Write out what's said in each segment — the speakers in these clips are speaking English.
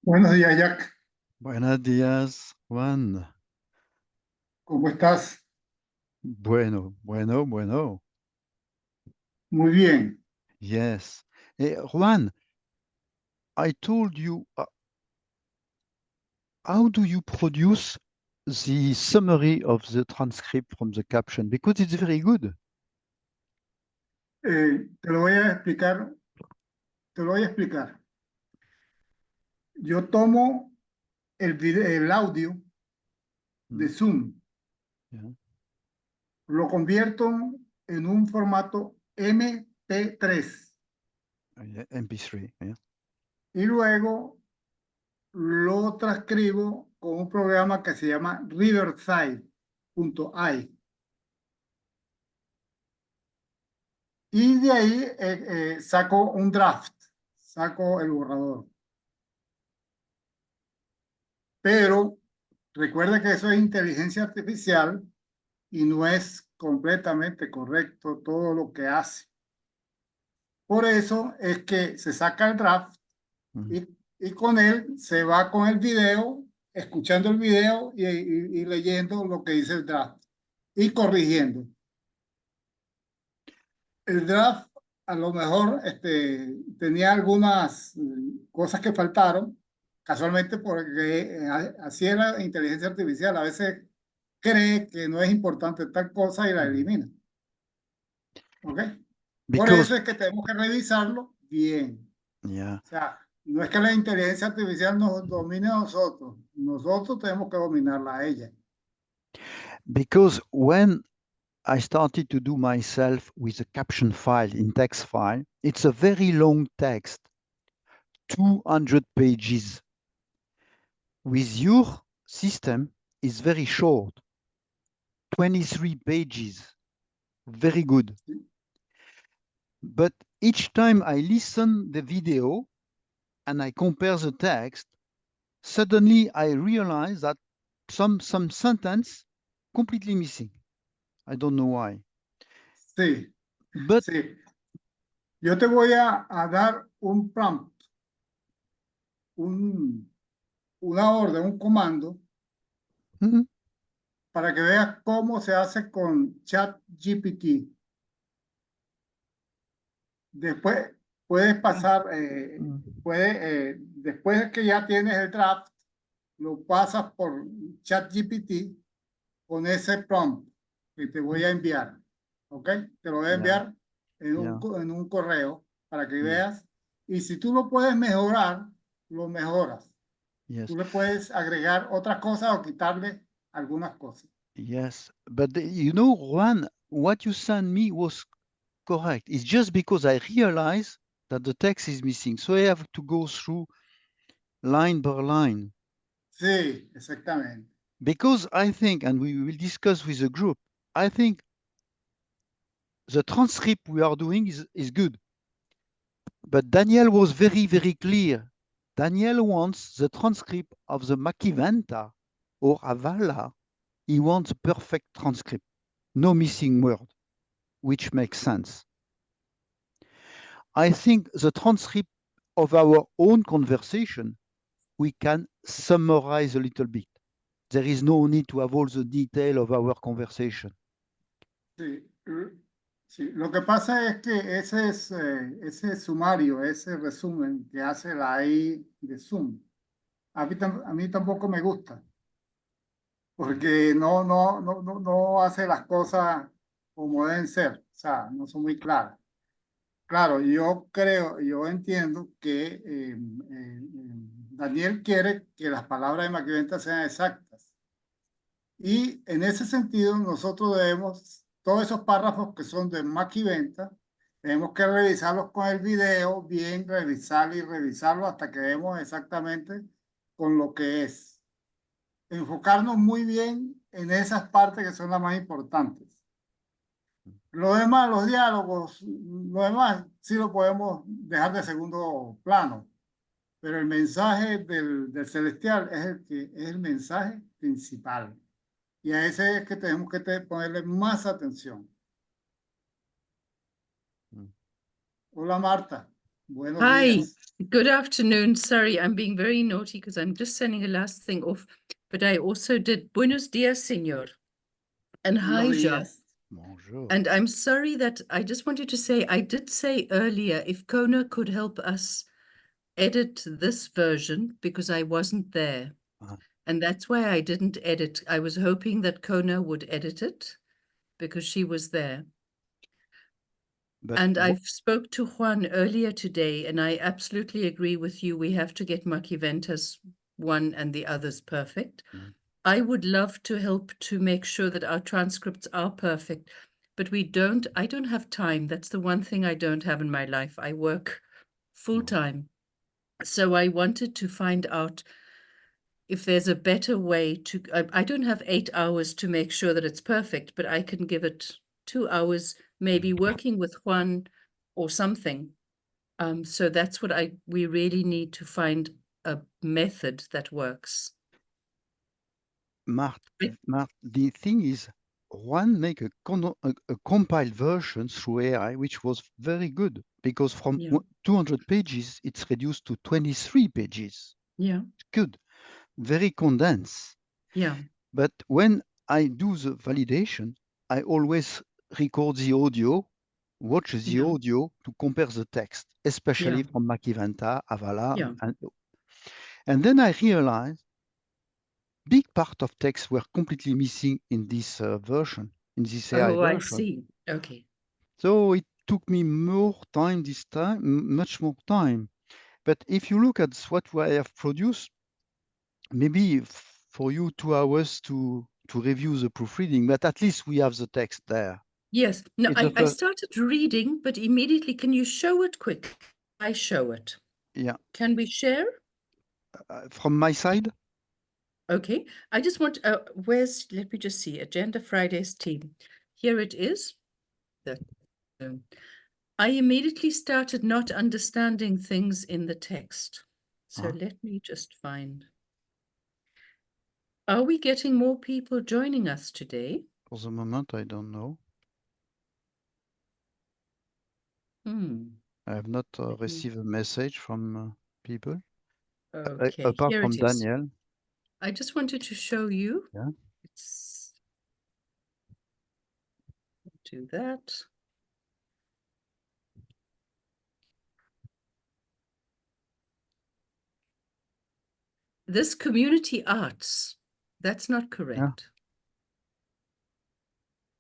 Buenos días, Jack. Buenos días, Juan. ¿Cómo estás? Bueno. Muy bien. Yes. Juan, I told you, how do you produce the summary of the transcript from the caption? Because it's very good. Te lo voy a explicar. Te lo voy a explicar. Yo tomo el audio de Mm, Zoom, yeah. lo convierto en un formato MP3 Yeah, MP3. Yeah. y luego lo transcribo con un programa que se llama Riverside.ai. Y de ahí saco un draft, saco el borrador. Pero recuerda que eso es inteligencia artificial y no es completamente correcto todo lo que hace. Por eso es que se saca el draft Mm. y con él se va con el video, escuchando el video y leyendo lo que dice el draft y corrigiendo. El draft a lo mejor tenía algunas cosas que faltaron, casualmente porque así es la inteligencia artificial. A veces cree que no es importante tal cosa y la Mm. elimina. ¿Ok? Por Because, eso es que tenemos que revisarlo bien. yeah, O sea, no es que la inteligencia artificial nos domine a nosotros. Nosotros tenemos que dominarla a ella. because when I started to do myself with a caption file in text file, it's a very long text, 200 pages. With your system, it's very short, 23 pages. Very good. ¿Sí? But each time I listen the video and I compare the text, suddenly I realize that some sentence completely missing. I don't know why. Sí, But sí. Yo te voy a dar un prompt, un, una orden, un comando mhm, para que veas cómo se hace con ChatGPT. Después puedes pasar, después de que ya tienes el draft, lo pasas por ChatGPT con ese prompt que te voy a enviar. ¿Ok? Te lo voy a yeah, enviar yeah, en un correo para que yeah, veas. Y si tú lo puedes mejorar, lo mejoras. yes, Tú le puedes agregar otras cosas o quitarle algunas cosas. yes. But you know, Juan, what you sent me was correct. It's just because I realize that the text is missing. So I have to go through line by line. Sí, exactamente. Because I think, and we will discuss with the group, I think the transcript we are doing is good. But Daniel was very clear. Daniel wants the transcript of the Makiventa or Avala. He wants a perfect transcript, no missing word, which makes sense. I think the transcript of our own conversation, we can summarize a little bit. There is no need to have all the detail of our conversation. Sí, sí. Lo que pasa es que ese sumario, ese resumen que hace la AI de Zoom, a mí tampoco me gusta, porque no hace las cosas como deben ser, o sea, no son muy claras. Claro, yo entiendo que Daniel quiere que las palabras de Maquiaventa sean exactas. Y en ese sentido, nosotros debemos, todos esos párrafos que son de Maquiventa, tenemos que revisarlos con el video, bien revisarlo y revisarlo hasta que vemos exactamente con lo que es. Enfocarnos muy bien en esas partes que son las más importantes. Lo demás, los diálogos, lo demás sí lo podemos dejar de segundo plano, pero el mensaje del celestial es es el mensaje principal. Y a ese es que tenemos que ponerle más atención. Mm. Hola Marta. Buenos Hi, días. good afternoon. Sorry, I'm being very naughty because I'm just sending a last thing off. But I also did Buenos dias, señor. And hi, Buenos Jacques. días. Bonjour. And I'm sorry that I just wanted to say, I did say earlier if Kona could help us edit this version because I wasn't there. Uh-huh. And that's why I didn't edit. I was hoping that Kona would edit it because she was there. But And I spoke to Juan earlier today, and I absolutely agree with you. We have to get Macchiventas one and the others perfect. Mm. I would love to help to make sure that our transcripts are perfect, but I don't have time. That's the one thing I don't have in my life. I work full time. So I wanted to find out if there's a better way to, I don't have 8 hours to make sure that it's perfect, but I can give it 2 hours, maybe working with Juan or something. So that's what we really need to find a method that works. Marthe, the thing is, Juan make a compiled version through AI, which was very good because from Yeah. 200 pages, it's reduced to 23 pages. Yeah. Good, very condensed. Yeah. But when I do the validation, I always record the audio, watch the Yeah. audio to compare the text, especially Yeah. from Macchiaventa, Avala, Yeah. and then I realized big part of text were completely missing in this version, in this AI Oh, I version. see. Okay. So it took me more time this time, much more time. But if you look at what I have produced, maybe for you 2 hours to review the proofreading, but at least we have the text there. Yes. No, It's I started reading, but immediately, can you show it quick? I show it. Yeah. Can we share? From my side? Okay. I just want, let me just see, Agenda Fridays team. Here it is. I immediately started not understanding things in the text. So let me just find. Are we getting more people joining us today? For the moment, I don't know. I have not received a message from people. Okay, apart here from it is. Daniel. I just wanted to show you. Yeah. Let's do that. This community arts, that's not correct.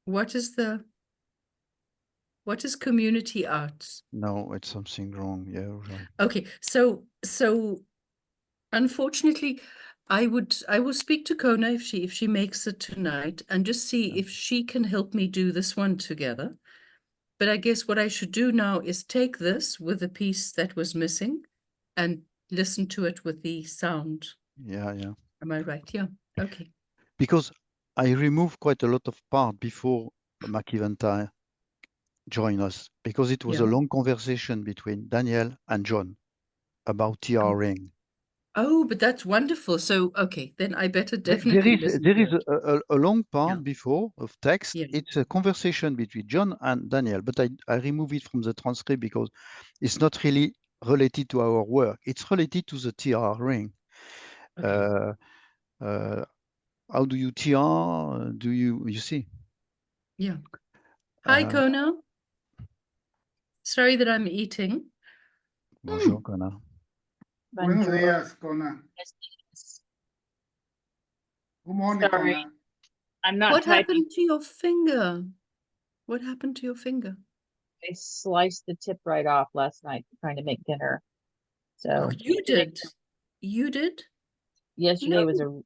Yeah. What is community arts? No, it's something wrong. Yeah. Right. Okay, so unfortunately, I will speak to Kona if she makes it tonight and just see if she can help me do this one together. But I guess what I should do now is take this with the piece that was missing and listen to it with the sound. Yeah, yeah. Am I right? Yeah. Okay. Because I removed quite a lot of part before Macchiaventa joined us, because it was a long conversation between Daniel and John about TR ring. Oh, but that's wonderful. So, okay, then I better definitely listen There to is it. a long part before of text. Yeah. It's a conversation between John and Daniel, but I remove it from the transcript because it's not really related to our work. It's related to the TR ring. Okay. How do you TR? Do you see? Yeah. Hi, Kona. Sorry that I'm eating. Bonjour, Kona. Buenos días, Kona. Good morning, Sorry. Kona. I'm not What typing. happened to your finger? What happened to your finger? I sliced the tip right off last night trying to make dinner. So You did. You did? yesterday No. was a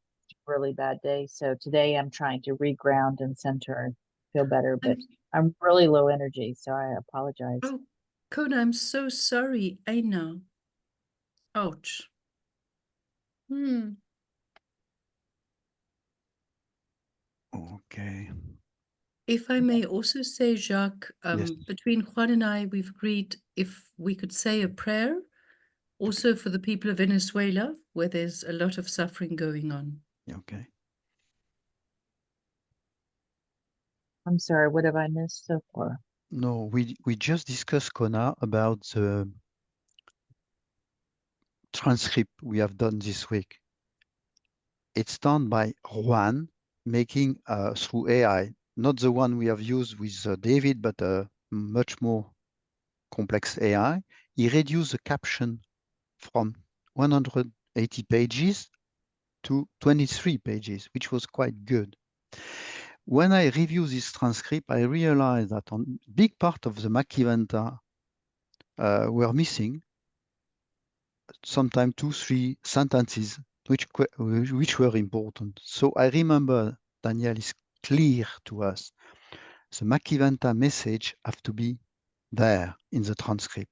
really bad day. So today I'm trying to reground and center and feel better, but I'm really low energy. So I apologize. Oh, Kona, I'm so sorry. I know. Ouch. Okay. If I may also say, Jacques, Yes. between Juan and I, we've agreed if we could say a prayer also for the people of Venezuela, where there's a lot of suffering going on. Okay. I'm sorry. What have I missed so far? No, we just discussed, Kona, about the transcript we have done this week, it's done by Juan, making through AI, not the one we have used with David, but a much more complex AI. He reduced the caption from 180 pages to 23 pages, which was quite good. When I review this transcript, I realized that on big part of the Macchiaventa were missing, sometimes 2-3 sentences which were important. So I remember Daniel is clear to us. The Macchiaventa message have to be there in the transcript.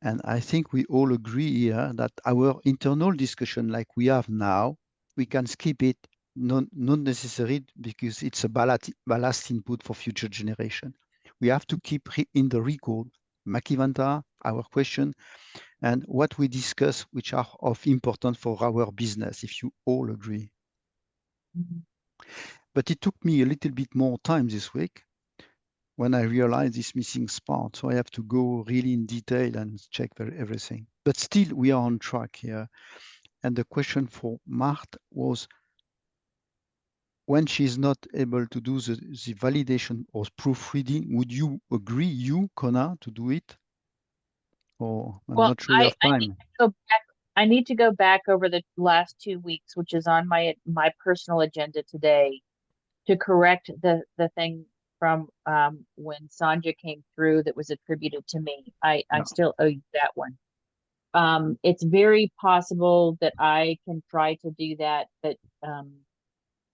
And I think we all agree here that our internal discussion like we have now, we can skip it, not necessary because it's a ballast input for future generation. We have to keep in the record Macchiaventa, our question, and what we discuss, which are of importance for our business, if you all agree. Mhm. But it took me a little bit more time this week when I realized this missing part. So I have to go really in detail and check everything. But still, we are on track here. And the question for Marthe was, when she's not able to do the validation or proofreading, would you agree, you, Kona, to do it? Or I'm Well, not sure you have time. I need to go back over the last 2 weeks, which is on my personal agenda today, to correct the thing from when Sanja came through that was attributed to me. I still owe you that one. It's very possible that I can try to do that, but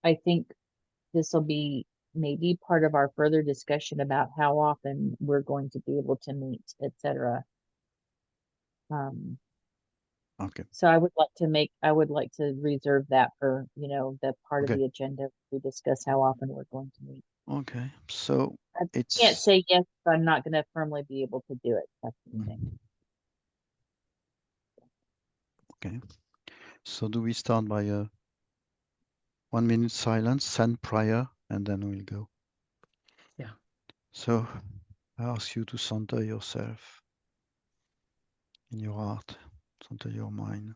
I think this will be maybe part of our further discussion about how often we're going to be able to meet, etc. Okay. So I would like to reserve that for, the part of the agenda we discuss how often we're going to meet. Okay, so I it's can't say yes, but I'm not going to firmly be able to do it. That's the thing. Okay. So do we start by a 1 minute silence, send prior, and then we'll go? Yeah. So I ask you to center yourself in your heart, center your mind.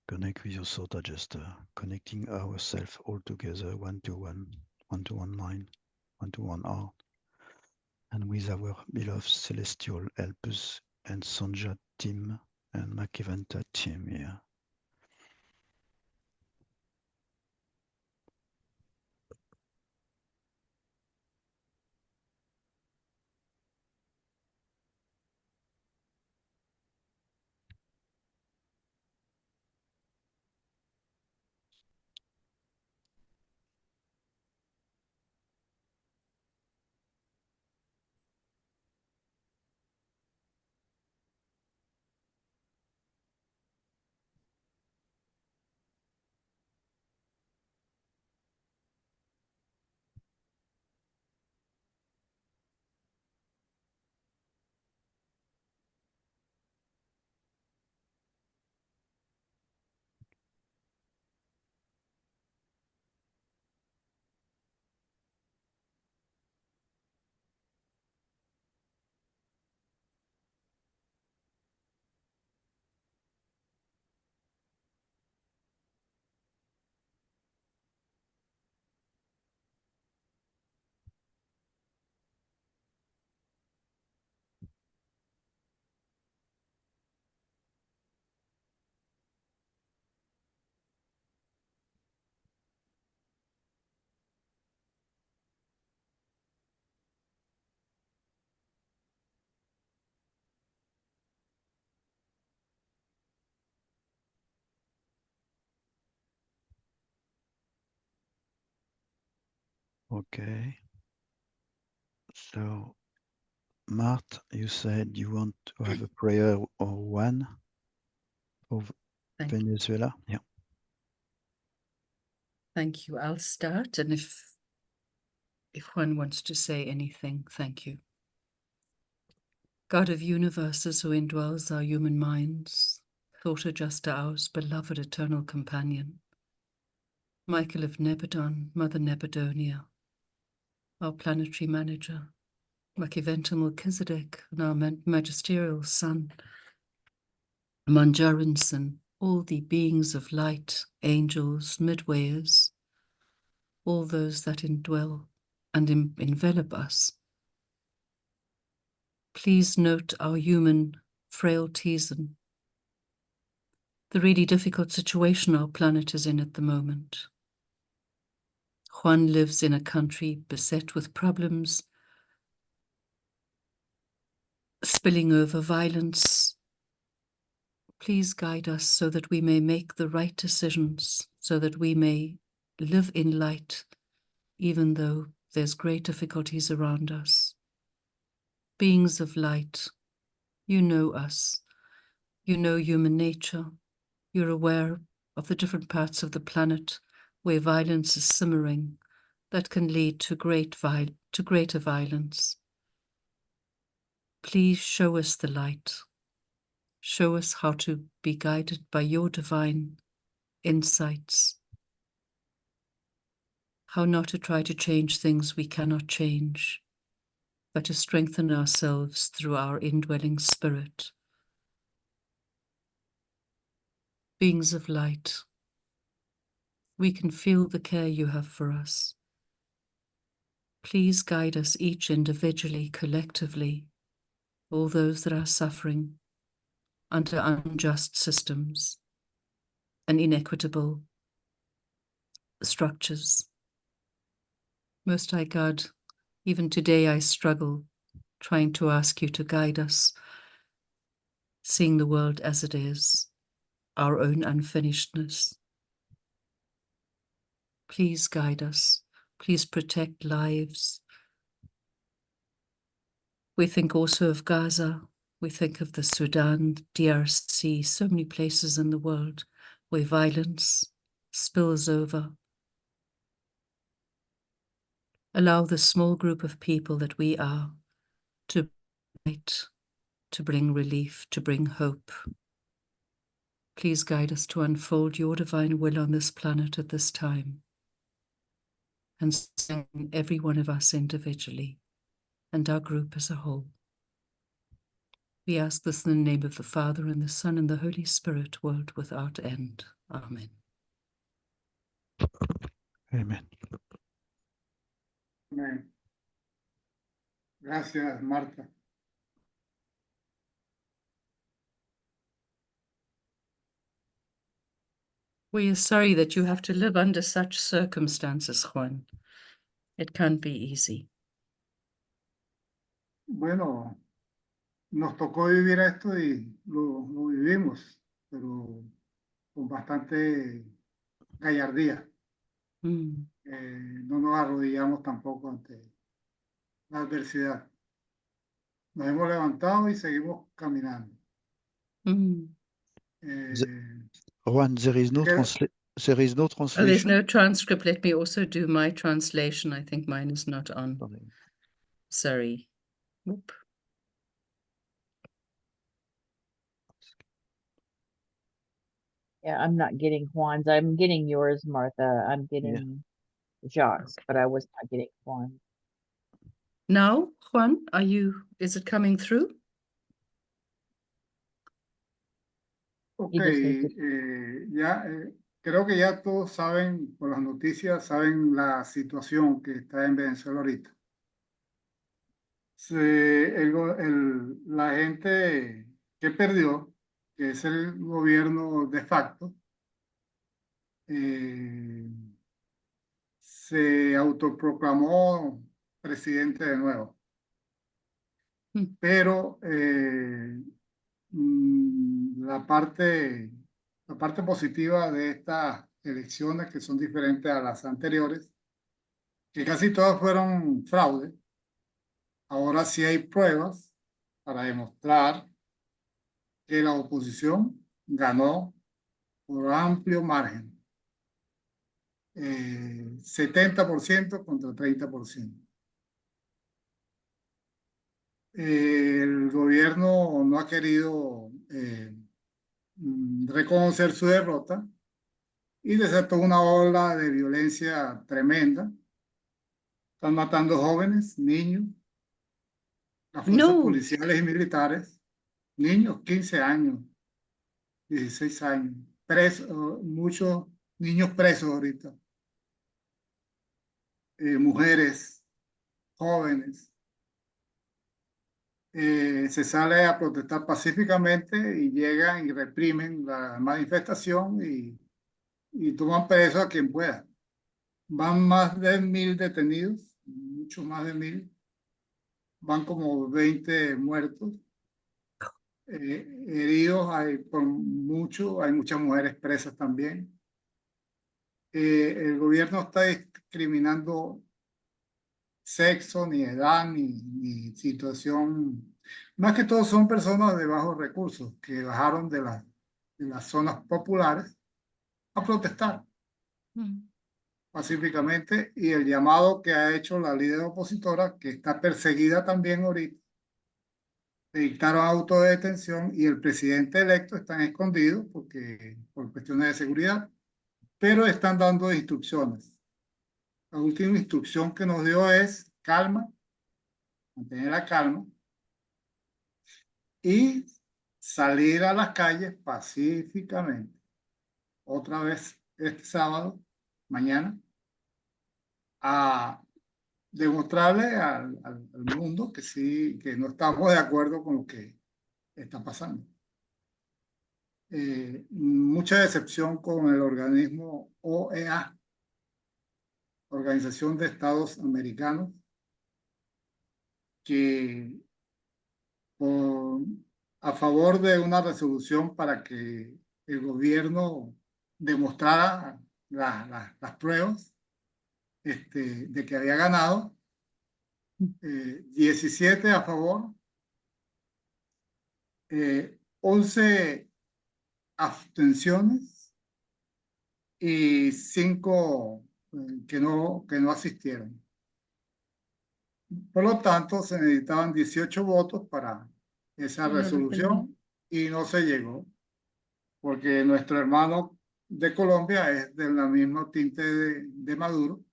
Connect with your thought adjuster, connecting ourselves all together, one to one mind, one to one heart, and with our beloved celestial helpers and Sanja team and Macchiaventa team here. Okay. So, Marthe, you said you want to have a prayer or one of Venezuela. Yeah. Thank you. I'll start, and if one wants to say anything, thank you. God of universes, who indwells our human minds, thought adjuster ours, beloved eternal companion, Michael of Nebadon, Mother Nebadonia, our planetary manager, Macchiaventa Melchizedek, and our magisterial son, Manjarins and all the beings of light, angels, midwayers, all those that indwell and envelop us. Please note our human frailties and the really difficult situation our planet is in at the moment. Juan lives in a country beset with problems, spilling over violence. Please guide us so that we may make the right decisions, so that we may live in light, even though there's great difficulties around us. Beings of light, you know us. You know human nature. You're aware of the different parts of the planet where violence is simmering that can lead to greater violence. Please show us the light. Show us how to be guided by your divine insights. How not to try to change things we cannot change, but to strengthen ourselves through our indwelling spirit. Beings of light, we can feel the care you have for us. Please guide us each individually, collectively, all those that are suffering under unjust systems and inequitable structures. Most High God, even today I struggle trying to ask you to guide us, seeing the world as it is, our own unfinishedness. Please guide us. Please protect lives. We think also of Gaza. We think of the Sudan, DRC, so many places in the world where violence spills over. Allow the small group of people that we are to fight, to bring relief, to bring hope. Please guide us to unfold your divine will on this planet at this time, and strengthen every one of us individually and our group as a whole. We ask this in the name of the Father, and the Son, and the Holy Spirit, world without end. Amen. Amen. Amén. Gracias, Martha. We are sorry that you have to live under such circumstances, Juan. It can't be easy. Bueno, nos tocó vivir esto y lo vivimos, pero con bastante gallardía. Mm. No nos arrodillamos tampoco ante la adversidad. Nos hemos levantado y seguimos caminando. Mm. Juan, there is no que- there is no Oh, there's translation. no transcript. Let me also do my translation. I think mine is not on. Sorry. Whoop. Yeah, I'm not getting Juan's. I'm getting yours, Martha. I'm getting Jacques, but I was not getting Juan. Now, Juan, is it coming through? Ok, You just need to- creo que ya todos saben, por las noticias, saben la situación que está en Venezuela ahorita. La gente que perdió, que es el gobierno de facto, se autoproclamó presidente de nuevo. Pero la parte positiva de estas elecciones, que son diferentes a las anteriores, que casi todas fueron fraude, ahora sí hay pruebas para demostrar que la oposición ganó por amplio margen. 70% contra 30%. El gobierno no ha querido reconocer su derrota y desató una ola de violencia tremenda. Están matando jóvenes, niños, las fuerzas policiales y militares, niños, 15 años, 16 años. Muchos niños presos ahorita. Mujeres, jóvenes. Se sale a protestar pacíficamente y llegan y reprimen la manifestación y toman preso a quien pueda. Van más de 1000 detenidos, mucho más de 1000. Van como 20 muertos. Heridos hay hay muchas mujeres presas también. El gobierno está discriminando sexo, ni edad, ni situación. Más que todo son personas de bajos recursos que bajaron de las zonas populares a protestar pacíficamente, y el llamado que ha hecho la líder opositora, que está perseguida también ahorita, dictaron autodetención, y el presidente electo están escondidos por cuestiones de seguridad, pero están dando instrucciones. La última instrucción que nos dio es calma, mantener la calma y salir a las calles pacíficamente. Otra vez este sábado, mañana, a demostrarle al mundo que sí, que no estamos de acuerdo con lo que está pasando. Mucha decepción con el organismo OEA, Organización de Estados Americanos, que a favor de una resolución para que el gobierno demostrara las pruebas de que había ganado. 17 a favor, 11 abstenciones y 5 que no asistieron. Por lo tanto, se necesitaban 18 votos para esa resolución y no se llegó, porque nuestro hermano de Colombia es del mismo tinte de Maduro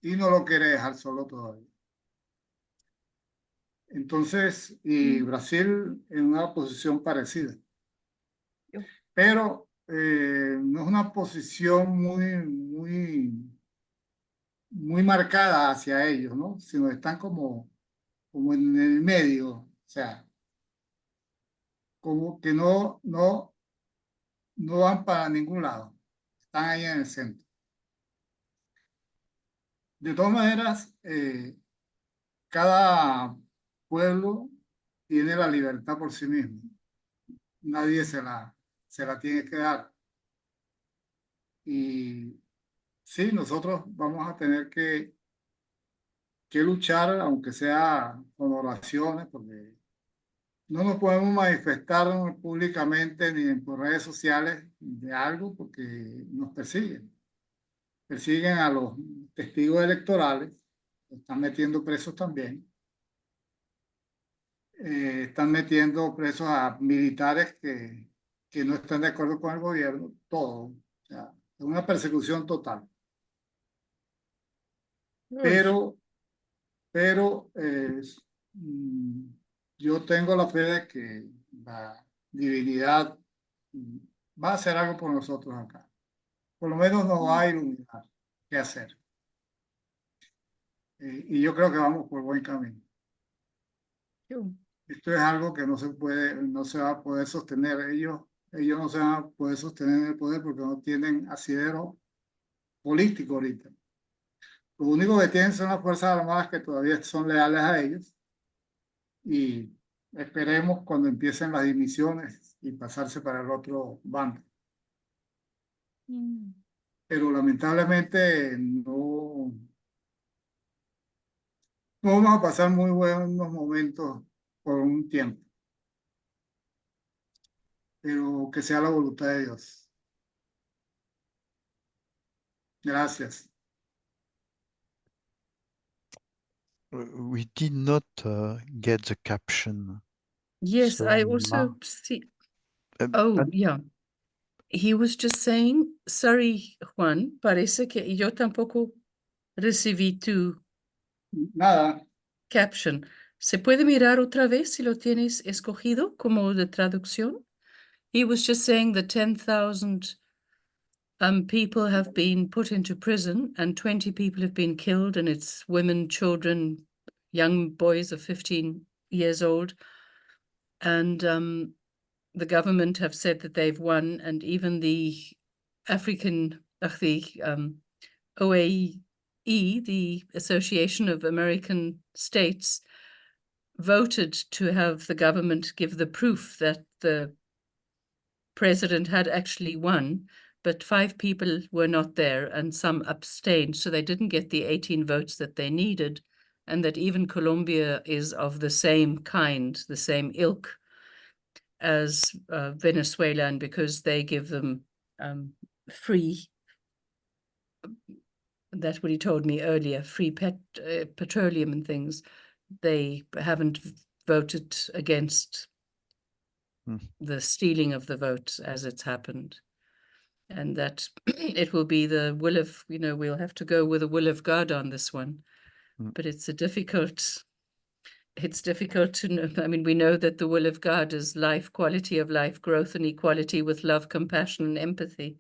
y no lo quiere dejar solo todavía. Entonces, y Brasil en una posición parecida. Pero no es una posición muy marcada hacia ellos, ¿no? Sino están como en el medio, o sea, como que no van para ningún lado, están ahí en el centro. De todas maneras, cada pueblo tiene la libertad por sí mismo. Nadie se la tiene que dar. Y sí, nosotros vamos a tener que luchar, aunque sea con oraciones, porque no nos podemos manifestar públicamente ni por redes sociales de algo, porque nos persiguen. Persiguen a los testigos electorales, están metiendo presos también. Están metiendo presos a militares que no están de acuerdo con el gobierno, todo. O sea, es una persecución total. Pero yo tengo la fe de que la divinidad va a hacer algo por nosotros acá. Por lo menos nos va a iluminar qué hacer. Y yo creo que vamos por buen camino. Esto es algo que no se va a poder sostener. Ellos no se van a poder sostener en el poder porque no tienen asidero político ahorita. Lo único que tienen son las Fuerzas Armadas, que todavía son leales a ellos. Y esperemos cuando empiecen las dimisiones y pasarse para el otro bando. Pero lamentablemente no vamos a pasar muy buenos momentos por un tiempo. Pero que sea la voluntad de Dios. Gracias. We did not get the caption. Yes, So, I also see. and Yeah. He was just saying, sorry, Juan, parece que yo tampoco recibí tu Nada. caption. ¿Se puede mirar otra vez si lo tienes escogido como de traducción? He was just saying that 10,000 people have been put into prison and 20 people have been killed, and it's women, children, young boys of 15 years old. And the government have said that they've won, and even the OAE, the Association of American States, voted to have the government give the proof that the president had actually won, but 5 people were not there and some abstained, so they didn't get the 18 votes that they needed, and that even Colombia is of the same kind, the same ilk as Venezuela, and because they give them free, that's what he told me earlier, free petroleum and things, they haven't voted against the stealing of the votes as it's happened. And that it will be the will of, we'll have to go with the will of God on this one. But it's difficult to know. I mean, we know that the will of God is life, quality of life, growth and equality with love, compassion and empathy.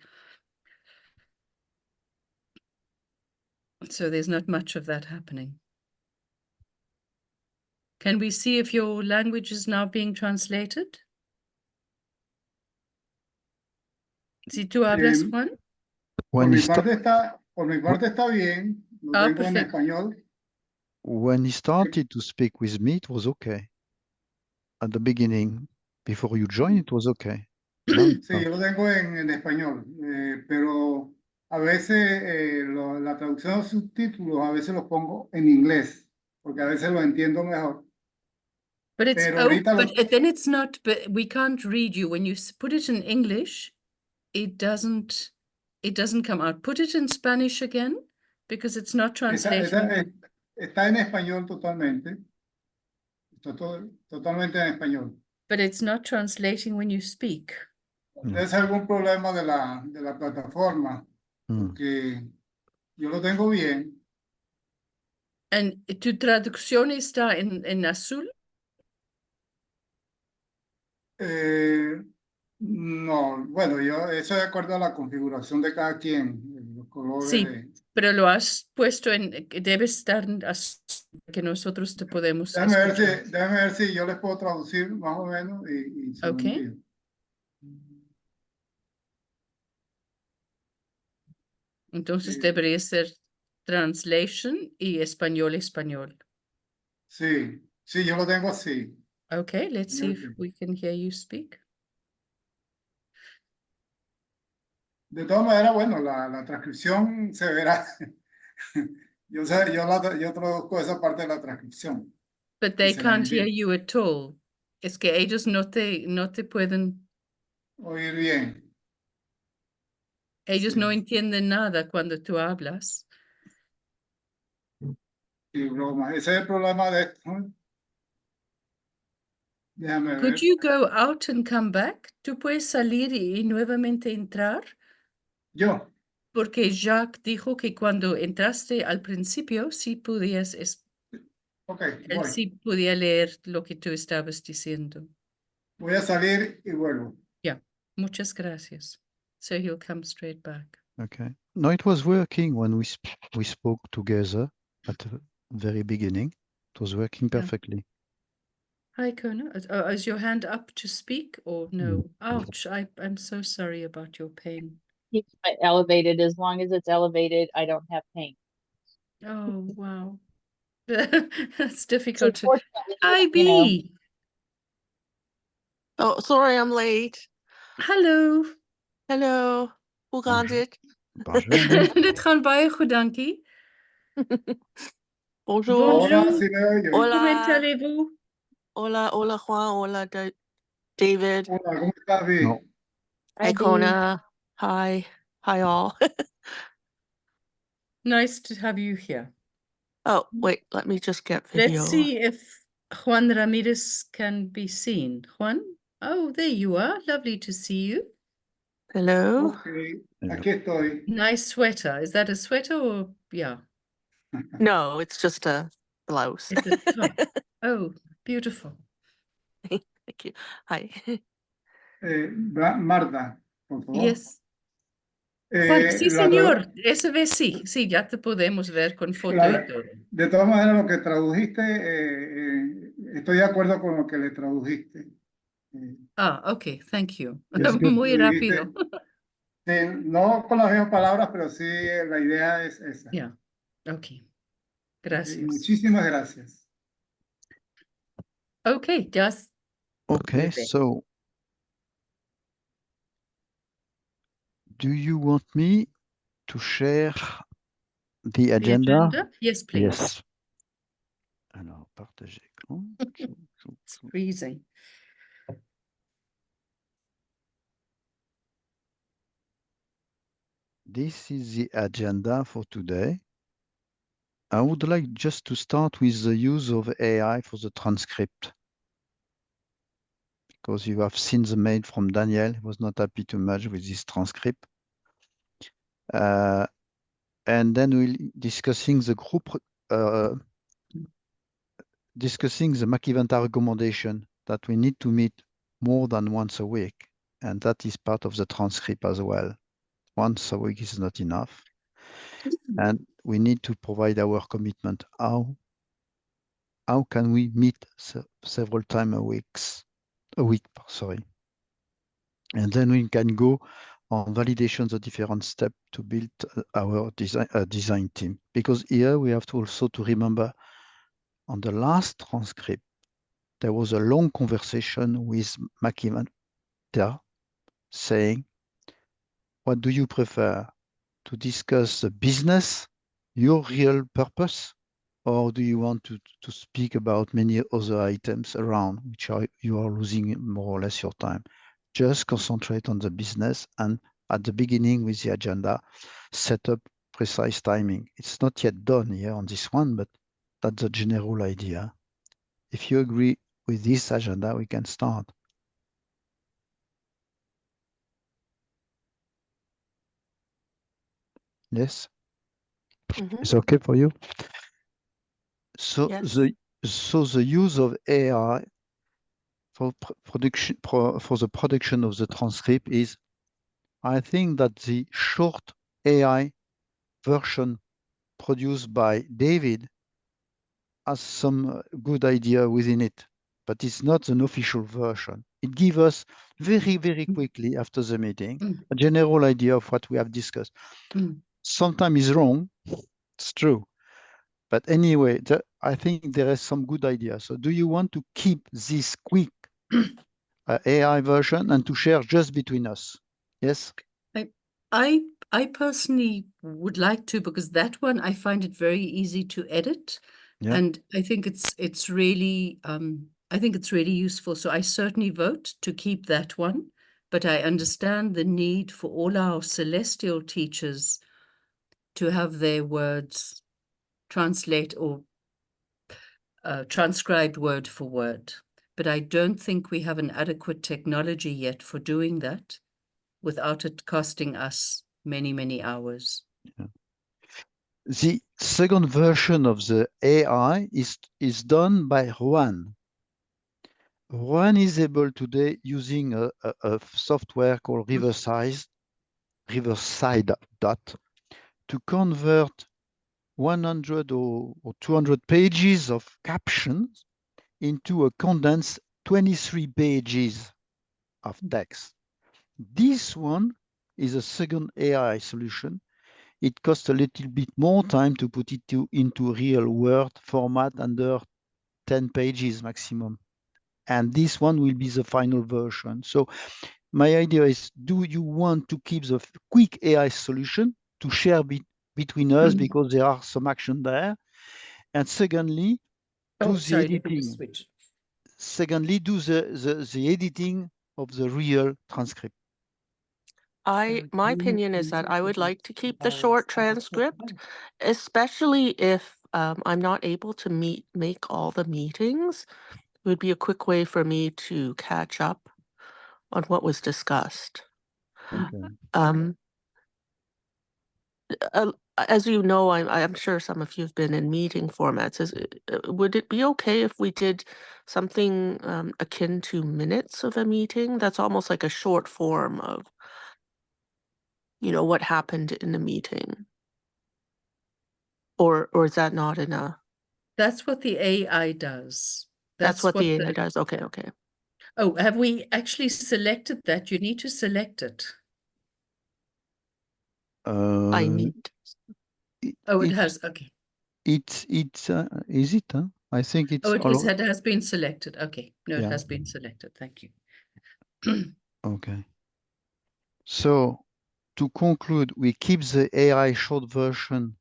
So there's not much of that happening. Can we see if your language is now being translated? Si tú hablas, Juan? Por mi parte está bien. Lo tengo en Perfect. español. When he started to speak with me, it was okay. At the beginning, before you joined, it was okay. Sí, yo lo tengo en español, pero a veces la traducción de los subtítulos, a veces los pongo en inglés, porque a veces lo entiendo mejor. But it's Pero ahorita but then it's not. But we can't read you when you put it in English. It doesn't come out. Put it in Spanish again, because it's not translating. Está en español totalmente. Totalmente en español. But it's not translating when you speak. Es algún problema de la plataforma, porque yo lo tengo bien. And tu traducción está en azul? No, bueno, eso de acuerdo a la configuración de cada quien, los colores. Sí, pero lo has puesto debe estar en azul, que nosotros te podemos escuchar. Déjame ver si yo les puedo traducir más o menos y se lo envío. Entonces debería ser translation y español. Sí, yo lo tengo así. Okay, let's see if we can hear you speak. De todas maneras, bueno, la transcripción se verá. Yo traduzco esa parte de la transcripción. But they can't hear you at all. Es que ellos no te pueden oír bien. Ellos no entienden nada cuando tú hablas. Sí, broma. Ese es el problema de esto. Déjame ver. Could you go out and come back? ¿Tú puedes salir y nuevamente entrar? Yo. Porque Jacques dijo que cuando entraste al principio sí podías, él sí podía leer lo que tú estabas diciendo. Voy a salir y vuelvo. Yeah, muchas gracias. So he'll come straight back. Okay. No, it was working when we spoke together at the very beginning. It was working perfectly. Hi, Kona. Is your hand up to speak or no? Ouch, I'm so sorry about your pain. Keeps it elevated. As long as it's elevated, I don't have pain. Oh, wow. That's difficult. So IB. Oh, sorry, I'm late. Hallo. Hello. Hoe gaat het? Dit gaan baie goed, dankie. Bonjour. Bonjour. Hola. Comment allez-vous? Hola, hola Juan, hola David. Hola, ¿cómo estás, Vi? No. Hi, Kona. Hi. Hi, all. Nice to have you here. Oh, wait, let me just get video. Let's see if Juan Ramirez can be seen. Juan? Oh, there you are. Lovely to see you. Hello. Okay, aquí estoy. Nice sweater. Is that a sweater or, yeah? No, it's just a blouse. It's a top. Oh, beautiful. Thank you. Hi. Martha, por favor. Yes. Juan, sí, La señor. Esa vez sí. Sí, ya te podemos ver con foto y todo. De todas maneras, lo que tradujiste, estoy de acuerdo con lo que le tradujiste. Okay, thank you. Yes, good. Muy rápido. No con las mismas palabras, pero sí la idea es esa. Yeah. Okay. Y Gracias. muchísimas gracias. Okay, just Okay, Muy bien. so do you want me to share the the agenda? agenda. Yes, please. Yes. Alors, partager écran. It's freezing. This is the agenda for today. I would like just to start with the use of AI for the transcript. Because you have seen the mail from Daniel, he was not happy to merge with this transcript. And then we'll discussing the group, discussing the Mac event recommendation that we need to meet more than once a week. And that is part of the transcript as well. Once a week is not enough. And we need to provide our commitment. How can we meet several times a week? Sorry. And then we can go on validation the different steps to build our design team. Because here we have to also to remember on the last transcript, there was a long conversation with Marthe saying, what do you prefer? To discuss the business, your real purpose, or do you want to speak about many other items around which you are losing more or less your time? Just concentrate on the business, and at the beginning with the agenda, set up precise timing. It's not yet done here on this one, but that's the general idea. If you agree with this agenda, we can start. Yes? Mhm. It's okay for you? So Yes. the use of AI for the production of the transcript is, I think that the short AI version produced by David has some good idea within it, but it's not an official version. It gives us very quickly after the meeting a general idea of what we have discussed. Sometimes it's wrong, it's true. But anyway, I think there is some good idea. So do you want to keep this quick AI version and to share just between us? Yes? I personally would like to, because that one I find it very easy to edit. Yeah. And I think it's really useful. So I certainly vote to keep that one. But I understand the need for all our celestial teachers to have their words translate or transcribed word for word. But I don't think we have an adequate technology yet for doing that without it costing us many hours. Yeah. The second version of the AI is done by Juan. Juan is able today using a software called Riverside Dot to convert 100 or 200 pages of captions into a condensed 23 pages of text. This one is a second AI solution. It costs a little bit more time to put it into real Word format under 10 pages maximum. And this one will be the final version. So my idea is, do you want to keep the quick AI solution to share between us because there are some action there? And secondly, do the editing. Secondly, do the editing of the real transcript. My opinion is that I would like to keep the short transcript, especially if I'm not able to make all the meetings. It would be a quick way for me to catch up on what was discussed. Okay. as you know, I'm sure some of you have been in meeting formats. Would it be okay if we did something akin to minutes of a meeting? That's almost like a short form of, what happened in the meeting. Or is that not enough? That's what the AI does. That's what the AI does. Okay, okay. Oh, have we actually selected that? You need to select it. I need. Oh, it has. Okay. It's is it? Huh? I think it's. Oh, it has been selected. Okay. No, Yeah. it has been selected. Thank you. Okay. So to conclude, we keep the AI short version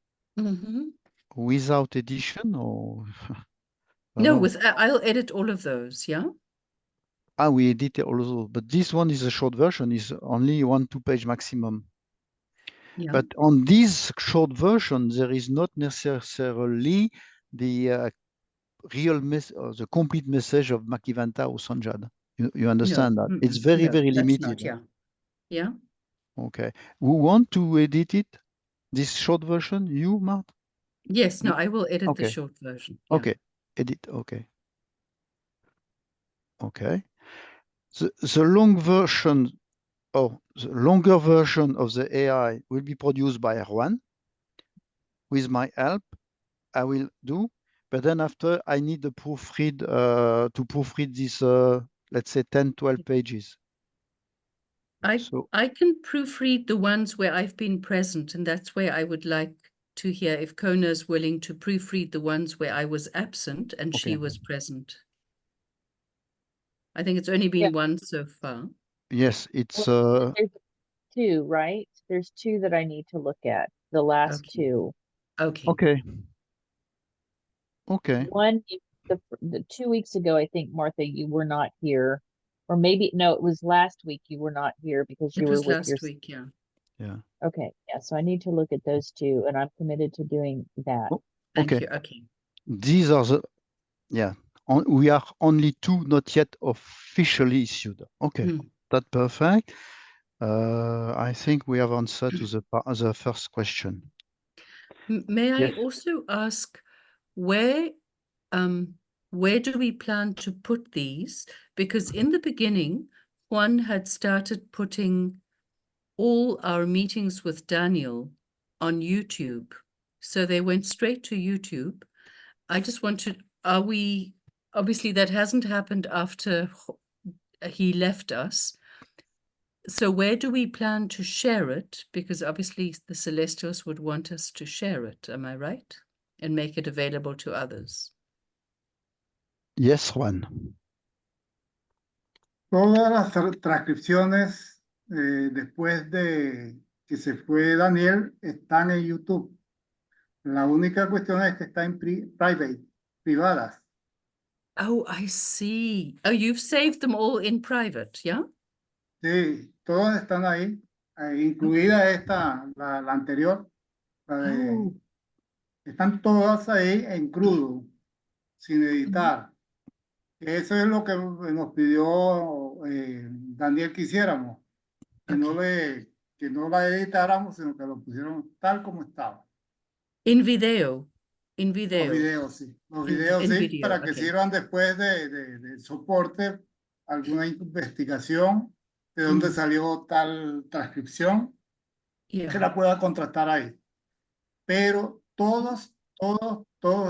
without edition, or no, I'll edit all of those. Yeah. We edit all of those, but this one is a short version. Is only 1-2 page maximum. Yeah. But on this short version, there is not necessarily the real the complete message of Makivanta or Sanjad. You understand that? It's very, very limited. Not, yeah. Okay. Who want to edit it? This short version? You, Marthe? Yes, no, I will edit the Okay. short version. Yeah. Okay. Edit. Okay. Okay. The long version, the longer version of the AI will be produced by Juan. With my help, I will do. But then after, I need the proofread to proofread this, let's say 10, 12 pages. I can proofread the ones where I've been present, and that's where I would like to hear if Kona is willing to proofread the ones where I was absent and she was present. I think it's only been one so far. Yes, it's there's 2, right? There's 2 that I need to look at. The last 2. Okay. One, the 2 weeks ago, I think, Martha, you were not here, or maybe no, it was last week you were not here because you were with your. Last week, yeah. Yeah. Okay, yeah. So I need to look at those 2, and I'm committed to doing that. Thank you. Okay. These are the, we are only 2 not yet officially issued. Okay, that's perfect. I think we have answered to the first question. May I also ask where do we plan to put these? Because in the beginning, Juan had started putting all our meetings with Daniel on YouTube. So they went straight to YouTube. I just wanted, obviously that hasn't happened after he left us. So where do we plan to share it? Because obviously the Celestials would want us to share it, am I right? And make it available to others. Yes, Juan. Todas las transcripciones después de que se fue Daniel están en YouTube. La única cuestión es que está en private, privadas. Oh, I see. Oh, you've saved them all in private, yeah? Sí, todas están ahí, incluida esta, la anterior. Están todas ahí en crudo, sin editar. Eso es lo que nos pidió Daniel que hiciéramos, que no la editáramos, sino que lo pusiéramos tal como estaba. In video. Los videos, sí. Los videos, sí, video, para que sirvan después de soporte, alguna investigación de dónde salió tal transcripción, que la pueda contrastar ahí. Pero todos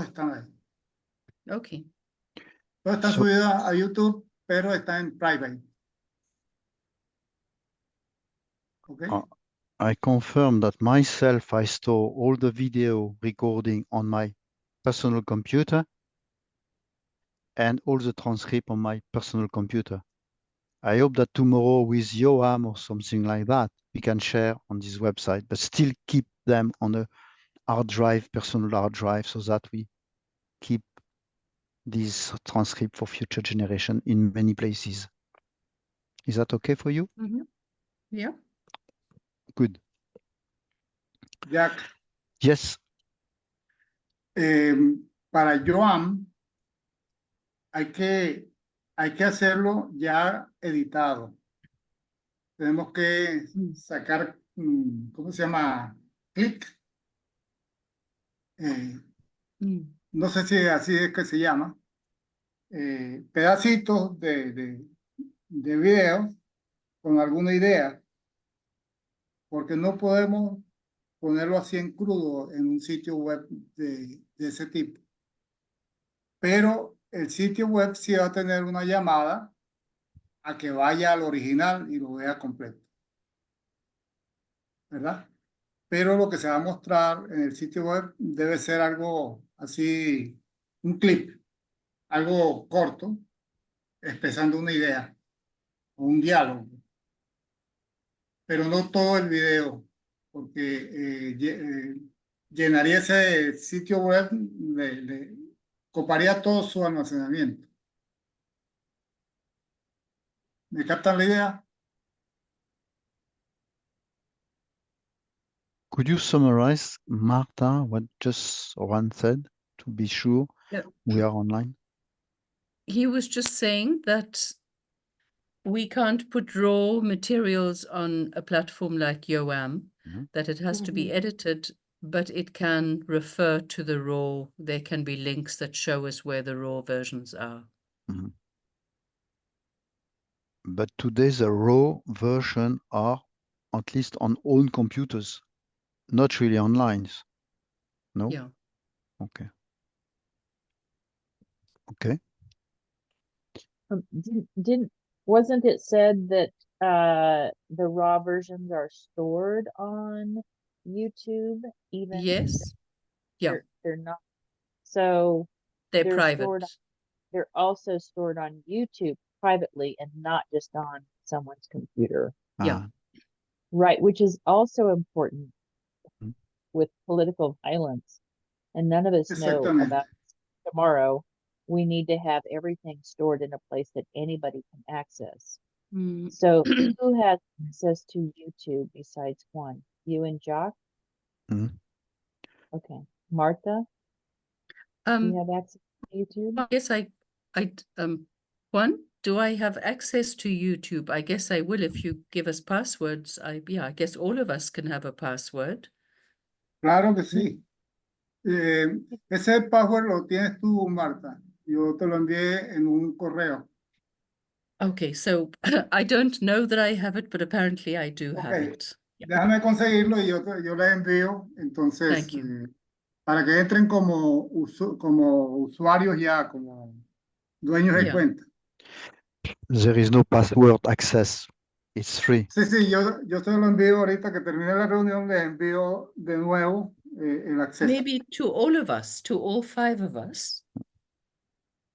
están ahí. Ok. Todos están subidos a YouTube, pero están en private. Okay. I confirm that myself, I store all the video recording on my personal computer and all the transcript on my personal computer. I hope that tomorrow with Joam or something like that, we can share on this website, but still keep them on a hard drive, personal hard drive, so that we keep this transcript for future generation in many places. Is that okay for you? Yeah. Good. Jacques. Yes. Para Joan, hay que hacerlo ya editado. Tenemos que sacar, ¿cómo se llama? Clic no sé si así es que se llama, pedacitos de video con alguna idea, porque no podemos ponerlo así en crudo en un sitio web de ese tipo. Pero el sitio web sí va a tener una llamada a que vaya al original y lo vea completo, ¿verdad? Pero lo que se va a mostrar en el sitio web debe ser algo así, un clip, algo corto, expresando una idea o un diálogo, pero no todo el video, porque llenaría ese sitio web, le coparía todo su almacenamiento. ¿Me captan la idea? Could you summarize, Martha, what just Juan said to be sure Yeah. we are online? He was just saying that we can't put raw materials on a platform like YOAM, that it has to be edited, but it can refer to the raw. There can be links that show us where the raw versions are. But today the raw version are at least on own computers, not really online. No? Yeah. Okay. Okay. Wasn't it said that the raw versions are stored on YouTube, even Yes. Yeah. they're not, so They're they're private. stored, they're also stored on YouTube privately and not just on someone's computer. Yeah. Right, which is also important Mhm. with political violence, and none of us know Exactamente. about tomorrow. We need to have everything stored in a place that anybody can access. So who has access to YouTube besides Juan? You and Jacques? Okay. Martha, you have access to YouTube? Yes, Juan, do I have access to YouTube? I guess I will if you give us passwords. I guess all of us can have a password. Claro que sí. Ese password lo tienes tú, Marta. Yo te lo envié en un correo. Okay, so I don't know that I have it, but apparently I do have Okay. it. Déjame conseguirlo y yo le envío. Entonces, Thank you. para que entren como usuarios ya, como dueños de Yeah. cuenta. There is no password access. It's free. Sí, yo se lo envío ahorita que termine la reunión, les envío de nuevo el acceso. Maybe to all of us, to all 5 of us.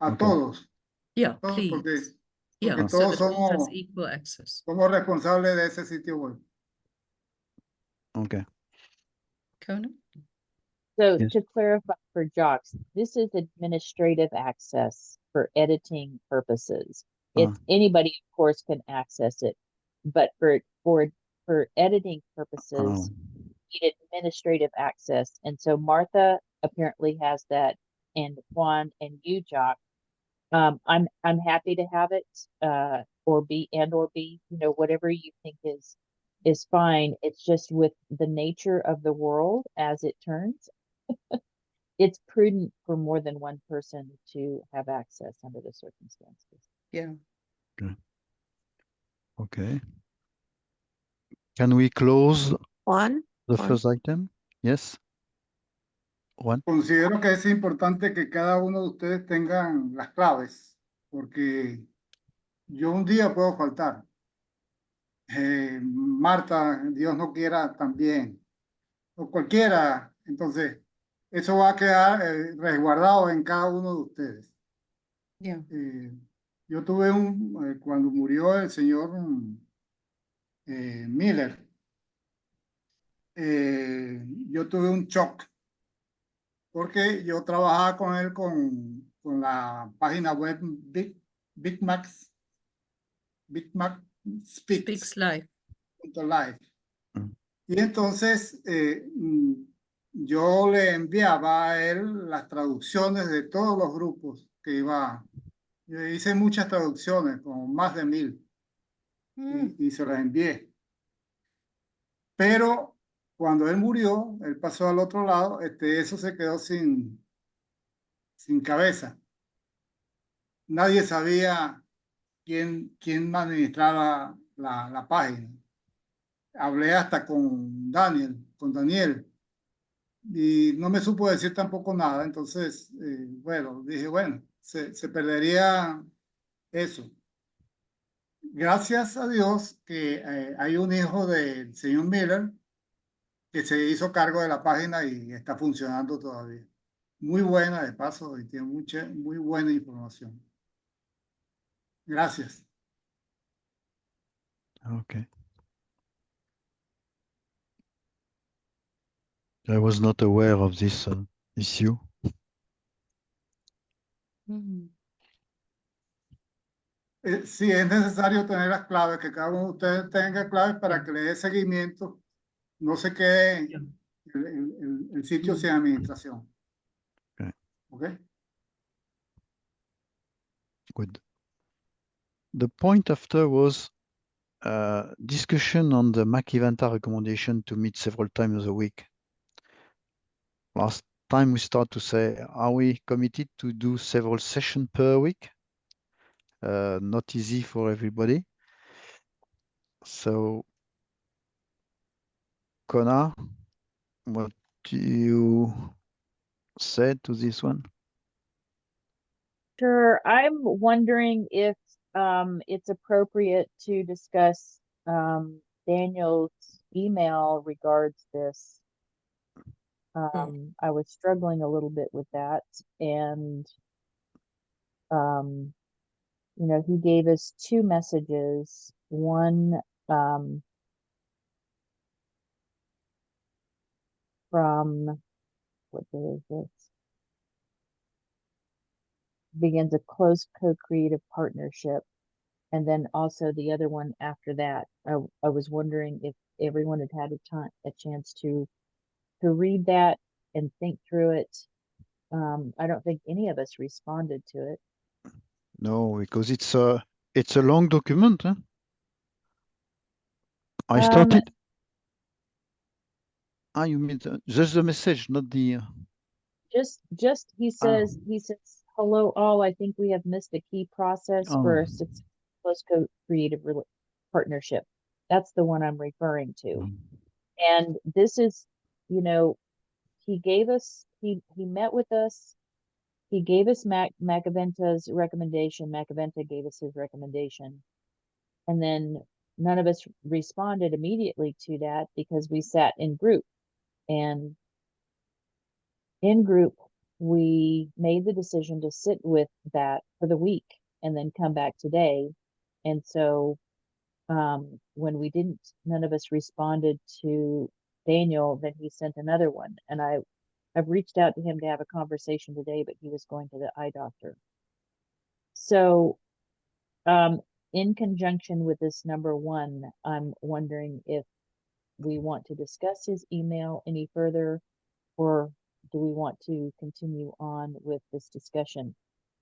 A Okay. todos. Yeah, Todos, please. porque Yeah, so todos that all has somos equal access. responsables de ese sitio web. Okay. Kona? So Yes. to clarify for Jacques, this is administrative access for editing purposes. It's anybody, of course, can access it, but for editing purposes, you need administrative access. And so Martha apparently has that, and Juan and you, Jacques. I'm happy to have it, or B, you know, whatever you think is fine. It's just with the nature of the world as it turns. It's prudent for more than one person to have access under the circumstances. Yeah. Okay. Can we close Juan? the Juan? first item? Yes. Juan? Considero que es importante que cada uno de ustedes tengan las claves, porque yo un día puedo faltar. Marta, Dios no quiera, también. O cualquiera. Entonces, eso va a quedar resguardado en cada uno de ustedes. Yeah. Yo tuve cuando murió el señor Miller, yo tuve un shock, porque yo trabajaba con él con la página web Big Mac Speaks live. Live. Y entonces yo le enviaba a él las traducciones de todos los grupos que iba. Yo hice muchas traducciones, como más de 1000, y se las envié. Pero Cuando él murió, él pasó al otro lado, eso se quedó sin cabeza. Nadie sabía quién administraba la página. Hablé hasta con Daniel, y no me supo decir tampoco nada. Entonces, bueno, dije, bueno, se perdería eso. Gracias a Dios que hay un hijo del señor Miller que se hizo cargo de la página y está funcionando todavía. Muy buena de paso y tiene muy buena información. Gracias. Okay. I was not aware of this issue. Sí, es necesario tener las claves, que cada uno de ustedes tenga claves para que le dé seguimiento, no se quede el sitio sin administración. Okay. ¿Ok? Good. The point after was discussion on the Mac-Eventa recommendation to meet several times a week. Last time we start to say, are we committed to do several sessions per week? Not easy for everybody. So, Kona, what do you say to this one? Sure. I'm wondering if it's appropriate to discuss Daniel's email regards this. I was struggling a little bit with that, and you know, he gave us two messages. One from, what day is this? Begins a close co-creative partnership. And then also the other one after that. I was wondering if everyone had had a chance to read that and think through it. I don't think any of us responded to it. No, because it's a long document. Huh? I started. You mean just the message, not the. Just he says hello all. I think we have missed a key process for a successful close co-creative partnership. That's the one I'm referring to. And this is, you know, he met with us. He gave us Macaventa's recommendation. Macaventa gave us his recommendation. And then none of us responded immediately to that because we sat in group. And in group, we made the decision to sit with that for the week and then come back today. And so when none of us responded to Daniel, then he sent another one. And I've reached out to him to have a conversation today, but he was going to the eye doctor. So in conjunction with this number one, I'm wondering if we want to discuss his email any further, or do we want to continue on with this discussion?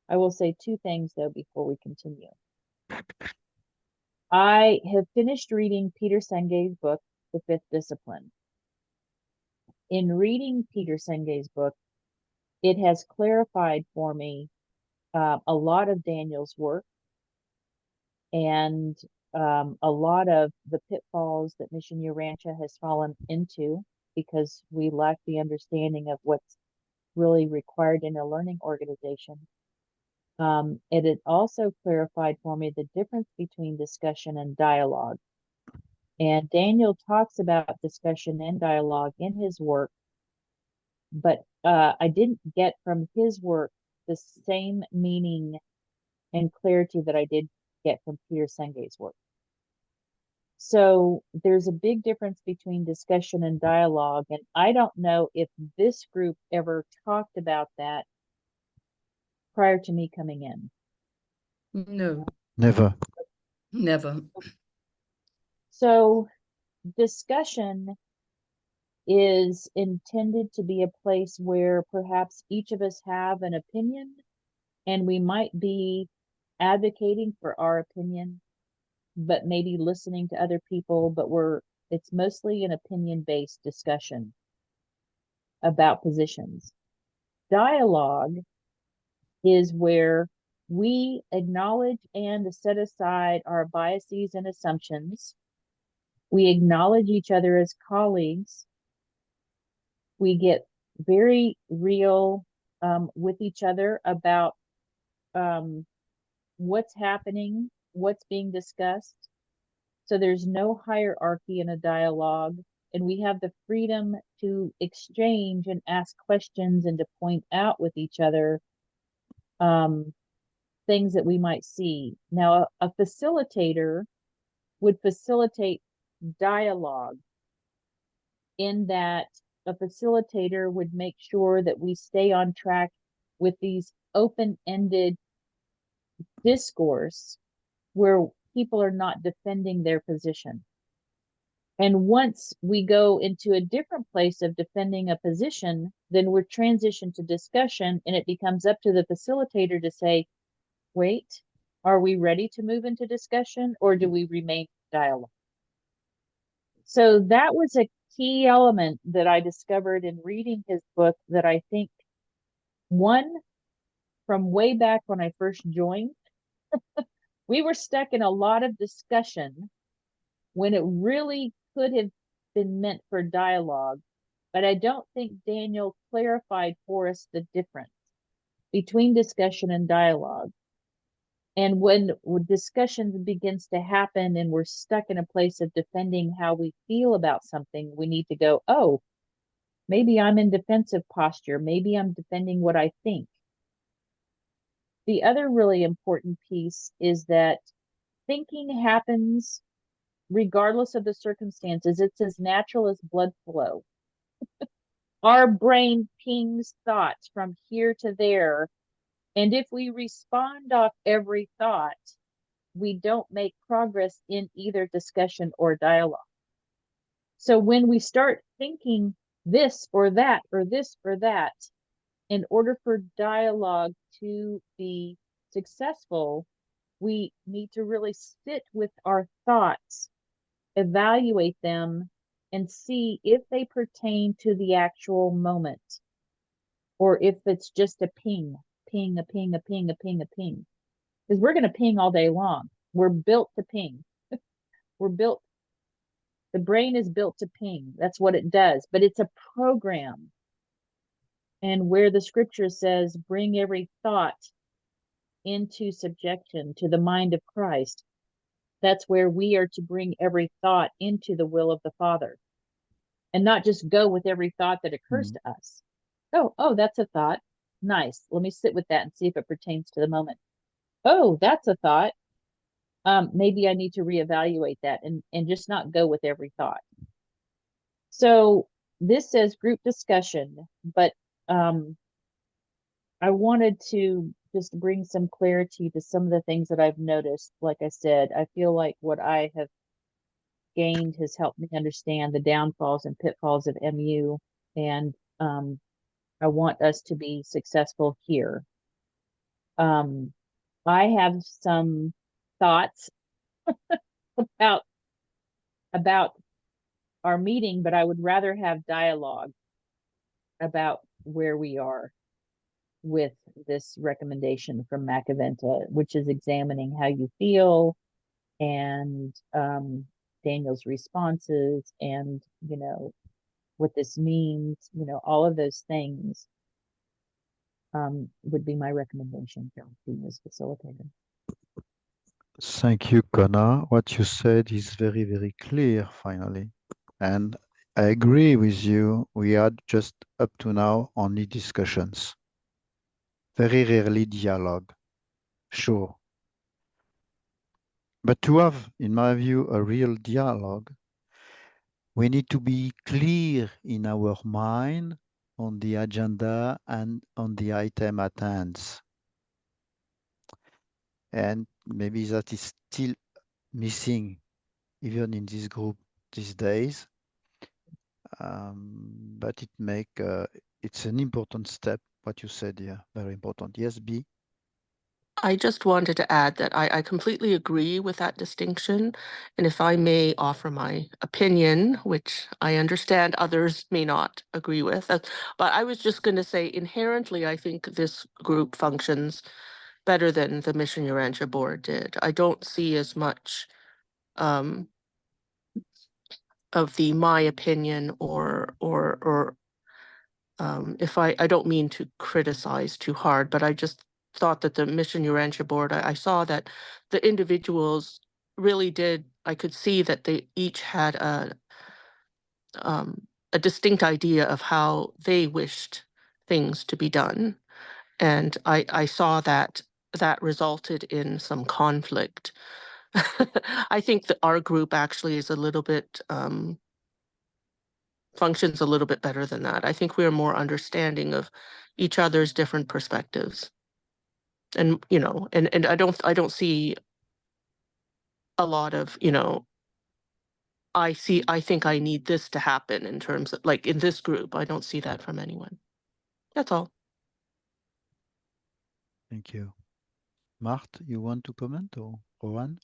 I will say two things though before we continue. I have finished reading Peter Senge's book, The Fifth Discipline. In reading Peter Senge's book, it has clarified for me a lot of Daniel's work and a lot of the pitfalls that Mission Urantia has fallen into because we lack the understanding of what's really required in a learning organization. It had also clarified for me the difference between discussion and dialogue. And Daniel talks about discussion and dialogue in his work, but I didn't get from his work the same meaning and clarity that I did get from Peter Senge's work. So there's a big difference between discussion and dialogue, and I don't know if this group ever talked about that prior to me coming in. No. Never. Never. So discussion is intended to be a place where perhaps each of us have an opinion and we might be advocating for our opinion, but maybe listening to other people, but we're It's mostly an opinion-based discussion about positions. Dialogue is where we acknowledge and set aside our biases and assumptions. We acknowledge each other as colleagues. We get very real with each other about what's happening, what's being discussed. So there's no hierarchy in a dialogue, and we have the freedom to exchange and ask questions and to point out with each other things that we might see. Now, a facilitator would facilitate dialogue in that a facilitator would make sure that we stay on track with these open-ended discourse where people are not defending their position. And once we go into a different place of defending a position, then we're transitioned to discussion, and it becomes up to the facilitator to say, wait, are we ready to move into discussion, or do we remain dialogue? So that was a key element that I discovered in reading his book that I think, one, from way back when I first joined, we were stuck in a lot of discussion when it really could have been meant for dialogue. But I don't think Daniel clarified for us the difference between discussion and dialogue. And when discussion begins to happen and we're stuck in a place of defending how we feel about something, we need to go, oh, maybe I'm in defensive posture. Maybe I'm defending what I think. The other really important piece is that thinking happens regardless of the circumstances. It's as natural as blood flow. Our brain pings thoughts from here to there. And if we respond off every thought, we don't make progress in either discussion or dialogue. So when we start thinking this or that, or this or that, in order for dialogue to be successful, we need to really sit with our thoughts, evaluate them, and see if they pertain to the actual moment, or if it's just a ping, ping, a ping, a ping, a ping, a ping. Because we're going to ping all day long. We're built to ping. The brain is built to ping. That's what it does. But it's a program. And where the scripture says, bring every thought into subjection to the mind of Christ, that's where we are to bring every thought into the will of the Father. And not just go with every thought that occurs to us. Oh, that's a thought. Nice. Let me sit with that and see if it pertains to the moment. Oh, that's a thought. Maybe I need to reevaluate that and just not go with every thought. So this says group discussion, but I wanted to just bring some clarity to some of the things that I've noticed. Like I said, I feel like what I have gained has helped me understand the downfalls and pitfalls of MU, and I want us to be successful here. I have some thoughts about our meeting, but I would rather have dialogue about where we are with this recommendation from Macaventa, which is examining how you feel and Daniel's responses and, what this means, all of those things would be my recommendation for being this facilitator. Thank you, Kona. What you said is very, very clear, finally. And I agree with you. We had just up to now only discussions. Very rarely dialogue. Sure. But to have, in my view, a real dialogue, we need to be clear in our mind on the agenda and on the item at hand. And maybe that is still missing even in this group these days. But it's an important step, what you said here, very important. Yes, B? I just wanted to add that I completely agree with that distinction. And if I may offer my opinion, which I understand others may not agree with, but I was just going to say inherently, I think this group functions better than the Mission Urantia board did. I don't see as much of the my opinion or if I don't mean to criticize too hard, but I just thought that the Mission Urantia board, I saw that the individuals really did, I could see that they each had a distinct idea of how they wished things to be done. And I saw that resulted in some conflict. I think that our group actually is a little bit functions a little bit better than that. I think we are more understanding of each other's different perspectives. And, you know, and I don't see a lot of, you know, I think I need this to happen in terms of, like, in this group. I don't see that from anyone. That's all. Thank you. Marthe, you want to comment, or Juan?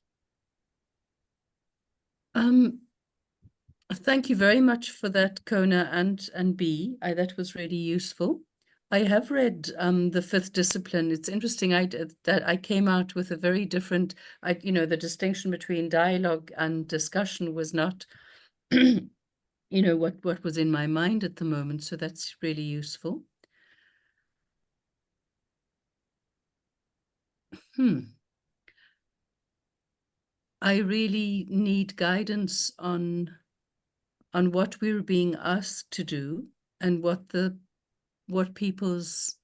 Thank you very much for that, Kona and B. That was really useful. I have read the fifth discipline. It's interesting that I came out with a very different, you know, the distinction between dialogue and discussion was not, you know, what was in my mind at the moment. So that's really useful. I really need guidance on what we're being asked to do and what people's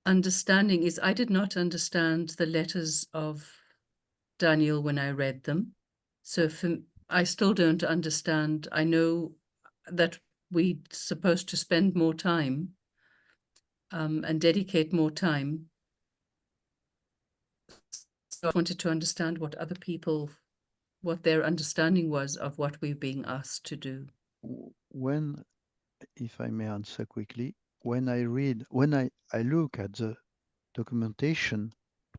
understanding is. I did not understand the letters of Daniel when I read them. So I still don't understand. I know that we're supposed to spend more time and dedicate more time. So I wanted to understand what other people, what their understanding was of what we're being asked to do. When, if I may answer quickly, when I look at the documentation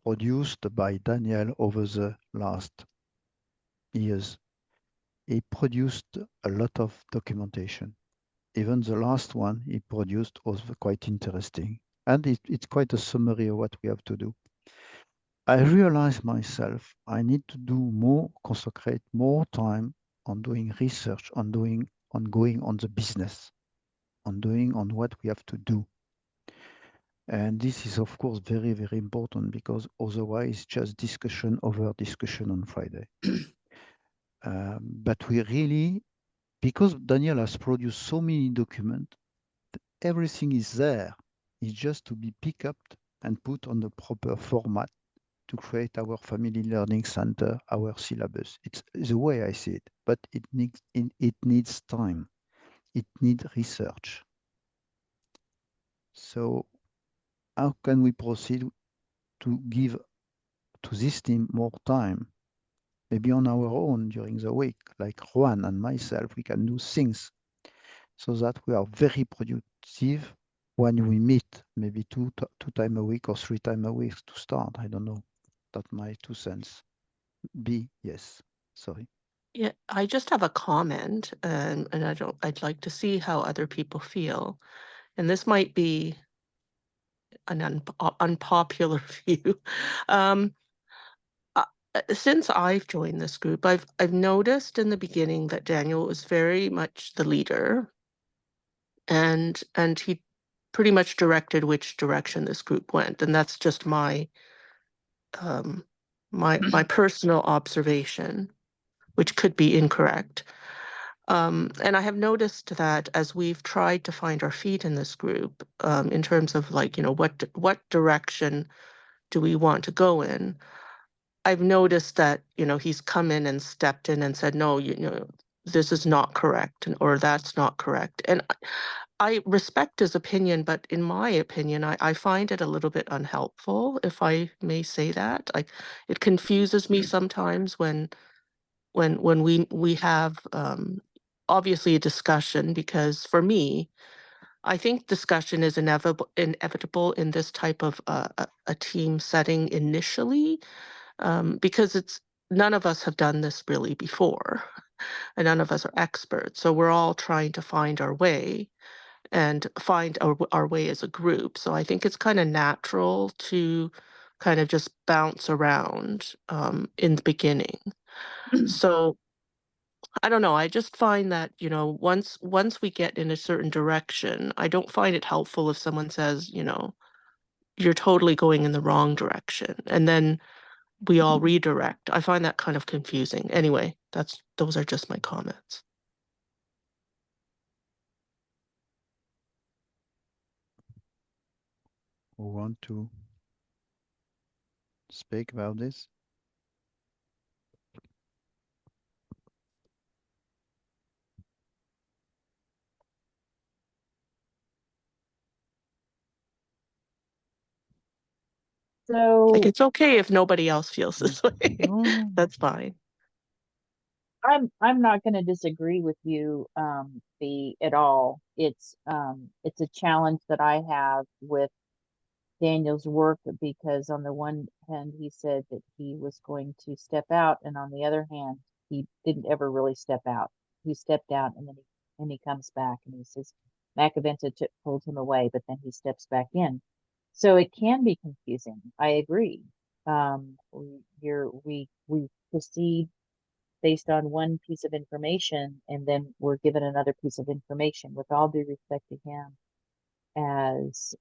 produced by Daniel over the last years, he produced a lot of documentation. Even the last one he produced was quite interesting. And it's quite a summary of what we have to do. I realized myself I need to do more, consecrate more time on doing research, on going on the business, on what we have to do. And this is, of course, very, very important, because otherwise just discussion over discussion on Friday. But we really, because Daniel has produced so many documents, everything is there. It's just to be picked up and put on the proper format to create our family learning center, our syllabus. It's the way I see it, but it needs time. It needs research. So how can we proceed to give to this team more time? Maybe on our own during the week, like Juan and myself, we can do things so that we are very productive when we meet, maybe two times a week or 3 times a week to start. I don't know. That's my 2 cents. B, yes. Sorry. Yeah, I just have a comment, and I'd like to see how other people feel. And this might be an unpopular view. Since I've joined this group, I've noticed in the beginning that Daniel was very much the leader, and he pretty much directed which direction this group went, and that's just my my personal observation, which could be incorrect. And I have noticed that as we've tried to find our feet in this group, in terms of, like, you know, what direction do we want to go in, I've noticed that, you know, he's come in and stepped in and said, no, you know, this is not correct, or that's not correct. And I respect his opinion, but in my opinion, I find it a little bit unhelpful, if I may say that. Like, it confuses me sometimes when we have obviously a discussion, because for me, I think discussion is inevitable in this type of a team setting initially, because none of us have done this really before, and none of us are experts. So we're all trying to find our way and find our way as a group. So I think it's kind of natural to kind of just bounce around in the beginning. So I don't know. I just find that, you know, once we get in a certain direction, I don't find it helpful if someone says, you know, you're totally going in the wrong direction, and then we all redirect. I find that kind of confusing. Anyway, those are just my comments. Who want to speak about this? So Like, it's okay if nobody else feels this way. No. That's fine. I'm not going to disagree with you, B, at all. It's a challenge that I have with Daniel's work, because on the one hand he said that he was going to step out, and on the other hand he didn't ever really step out. He stepped out, and then he comes back and he says Macaventa pulled him away, but then he steps back in. So it can be confusing. I agree. We proceed based on one piece of information, and then we're given another piece of information, with all due respect to him as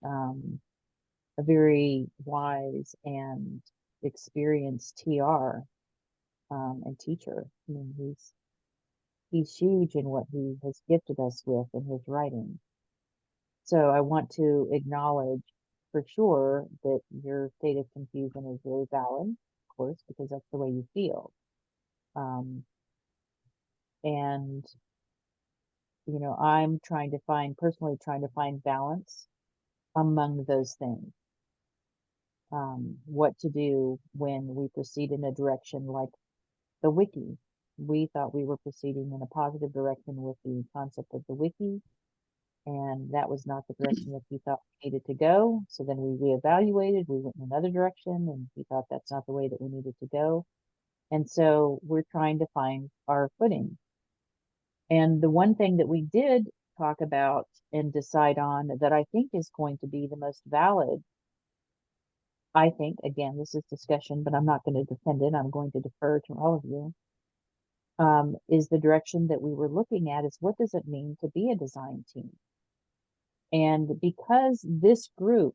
a very wise and experienced TR and teacher. I mean, he's huge in what he has gifted us with in his writing. So I want to acknowledge for sure that your state of confusion is really valid, of course, because that's the way you feel. And you know, I'm personally trying to find balance among those things. What to do when we proceed in a direction like the wiki. We thought we were proceeding in a positive direction with the concept of the wiki, and that was not the direction that he thought we needed to go. So then we reevaluated, we went in another direction, and he thought that's not the way that we needed to go. And so we're trying to find our footing. And the one thing that we did talk about and decide on that I think is going to be the most valid, I think, again, this is discussion, but I'm not going to defend it. I'm going to defer to all of you. Is the direction that we were looking at is, what does it mean to be a design team? And because this group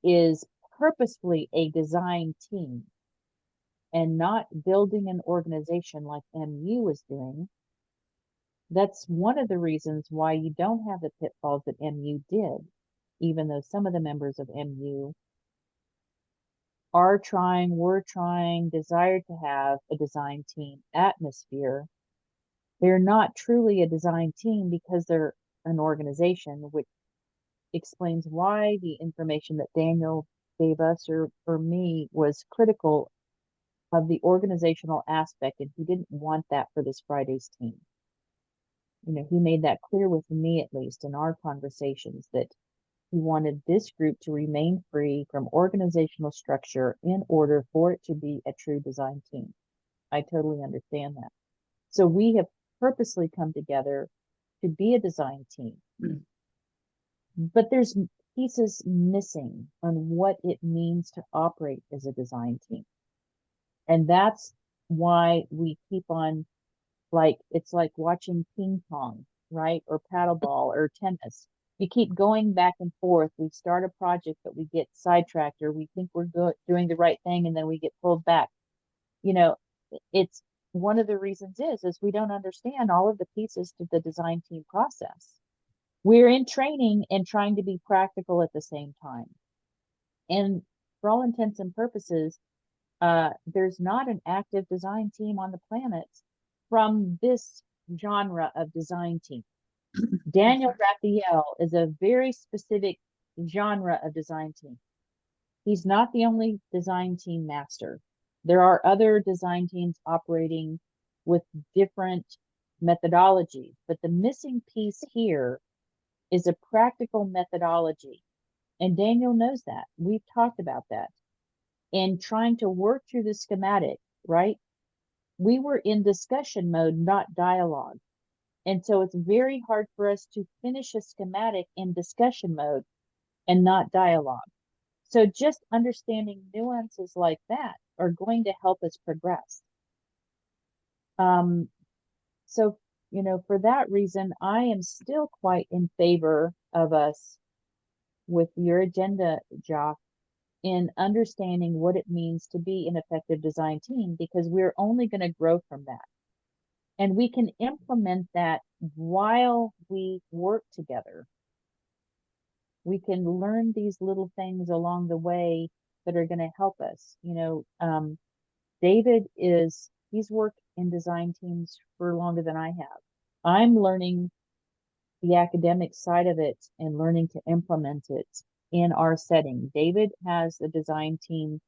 is purposefully a design team and not building an organization like MU is doing, that's one of the reasons why you don't have the pitfalls that MU did, even though some of the members of MU are trying, were trying, desired to have a design team atmosphere. They're not truly a design team because they're an organization, which explains why the information that Daniel gave us or me was critical of the organizational aspect, and he didn't want that for this Friday's team. You know, he made that clear with me, at least in our conversations, that he wanted this group to remain free from organizational structure in order for it to be a true design team. I totally understand that. So we have purposely come together to be a design team. But there's pieces missing on what it means to operate as a design team. And that's why we keep on, like, it's like watching ping pong, right? Or paddleball or tennis. You keep going back and forth. We start a project, but we get sidetracked, or we think we're doing the right thing, and then we get pulled back. You know, it's one of the reasons is we don't understand all of the pieces to the design team process. We're in training and trying to be practical at the same time. And for all intents and purposes, there's not an active design team on the planet from this genre of design team. Daniel Raphael is a very specific genre of design team. He's not the only design team master. There are other design teams operating with different methodologies, but the missing piece here is a practical methodology. And Daniel knows that. We've talked about that. And trying to work through the schematic, right? We were in discussion mode, not dialogue. And so it's very hard for us to finish a schematic in discussion mode and not dialogue. So just understanding nuances like that are going to help us progress. So, you know, for that reason, I am still quite in favor of us with your agenda, Jacques, in understanding what it means to be an effective design team, because we're only going to grow from that. And we can implement that while we work together. We can learn these little things along the way that are going to help us. You know, David he's worked in design teams for longer than I have. I'm learning the academic side of it and learning to implement it in our setting. David has the design team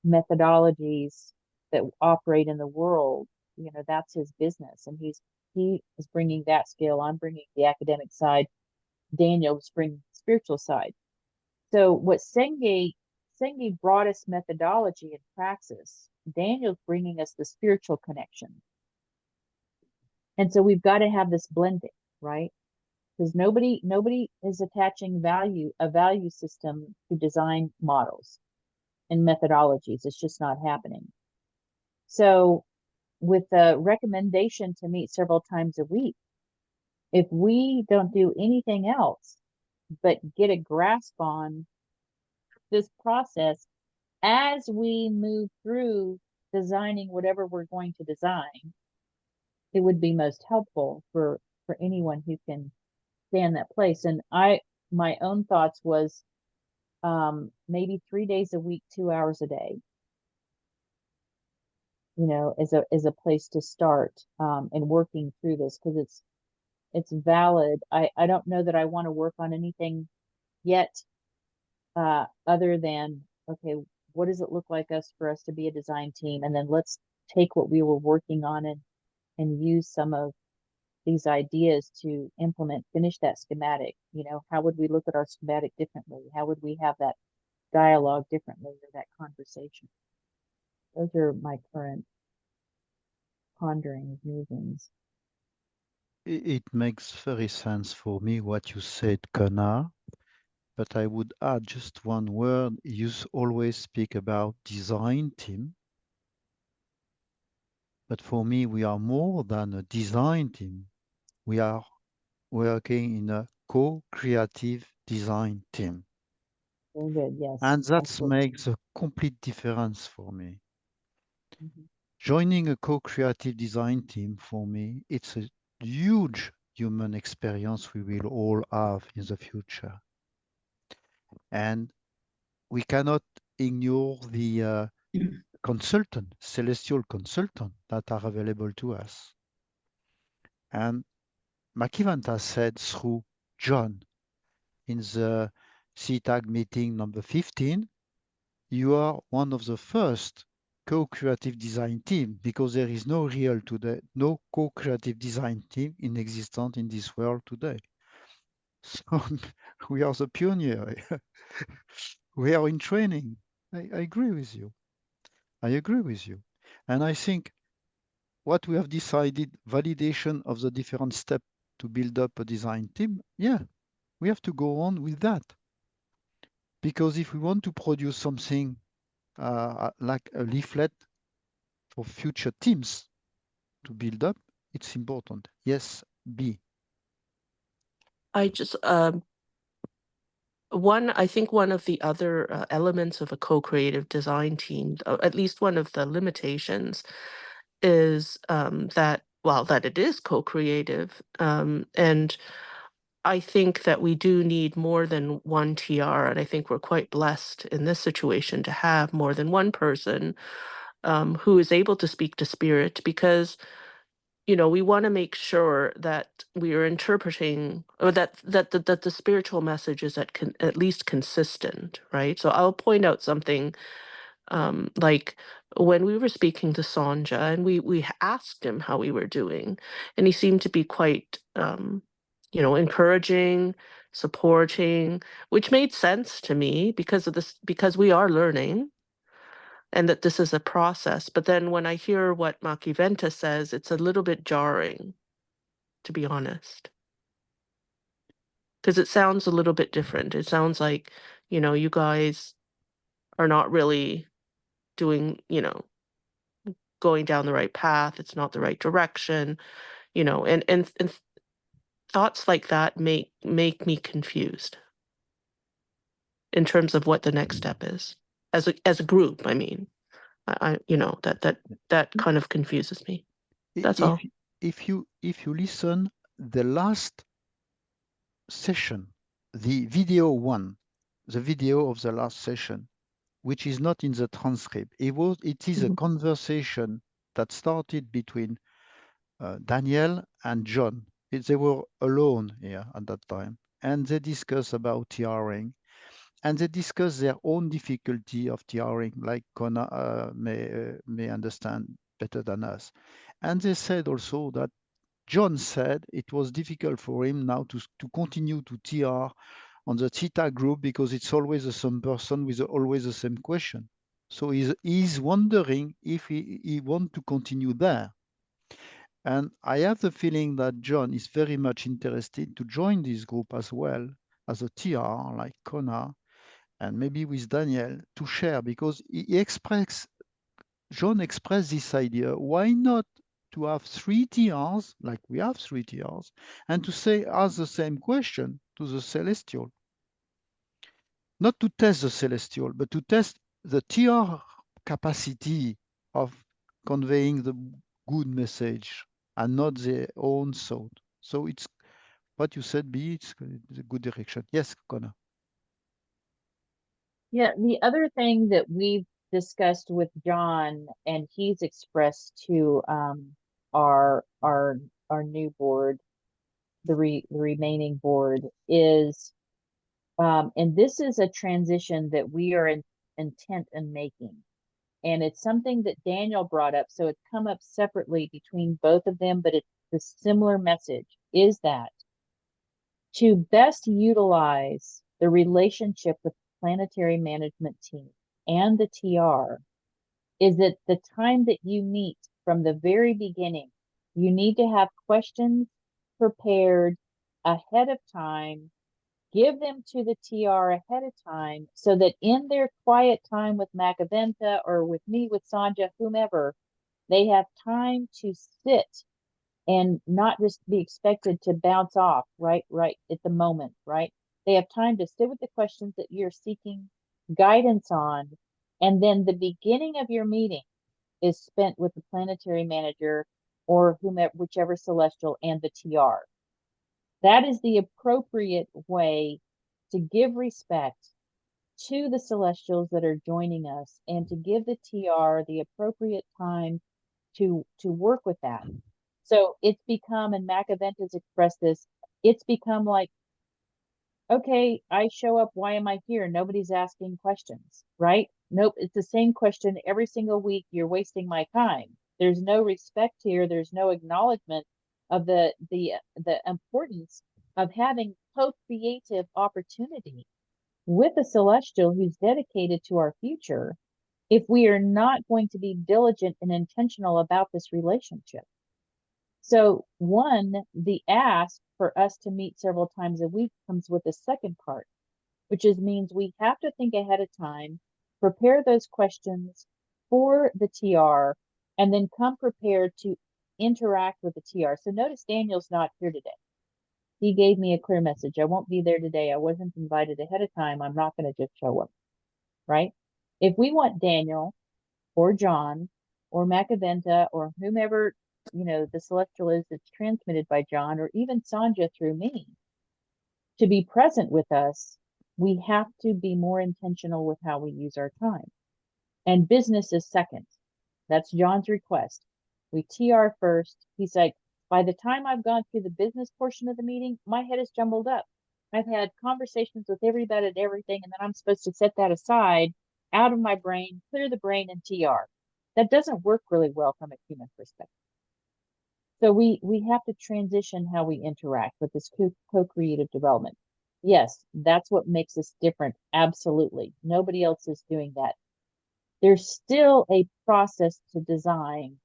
methodologies that operate in the world. You know, that's his business, and he is bringing that skill. I'm bringing the academic side. Daniel's bringing the spiritual side. So what Senge brought us methodology and praxis. Daniel's bringing us the spiritual connection. And so we've got to have this blending, right? Because nobody is attaching a value system to design models and methodologies. It's just not happening. So with the recommendation to meet several times a week, if we don't do anything else but get a grasp on this process as we move through designing whatever we're going to design, it would be most helpful for anyone who can stand that place. And my own thoughts was maybe 3 days a week, 2 hours a day, you know, as a place to start and working through this, because it's valid. I don't know that I want to work on anything yet other than, okay, what does it look like for us to be a design team? And then let's take what we were working on and use some of these ideas to finish that schematic. You know, how would we look at our schematic differently? How would we have that dialogue differently, or that conversation? Those are my current ponderings, musings. It makes very sense for me what you said, Kona, but I would add just one word. You always speak about design team, but for me, we are more than a design team. We are working in a co-creative design team. Very good, yes. And that makes a complete difference for me. Mm-hmm. Joining a co-creative design team, for me, it's a huge human experience we will all have in the future. And we cannot ignore the celestial consultant that are available to us. And Makivanta said through John in the CTAG meeting number 15, you are one of the first co-creative design team, because there is no co-creative design team in existence in this world today. So we are the pioneer. We are in training. I agree with you. I agree with you. And I think what we have decided, validation of the different steps to build up a design team, yeah, we have to go on with that. Because if we want to produce something like a leaflet for future teams to build up, it's important. Yes, B. I just I think one of the other elements of a co-creative design team, at least one of the limitations, is that it is co-creative, and I think that we do need more than one TR, and I think we're quite blessed in this situation to have more than one person who is able to speak to spirit, because we want to make sure that we are interpreting, or that the spiritual message is at least consistent, right? So I'll point out something like when we were speaking to Sanja, and we asked him how we were doing, and he seemed to be quite you know, encouraging, supporting, which made sense to me because of this, because we are learning and that this is a process. But then when I hear what Macchiaventa says, it's a little bit jarring, to be honest. Because it sounds a little bit different. It sounds like, you know, you guys are not really doing, you know, going down the right path. It's not the right direction, you know, and thoughts like that make me confused in terms of what the next step is as a group. I mean, I you know, that kind of confuses me. That's all. If you listen the last session, the video one, the video of the last session, which is not in the transcript, it is a conversation that started between Daniel and John. They were alone here at that time, and they discussed about TRing, and they discussed their own difficulty of TRing, like Kona may understand better than us. And they said also that John said it was difficult for him now to continue to TR on the theta group because it's always the same person with always the same question. So he's wondering if he want to continue there. And I have the feeling that John is very much interested to join this group as well as a TR like Kona and maybe with Daniel to share, because John expressed this idea. Why not to have 3 TRs, like we have 3 TRs, and to ask the same question to the celestial? Not to test the celestial, but to test the TR capacity of conveying the good message and not their own thought. So it's what you said, B, it's a good direction. Yes, Connor. Yeah, the other thing that we've discussed with John and he's expressed to our new board, the remaining board, is and this is a transition that we are intent in making. And it's something that Daniel brought up, so it's come up separately between both of them, but it's the similar message, is that to best utilize the relationship with the planetary management team and the TR is that the time that you meet from the very beginning, you need to have questions prepared ahead of time, give them to the TR ahead of time so that in their quiet time with Macchiaventa or with me, with Sanja, whomever, they have time to sit and not just be expected to bounce off right at the moment, right? They have time to sit with the questions that you're seeking guidance on. And then the beginning of your meeting is spent with the planetary manager or whomever, whichever celestial, and the TR. That is the appropriate way to give respect to the celestials that are joining us and to give the TR the appropriate time to work with that. So it's become, and Macchiaventa's expressed this, it's become like, okay, I show up, why am I here? Nobody's asking questions, right? Nope, it's the same question every single week. You're wasting my time. There's no respect here. There's no acknowledgement of the importance of having co-creative opportunity with a celestial who's dedicated to our future if we are not going to be diligent and intentional about this relationship. So one, the ask for us to meet several times a week comes with the second part, which means we have to think ahead of time, prepare those questions for the TR, and then come prepared to interact with the TR. So notice Daniel's not here today. He gave me a clear message. I won't be there today. I wasn't invited ahead of time. I'm not going to just show up, right? If we want Daniel or John or Macchiaventa or whomever, you know, the celestial is that's transmitted by John, or even Sanja through me, to be present with us, we have to be more intentional with how we use our time. And business is second. That's John's request. We TR first. He's like, by the time I've gone through the business portion of the meeting, my head is jumbled up. I've had conversations with everybody and everything, and then I'm supposed to set that aside, out of my brain, clear the brain, and TR. That doesn't work really well from a human perspective. So we have to transition how we interact with this co-creative development. Yes, that's what makes us different. Absolutely. Nobody else is doing that. There's still a process to design.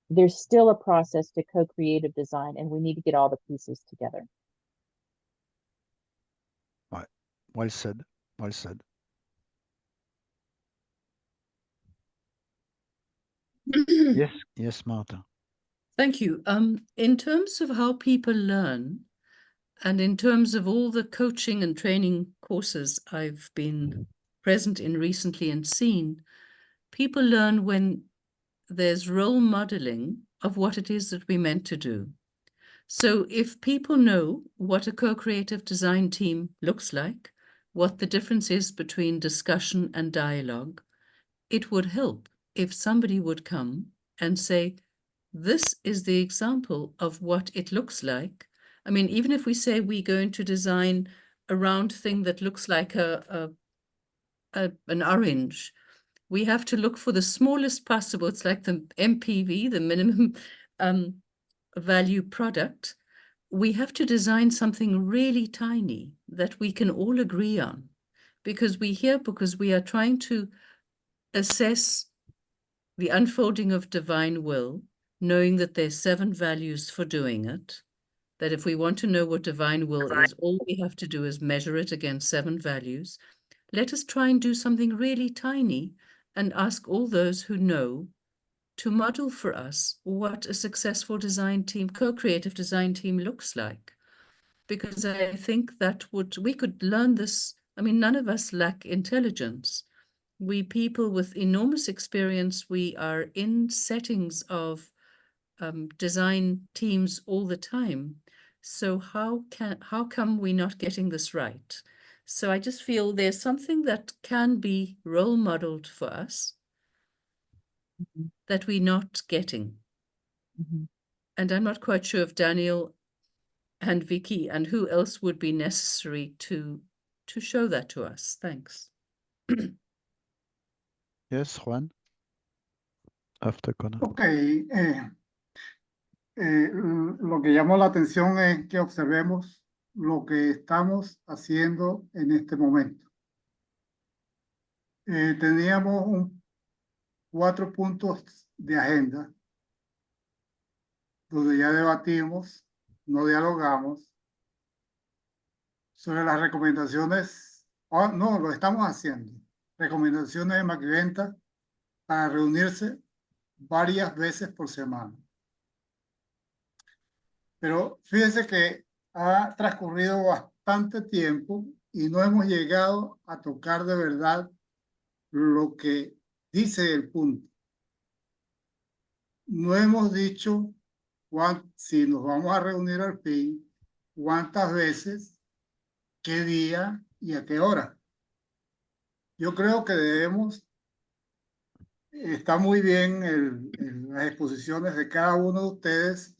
There's still a process to co-creative design, and we need to get all the pieces together. Ouais. Well said. Well said. Yes, yes, Martha. Thank you. In terms of how people learn, and in terms of all the coaching and training courses I've been present in recently and seen, people learn when there's role modeling of what it is that we meant to do. So if people know what a co-creative design team looks like, what the difference is between discussion and dialogue, it would help if somebody would come and say, this is the example of what it looks like. I mean, even if we say we're going to design a round thing that looks like an orange, we have to look for the smallest possible. It's like the MPV, the minimum value product. We have to design something really tiny that we can all agree on, because we are trying to assess the unfolding of divine will, knowing that there's 7 values for doing it, that if we want to know what divine will is, all we have to do is measure it against 7 values. Let us try and do something really tiny and ask all those who know to model for us what a successful design team, co-creative design team looks like. Because I think that we could learn this. I mean, none of us lack intelligence. We people with enormous experience, we are in settings of design teams all the time. So how come we're not getting this right? So I just feel there's something that can be role modeled for us that we're not getting. And I'm not quite sure if Daniel and Vicky and who else would be necessary to show that to us. Thanks. Yes, Juan. After Kona. Ok, lo que llamó la atención es que observemos lo que estamos haciendo en este momento. Teníamos 4 puntos de agenda donde ya debatimos, no dialogamos sobre las recomendaciones. No, lo estamos haciendo. Recomendaciones de Maquiventa para reunirse varias veces por semana. Pero fíjense que ha transcurrido bastante tiempo y no hemos llegado a tocar de verdad lo que dice el punto. No hemos dicho si nos vamos a reunir al fin, cuántas veces, qué día y a qué hora. Yo creo que debemos, está muy bien las exposiciones de cada uno de ustedes,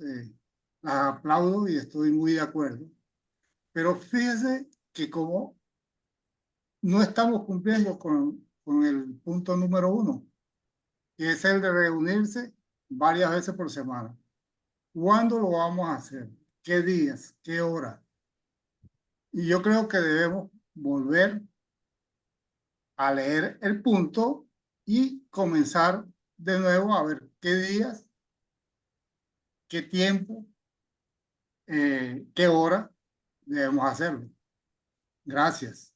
las aplaudo y estoy muy de acuerdo. Pero fíjense que como no estamos cumpliendo con el punto número 1, que es el de reunirse varias veces por semana. ¿Cuándo lo vamos a hacer? ¿Qué días? ¿Qué hora? Y yo creo que debemos volver a leer el punto y comenzar de nuevo a ver qué días, qué tiempo, qué hora debemos hacerlo. Gracias.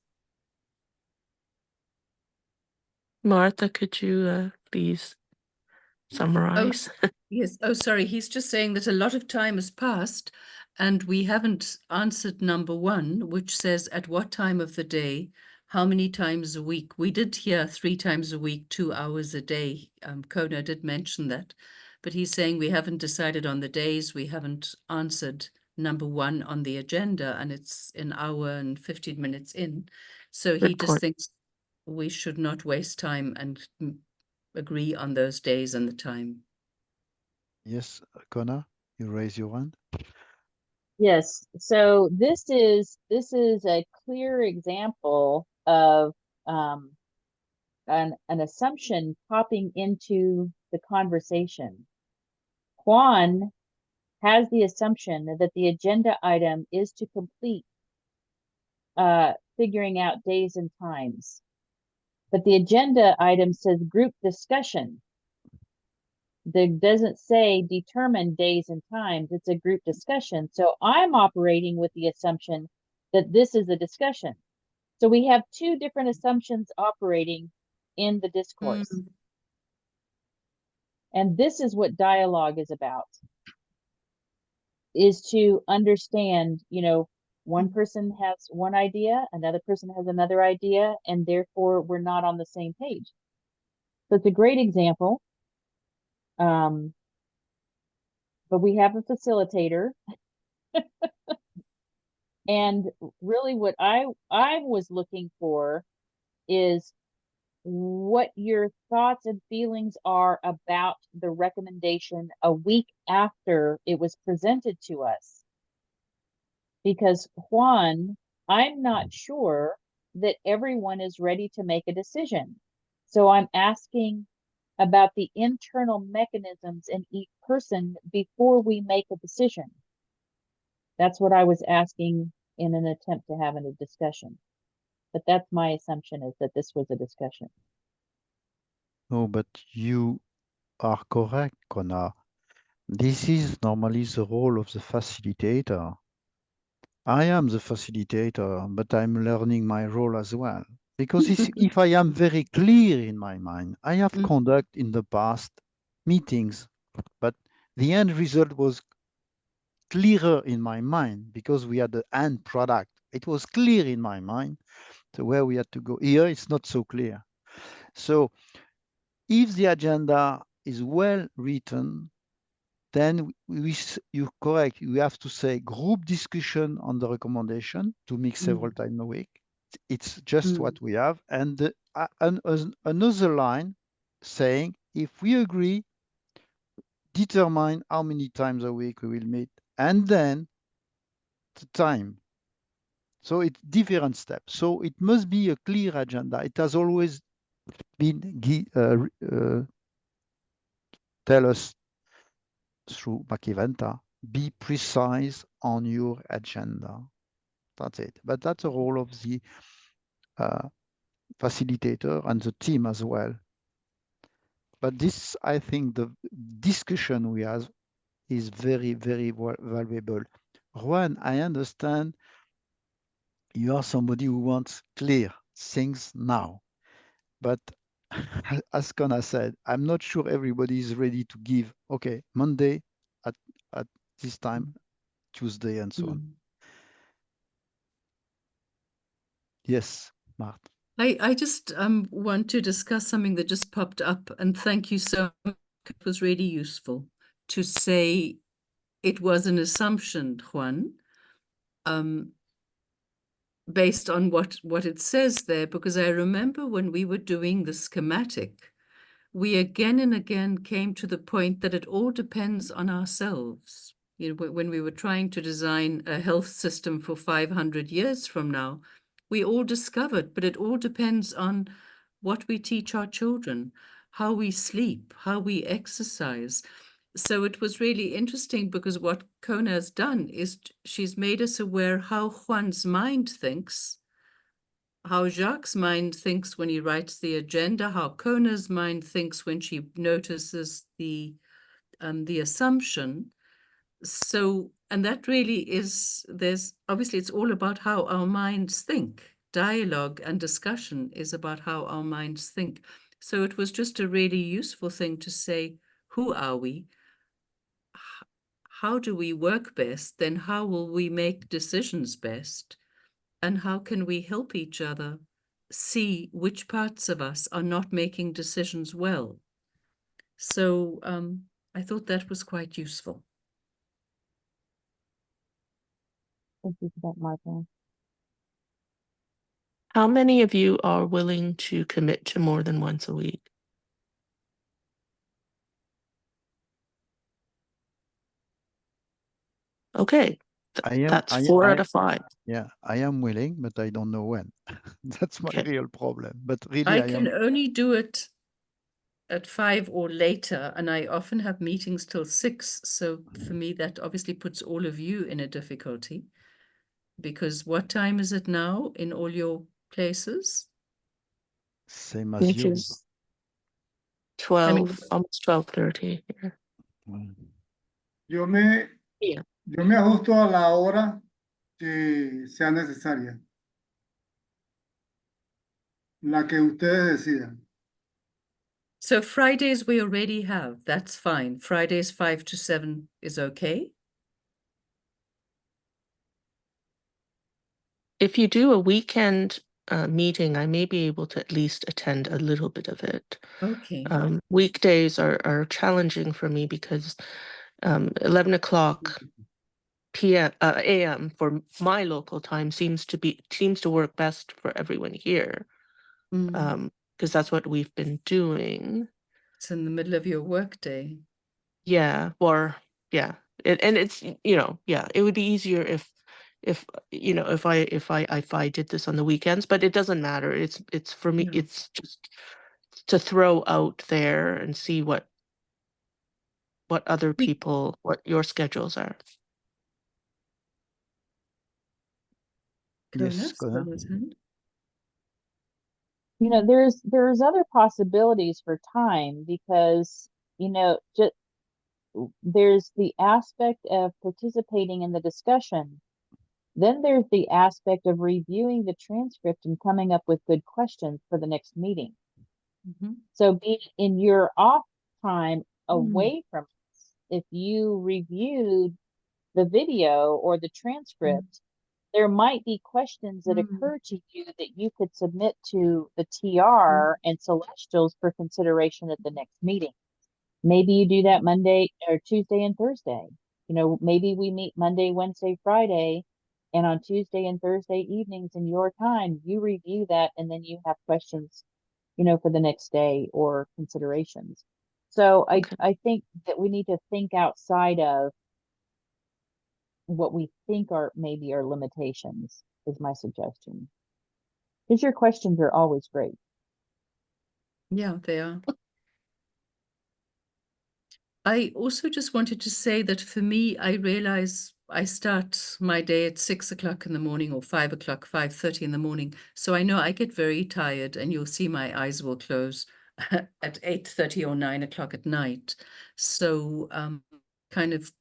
Martha, could you please summarize? Yes. Oh, sorry. He's just saying that a lot of time has passed and we haven't answered number 1, which says at what time of the day, how many times a week. We did hear 3 times a week, 2 hours a day. Kona did mention that, but he's saying we haven't decided on the days. We haven't answered number 1 on the agenda, and it's an hour and 15 minutes in. So he just thinks we should not waste time and agree on those days and the time. Yes, Kona, you raise your hand. Yes. So this is a clear example of an assumption popping into the conversation. Juan has the assumption that the agenda item is to complete figuring out days and times. But the agenda item says group discussion. It doesn't say determine days and times. It's a group discussion. So I'm operating with the assumption that this is a discussion. So we have two different assumptions operating in the discourse. Mm. And this is what dialogue is about, is to understand, you know, one person has one idea, another person has another idea, and therefore we're not on the same page. So it's a great example. But we have a facilitator. And really what I was looking for is what your thoughts and feelings are about the recommendation a week after it was presented to us. Because Juan, I'm not sure that everyone is ready to make a decision. So I'm asking about the internal mechanisms in each person before we make a decision. That's what I was asking in an attempt to have a discussion. But that's my assumption, is that this was a discussion. No, but you are correct, Kona. This is normally the role of the facilitator. I am the facilitator, but I'm learning my role as well. Because if I am very clear in my mind, I have conducted in the past meetings, but the end result was clearer in my mind because we had the end product. It was clear in my mind to where we had to go. Here, it's not so clear. So if the agenda is well written, then you're correct. You have to say group discussion on the recommendation to meet several times a week. It's just what we have. And another line saying, if we agree, determine how many times a week we will meet, and then the time. So it's different steps. So it must be a clear agenda. It has always been tell us through Maciventa, be precise on your agenda. That's it. But that's the role of the facilitator and the team as well. But this, I think, the discussion we have is very, very valuable. Juan, I understand you are somebody who wants clear things now. But as Kona said, I'm not sure everybody is ready to give, okay, Monday at this time, Tuesday, and so on. Yes, Marthe. I just want to discuss something that just popped up, and thank you so much. It was really useful to say it was an assumption, Juan, based on what it says there, because I remember when we were doing the schematic, we again and again came to the point that it all depends on ourselves. You know, when we were trying to design a health system for 500 years from now, we all discovered, but it all depends on what we teach our children, how we sleep, how we exercise. So it was really interesting because what Kona has done is she's made us aware how Juan's mind thinks, how Jacques' mind thinks when he writes the agenda, how Kona's mind thinks when she notices the assumption. So, and that really is, obviously it's all about how our minds think. Dialogue and discussion is about how our minds think. So it was just a really useful thing to say, who are we? How do we work best? Then how will we make decisions best? And how can we help each other see which parts of us are not making decisions well? So I thought that was quite useful. Thank you for that, Martha. How many of you are willing to commit to more than once a week? Okay, that's 4 out of 5. Yeah, I am willing, but I don't know when. That's my real problem. But really, I can only do it at 5 or later, and I often have meetings till 6. So for me, that obviously puts all of you in a difficulty, because what time is it now in all your places? Same as Which you. is 12, almost 12:30 here. Yo me Yeah. Yo me ajusto a la hora que sea necesaria, la que ustedes decidan. So Fridays we already have, that's fine. Fridays 5 to 7 is okay. If you do a weekend meeting, I may be able to at least attend a little bit of it. Okay. Weekdays are challenging for me because 11 o'clock a.m. for my local time seems to work best for everyone here. Because that's what we've been doing. It's in the middle of your workday. Yeah, or yeah, and it's it would be easier if I did this on the weekends, but it doesn't matter. It's for me. Yeah. It's just to throw out there and see what other people, what your schedules are. Yes, Kona. You know, there's other possibilities for time because, just there's the aspect of participating in the discussion. Then there's the aspect of reviewing the transcript and coming up with good questions for the next meeting. So being in your off time away from us, if you reviewed the video or the transcript, there might be questions that occur to you that you could submit to the TR and Celestials for consideration at the next meeting. Maybe you do that Monday or Tuesday and Thursday. Maybe we meet Monday, Wednesday, Friday, and on Tuesday and Thursday evenings in your time, you review that and then you have questions, for the next day or considerations. So I think that we need to think outside of what we think are maybe our limitations is my suggestion. Because your questions are always great. Yeah, they are. I also just wanted to say that for me, I realize I start my day at 6 o'clock in the morning or 5 o'clock, 5:30 in the morning. So I know I get very tired and you'll see my eyes will close at 8:30 or 9 o'clock at night. So kind of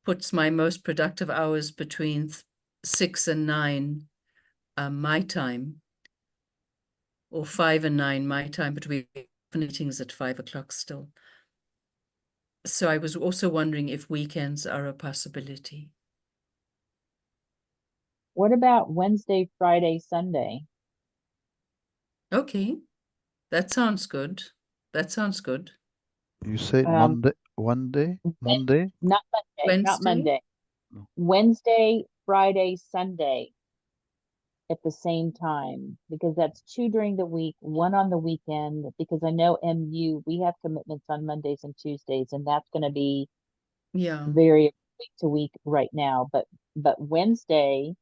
puts my most productive hours between 6 and 9 my time, or 5 and 9 my time, but we have meetings at 5 o'clock still. So I was also wondering if weekends are a possibility. What about Wednesday, Friday, Sunday? Okay, that sounds good. That sounds good. You said Monday, Monday? Not Monday, not Monday. No. Wednesday, Friday, Sunday at the same time, because that's 2 during the week, 1 on the weekend, because I know MU, we have commitments on Mondays and Tuesdays, and that's going to be very week to week right now. But Wednesday,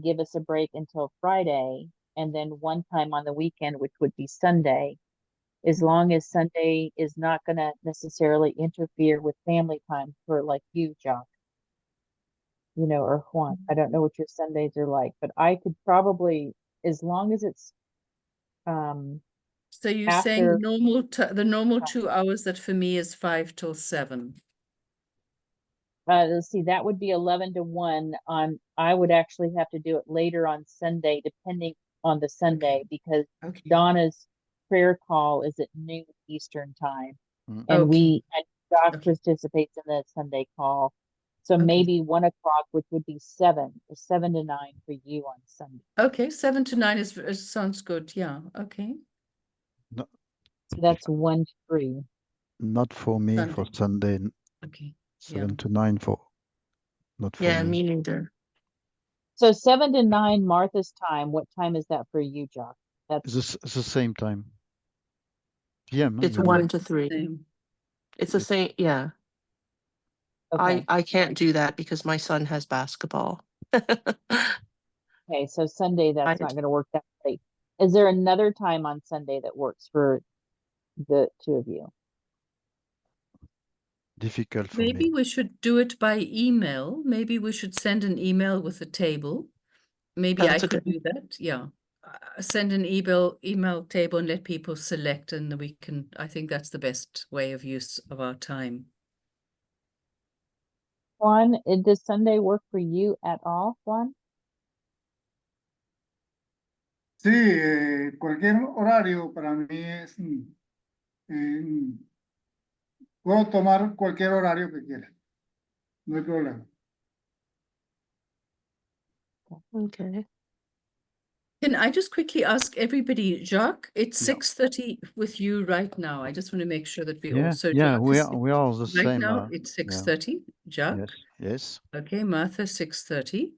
give us a break until Friday, and then 1 time on the weekend, which would be Sunday, as long as Sunday is not going to necessarily interfere with family time for like you, Jacques. Or Juan. I don't know what your Sundays are like, but I could probably, as long as it's so you're saying the normal 2 hours that for me is 5 till 7. Let's see, that would be 11 to 1 on. I would actually have to do it later on Sunday, depending on the Sunday, because Donna's prayer call is at noon Eastern time, and Jacques participates in the Sunday call. So maybe 1 o'clock, which would be 7 to 9 for you on Sunday. Okay, 7 to 9 sounds good. Yeah. Okay. No. So that's 1 to 3. Not for me Sunday. for Sunday. Okay. 7 to 9 for not for Yeah, me. me neither. So 7 to 9 Martha's time. What time is that for you, Jacques? It's the same time. PM. It's 1 to 3. It's the same. Yeah. Okay. I can't do that because my son has basketball. Okay, so Sunday, that's not going to work that late. Is there another time on Sunday that works for the two of you? Difficult for Maybe me. we should do it by email. Maybe we should send an email with a table. Maybe That's I a could good- do that. Yeah. Send an email table and let people select, and we can, I think that's the best way of use of our time. Juan, does Sunday work for you at all, Juan? Sí, cualquier horario para mí es, puedo tomar cualquier horario que quiera, no hay problema. Okay. Can I just quickly ask everybody, Jacques, it's Yeah. 6:30 with you right now. I just want to make sure that we all, Yeah, so yeah, Jacques we is are all the right same. now, it's 6:30. Jacques? Yes, yes. Okay, Martha, 6:30.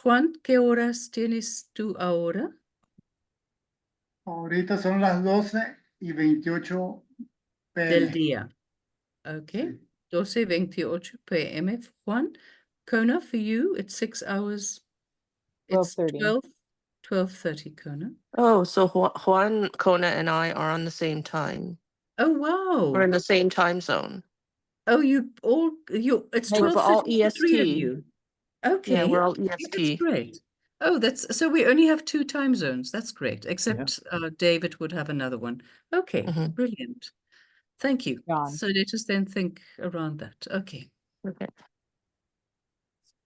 Juan, ¿qué horas tienes tú ahora? Ahorita son las 12:28 Del p.m. día. Okay, Sí. 12:28 p.m. Juan, Kona, for you, it's 6 hours. It's 12:30. 12:30, Kona. Oh, so Juan, Kona, and I are on the same time. Oh, We're wow. in the same time zone. Oh, it's Maybe We're all 12:30 for three of EST. you. Okay. Yeah, we're all Okay, that's EST. great. Oh, so we only have 2 time zones. That's great. Except David would have another one. Okay, Mhm. brilliant. Thank you. John. So let us then think around that. Okay. Okay.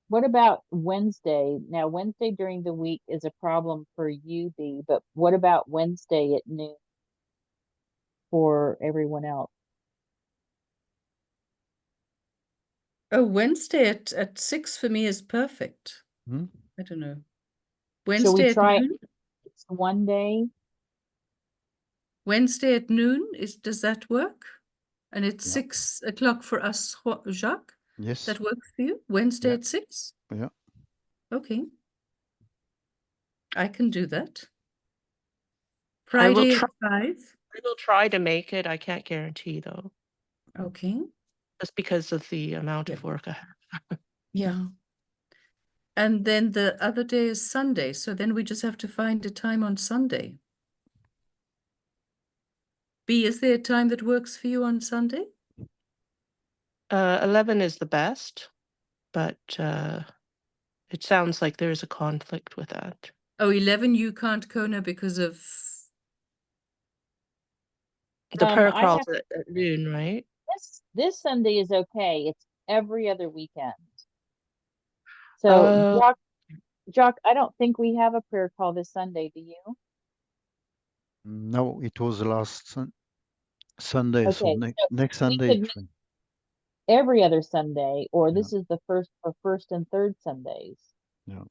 What about Wednesday? Now, Wednesday during the week is a problem for you, B, but what about Wednesday at noon for everyone else? Oh, Wednesday at 6 for me is perfect. Hmm? I don't know. Shall we Wednesday at try noon? it's one day? Wednesday at noon does that work? And it's Yeah. 6 o'clock for us, Jacques? Yes. That works for you? Wednesday Yeah. at 6? Yeah. Okay. I can do that. I will Friday try. at 5? I will try to make it. I can't guarantee though, Okay. just because of the amount of Yeah. work I have. Yeah. And then the other day is Sunday, so then we just have to find a time on Sunday. B, is there a time that works for you on Sunday? 11 is the best, but it sounds like there's a conflict with that. Oh, 11 you can't, Kona, because of... The prayer I call's have at noon, right? this Sunday is okay. It's every other weekend. So Jacques, I don't think we have a prayer call this Sunday, do you? No, it was last Sunday, so Okay, next we Sunday. could it's fine. every other Sunday, or Yeah. this is the first and third Sundays. Yeah.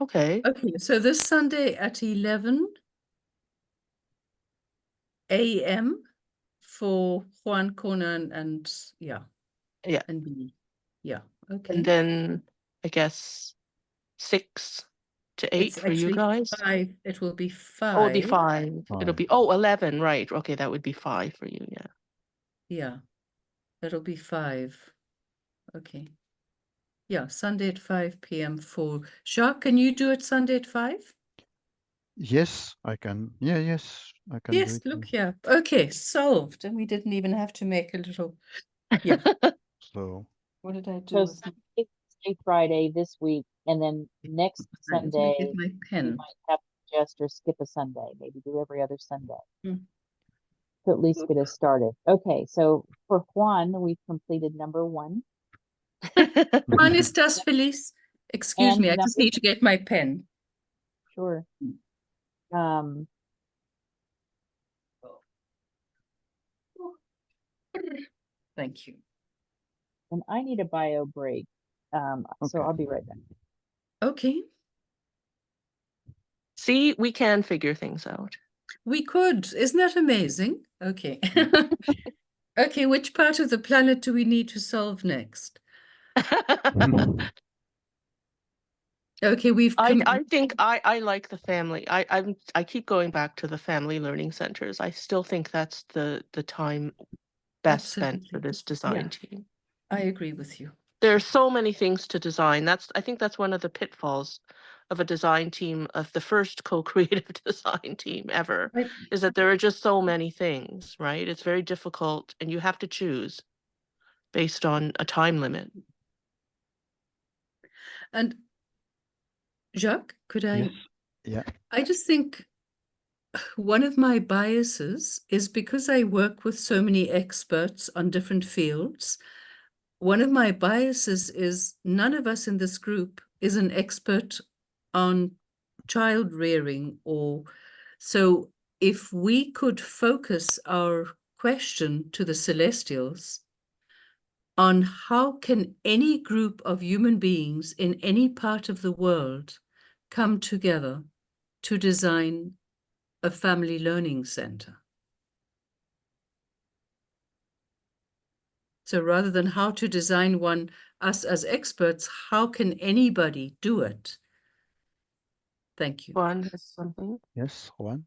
Okay. Okay, so this Sunday at 11 a.m. for Juan, Kona, and yeah. Yeah. And B. Yeah, okay. And then I guess 6 to 8 It's for you actually guys. 5. It will be 5. Oh, it'll be 5. It'll be 5. 11, right? Okay, that would be 5 for you. Yeah. Yeah, that'll be 5. Okay. Yeah, Sunday at 5 p.m. for Jacques. Can you do it Sunday at 5? Yes, I can. Yeah, yes, I can do Yes, it. look here. Okay, solved. And we didn't even have to make a little. Yeah. So What did I do So with Sunday, Friday this week, and then next Let me Sunday get my we pen. might have to adjust or skip a Sunday. Maybe do every other Sunday Hmm. to at least get us started. Okay, so for Juan, we've completed number 1. ¿Cómo estás, Feliz? Excuse And me, I just number need to get my pen. Sure. Thank you. And I need a bio break. So Okay. I'll be right back. Okay, See, we can figure things out. we could. Isn't that amazing? Okay. Okay, which part of the planet do we need to solve next? Okay, I think I like the family. I keep going back to the family learning centers. I still think that's the time best spent for Absolutely. this design Yeah. team. I agree with you. There are so many things to design. I think that's one of the pitfalls of a design team, of the first co-creative design team ever, Right. is that there are just so many things, right? It's very difficult, and you have to choose based on a time limit. And Jacques, could I? Yes. Yeah. I just think one of my biases is because I work with so many experts on different fields. One of my biases is none of us in this group is an expert on child rearing, or so if we could focus our question to the celestials on how can any group of human beings in any part of the world come together to design a family learning center. So rather than how to design one, us as experts, how can anybody do it? Thank you. Juan has something. Yes, Juan.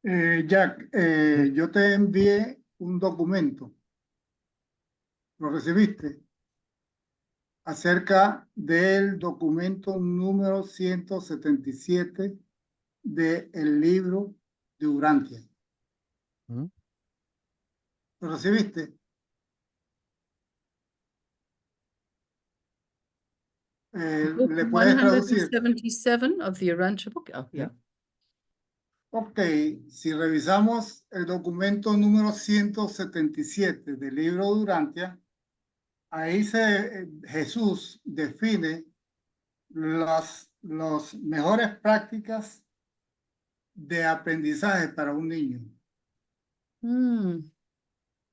Jack, yo te envié un documento. ¿Lo recibiste? Acerca del documento número 177 del libro de Urantia. ¿Mm? ¿Lo recibiste? ¿Le puedes traducir? 177 of the Urantia book. Oh, yeah. Ok, si revisamos el documento número 177 del libro de Urantia, ahí Jesús define las mejores prácticas de aprendizaje para un niño.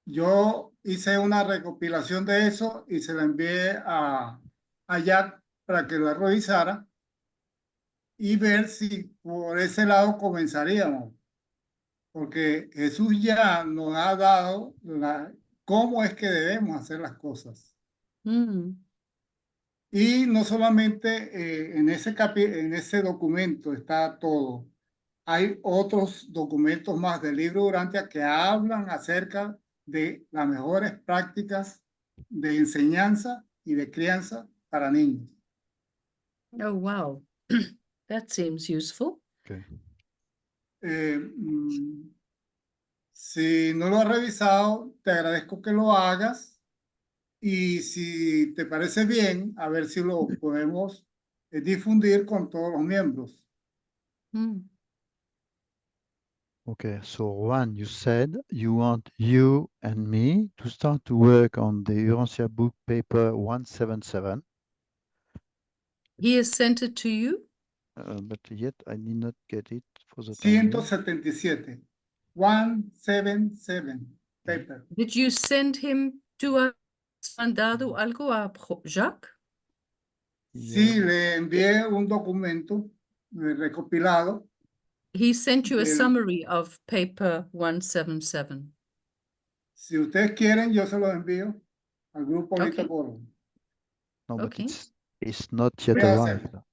Yo hice una recopilación de eso y se la envié a Jack para que la revisara y ver si por ese lado comenzaríamos. Porque Jesús ya nos ha dado cómo es que debemos hacer las cosas. Y no solamente en ese documento está todo. Hay otros documentos más del libro de Urantia que hablan acerca de las mejores prácticas de enseñanza y de crianza para niños. Oh, wow. That seems useful. Okay. Si no lo has revisado, te agradezco que lo hagas. Y si te parece bien, a ver si lo podemos difundir con todos los miembros. Okay, so Juan, you said you want you and me to start to work on the Urantia book paper 177. He has sent it to you? But yet I did not get it for the time being. 177. 177 paper. Did you send him to us? ¿Mandado algo a Jacques? Sí, le envié un documento recopilado. He sent you a summary of paper 177. Si ustedes quieren, yo se los envío al grupo ahorita Okay. por. No, but Okay. it's not yet Voy a arrived. hacerlo.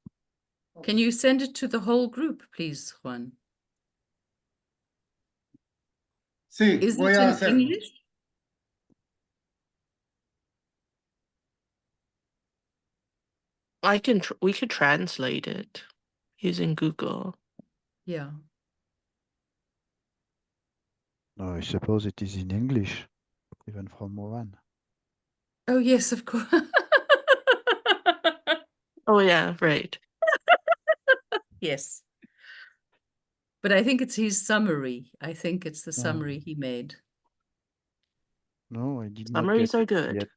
Can you send it to the whole group, please, Juan? Sí, Is voy it a in hacerlo. English? We could translate it using Google. Yeah. No, I suppose it is in English, even from Juan. Oh, yes, of course. Oh yeah, right. Yes. But I think it's his summary. I think it's the summary he made. No, I did Summaries not are get it good. yet.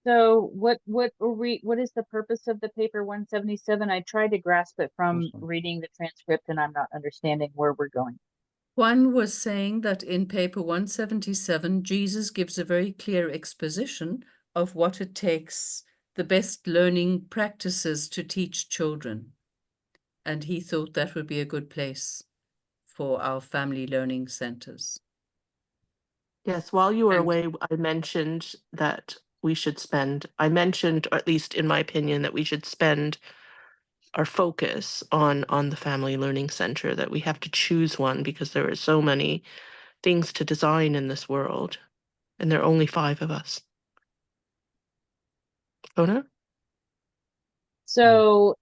So what is the purpose of the paper 177? I tried to grasp it from Awesome. reading the transcript and I'm not understanding where we're going. Juan was saying that in paper 177, Jesus gives a very clear exposition of what it takes, the best learning practices to teach children. And he thought that would be a good place for our family learning centers. Yes, while you were And- away, I mentioned that we should spend, or at least in my opinion, that we should spend our focus on the Family Learning Center, that we have to choose one because there are so many things to design in this world, and there are only 5 of us. Kona? So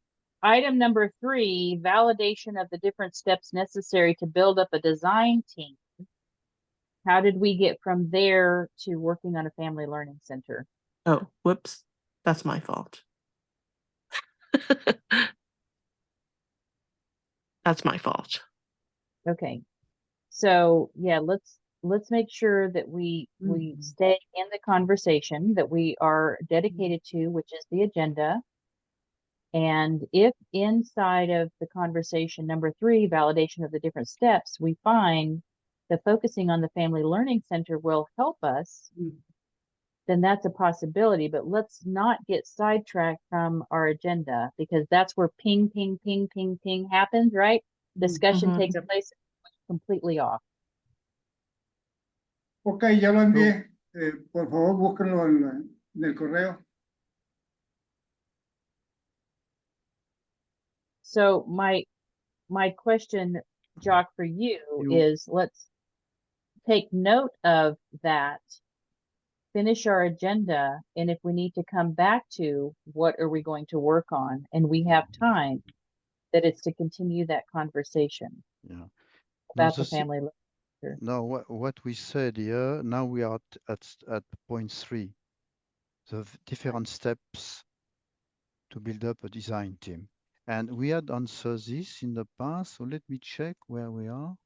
item number 3, validation of the different steps necessary to build up a design team. How did we get from there to working on a family learning center? Oh, whoops. That's my fault. That's my fault. Okay. So yeah, let's make sure that we stay in the conversation that we are dedicated to, which is the agenda. And if inside of the conversation number 3, validation of the different steps, we find that focusing on the Family Learning Center will help us, then that's a possibility. But let's not get sidetracked from our agenda, because that's where ping, ping, ping, ping, ping happens, right? Discussion takes place completely off. Ok, ya lo envié. Por favor, búsquenlo en el correo. So my question, Jacques, for you is, let's take note of that, finish our agenda, and if we need to come back to what are we going to work on, and we have time, that it's to continue that conversation about the family. No, what we said here, now we are at point 3, the different steps to build up a design team. And we had answered this in the past, so let me check where we are.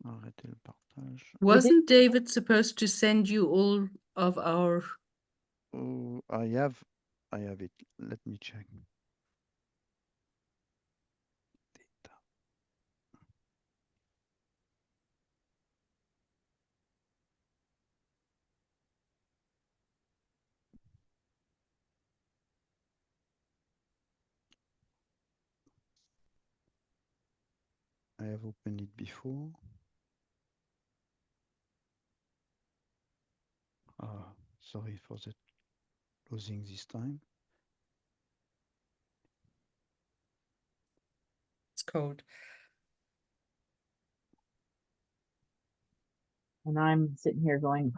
Arrêtez le partage. Wasn't David supposed to send you all of our... Oh, I have it. Let me check. Data. I have opened it before. Sorry for the closing this time. It's cold. And I'm sitting here going,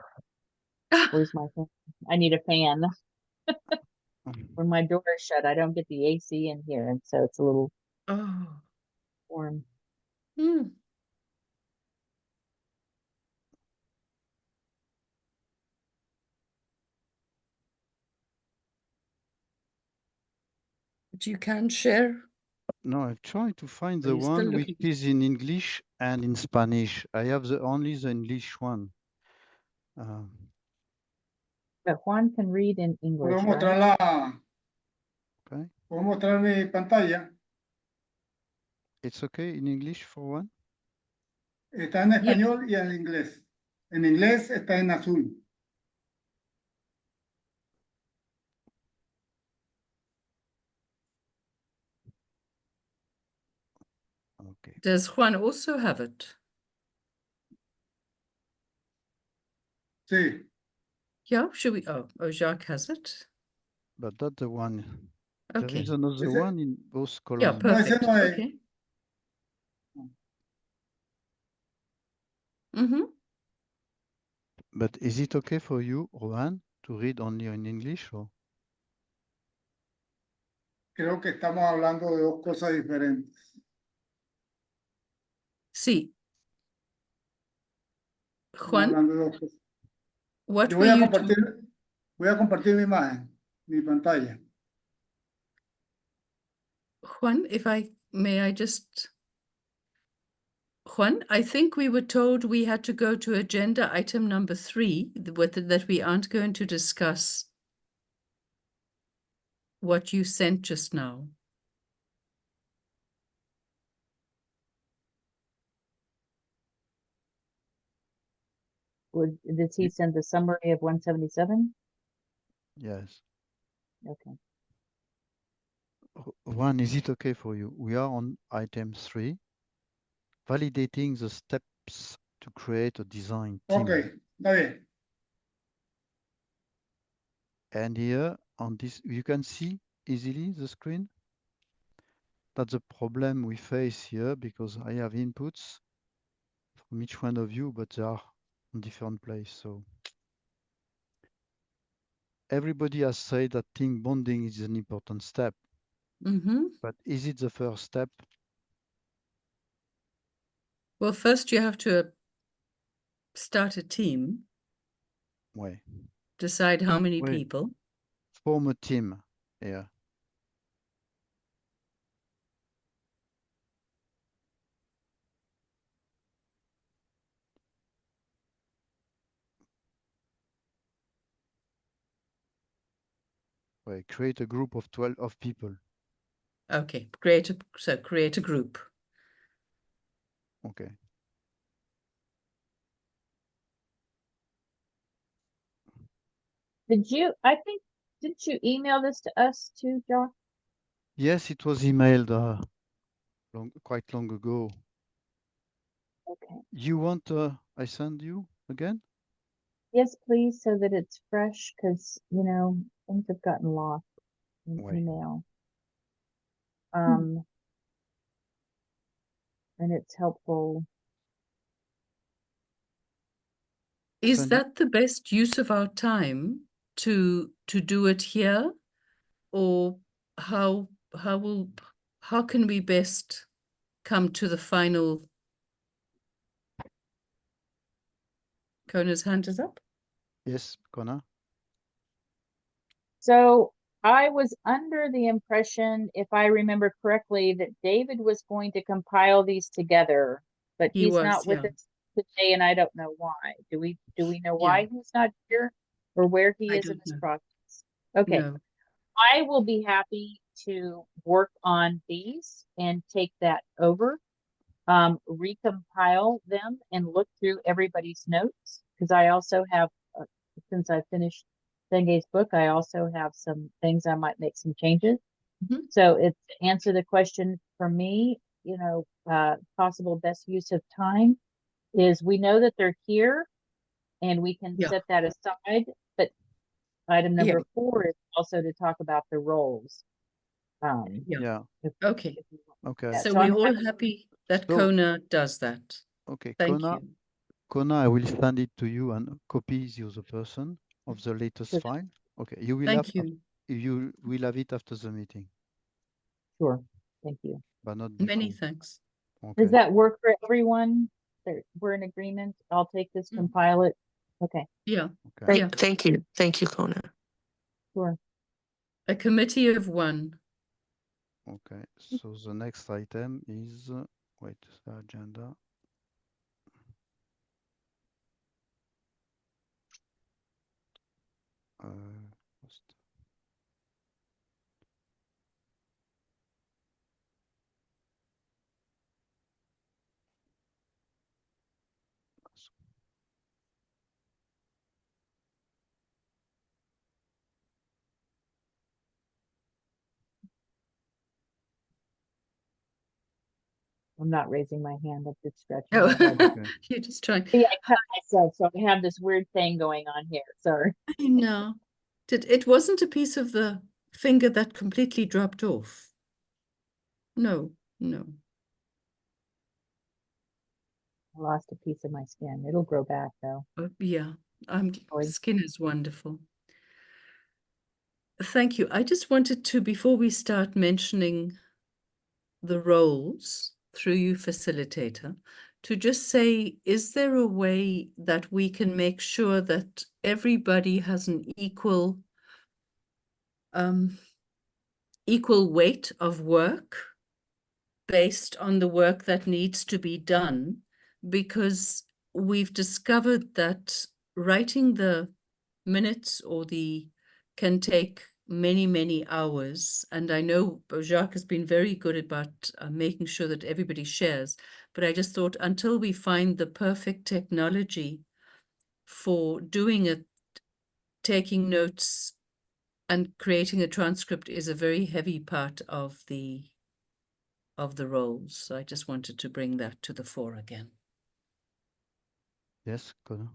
where's my fan? I need a fan. When my door is shut, I don't get the AC in here, and so it's a little warm. But you can share. No, I've tried to find Are the you still one which looking? is in English and in Spanish. I have only the English one. But Juan can read in English, ¿Puedo mostrar right? Okay. ¿Puedo mostrar mi pantalla? It's okay in English for one? Está en español y en inglés. En inglés está en azul. Okay. Does Juan also have it? Sí. Yeah, should we? Oh, Jacques has it. But that's the one. Okay. There is another one in both colors. Yeah, perfect. No, ese no es. Okay. But is it okay for you, Juan, to read only in English? Or? Creo que estamos hablando de dos cosas diferentes. Sí. Estamos Juan, hablando de dos cosas. what Yo were you voy a compartir mi imagen, mi pantalla. Juan, Juan, I think we were told we had to go to agenda item number 3, that we aren't going to discuss what you sent just now. Did he send the summary of 177? Yes. Okay. Juan, is it okay for you? We are on item 3, validating the steps to create a design team. Okay, está bien. And here on this, you can see easily the screen. That's the problem we face here because I have inputs from each one of you, but they are in different place. So everybody has said that team bonding is an important step, but is it the first step? Well, first you have to start a team, Ouais. decide how many Ouais. people. Form a team. Yeah. Ouais. Create a group of 12 of people. Okay, create a group. Okay. Didn't you email this to us too, Jacques? Yes, it was emailed quite long ago. Okay. You want I send you again? Yes, please, so that it's fresh, because, things have gotten lost in Ouais. email. And it's helpful. Is Send that the best use of our time to do it here, or how can we best come to the final? Kona's hand is up. Yes, Kona. So I was under the impression, if I remember correctly, that David was going to compile these together, but He he's was, not with yeah. us today, and I don't know why. Do we know Yeah. why he's not here, or where he I is in don't this know. process? Okay. No. I will be happy to work on these and take that over, recompile them and look through everybody's notes, because I also have, since I finished Denge's book, I also have some things I might make some changes. So it's to answer the question for me, possible best use of time is, we know that they're here and we can Yeah. set that aside, but item number Yeah. 4 is also to talk about the roles. Yeah. Okay. Okay. So So we're I'm all happy that So- Kona does that. Okay, Thank Kona. you. Kona, I will send it to you and copy the other person of the latest Sure. file. Okay, you will Thank have you. you will have it after the meeting, Sure. Thank you. but not before. Many thanks. Okay. Does that work for everyone? We're in agreement. I'll take this, compile it. Okay, Yeah. Okay. Yeah. Thank you. Thank you, Kona. sure. A committee of 1. Okay. So the next item is wait, the agenda. First. Oh, I'm not raising my hand. I'm just stretching Oh, my head. Okay. you're just trying. Yeah, I cut myself, so I have this weird thing going on here. Sorry. I know. It wasn't a piece of the finger that completely dropped off. No, no. I lost a piece of my skin. It'll grow back though. Yeah, Sorry. skin is wonderful. Thank you. I just wanted to, before we start mentioning the roles through you, facilitator, to just say, is there a way that we can make sure that everybody has an equal weight of work based on the work that needs to be done? Because we've discovered that writing the minutes can take many, many hours. And I know Jacques has been very good about making sure that everybody shares. But I just thought, until we find the perfect technology for doing it, taking notes and creating a transcript is a very heavy part of the roles. So I just wanted to bring that to the fore again. Yes, Kona.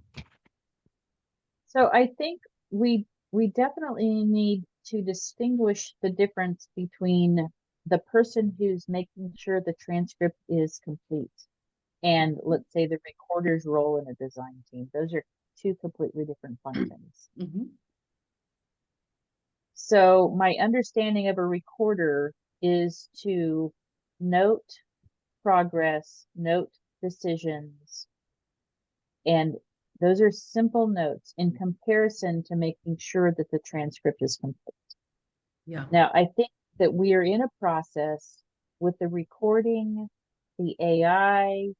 So I think we definitely need to distinguish the difference between the person who's making sure the transcript is complete, and let's say the recorder's role in a design team. Those are two completely different functions. So my understanding of a recorder is to note progress, note decisions, and those are simple notes in comparison to making sure that the transcript is complete. Yeah. Now, I think that we are in a process with the recording, the AI,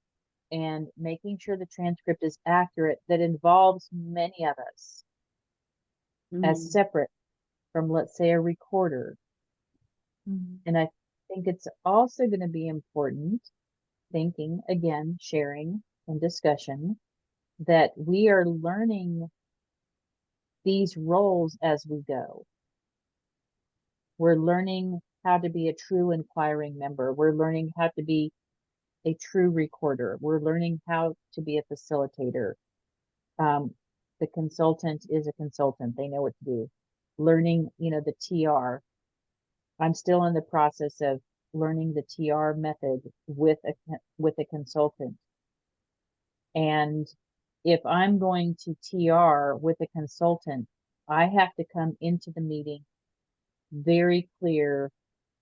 and making sure the transcript is accurate that involves many of us as separate from, let's say, a recorder. And I think it's also going to be important, thinking again, sharing and discussion, that we are learning these roles as we go. We're learning how to be a true inquiring member. We're learning how to be a true recorder. We're learning how to be a facilitator. The consultant is a consultant. They know what to do. Learning, the TR. I'm still in the process of learning the TR method with a consultant. And if I'm going to TR with a consultant, I have to come into the meeting very clear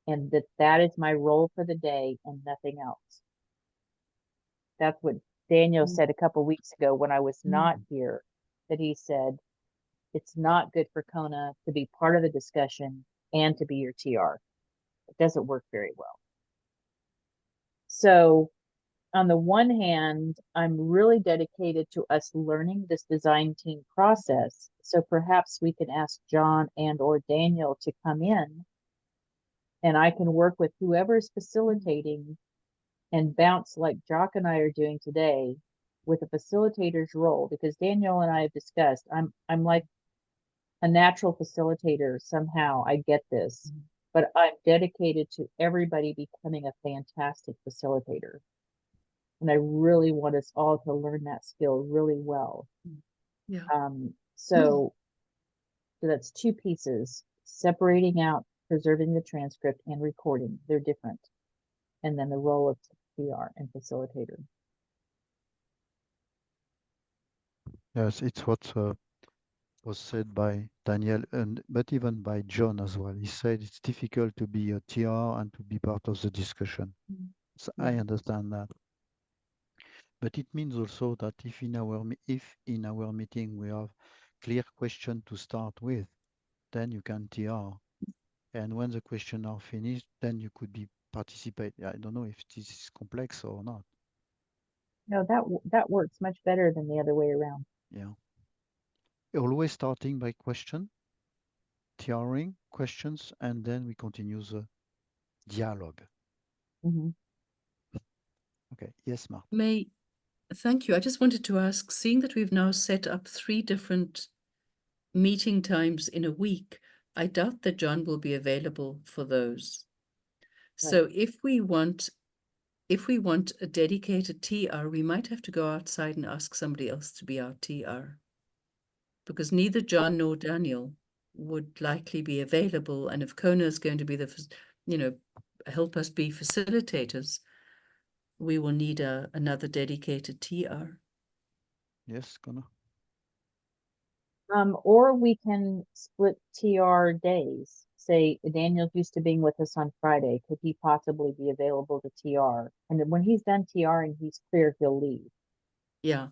and that is my role for the day and nothing else. That's what Daniel said a couple weeks ago when I was not here, that he said, it's not good for Kona to be part of the discussion and to be your TR. It doesn't work very well. So on the one hand, I'm really dedicated to us learning this design team process. So perhaps we can ask John and or Daniel to come in and I can work with whoever's facilitating and bounce like Jacques and I are doing today with a facilitator's role, because Daniel and I have discussed, I'm like a natural facilitator somehow. I get this, but I'm dedicated to everybody becoming a fantastic facilitator. And I really want us all to learn that skill really well. Yeah. So that's two pieces, separating out, preserving the transcript and recording. They're different. And then the role of PR and facilitator. Yes, it's what was said by Daniel, but even by John as well. He said it's difficult to be a TR and to be part of the discussion. So I understand that. But it means also that if in our meeting we have clear question to start with, then you can TR. And when the questions are finished, then you could be participate. I don't know if this is complex or not. No, that works much better than the other way around. Yeah. Always starting by question, TRing questions, and then we continue the dialogue. Okay. Yes, Marthe. Thank you. I just wanted to ask, seeing that we've now set up 3 different meeting times in a week, I doubt that John will be available for those. Right. So if we want a dedicated TR, we might have to go outside and ask somebody else to be our TR, because neither John nor Daniel would likely be available. And if Kona is going to be help us be facilitators, we will need another dedicated TR. Yes, Kona. Or we can split TR days. Say Daniel's used to being with us on Friday. Could he possibly be available to TR? And then when he's done TRing, he's clear, he'll leave. Yeah.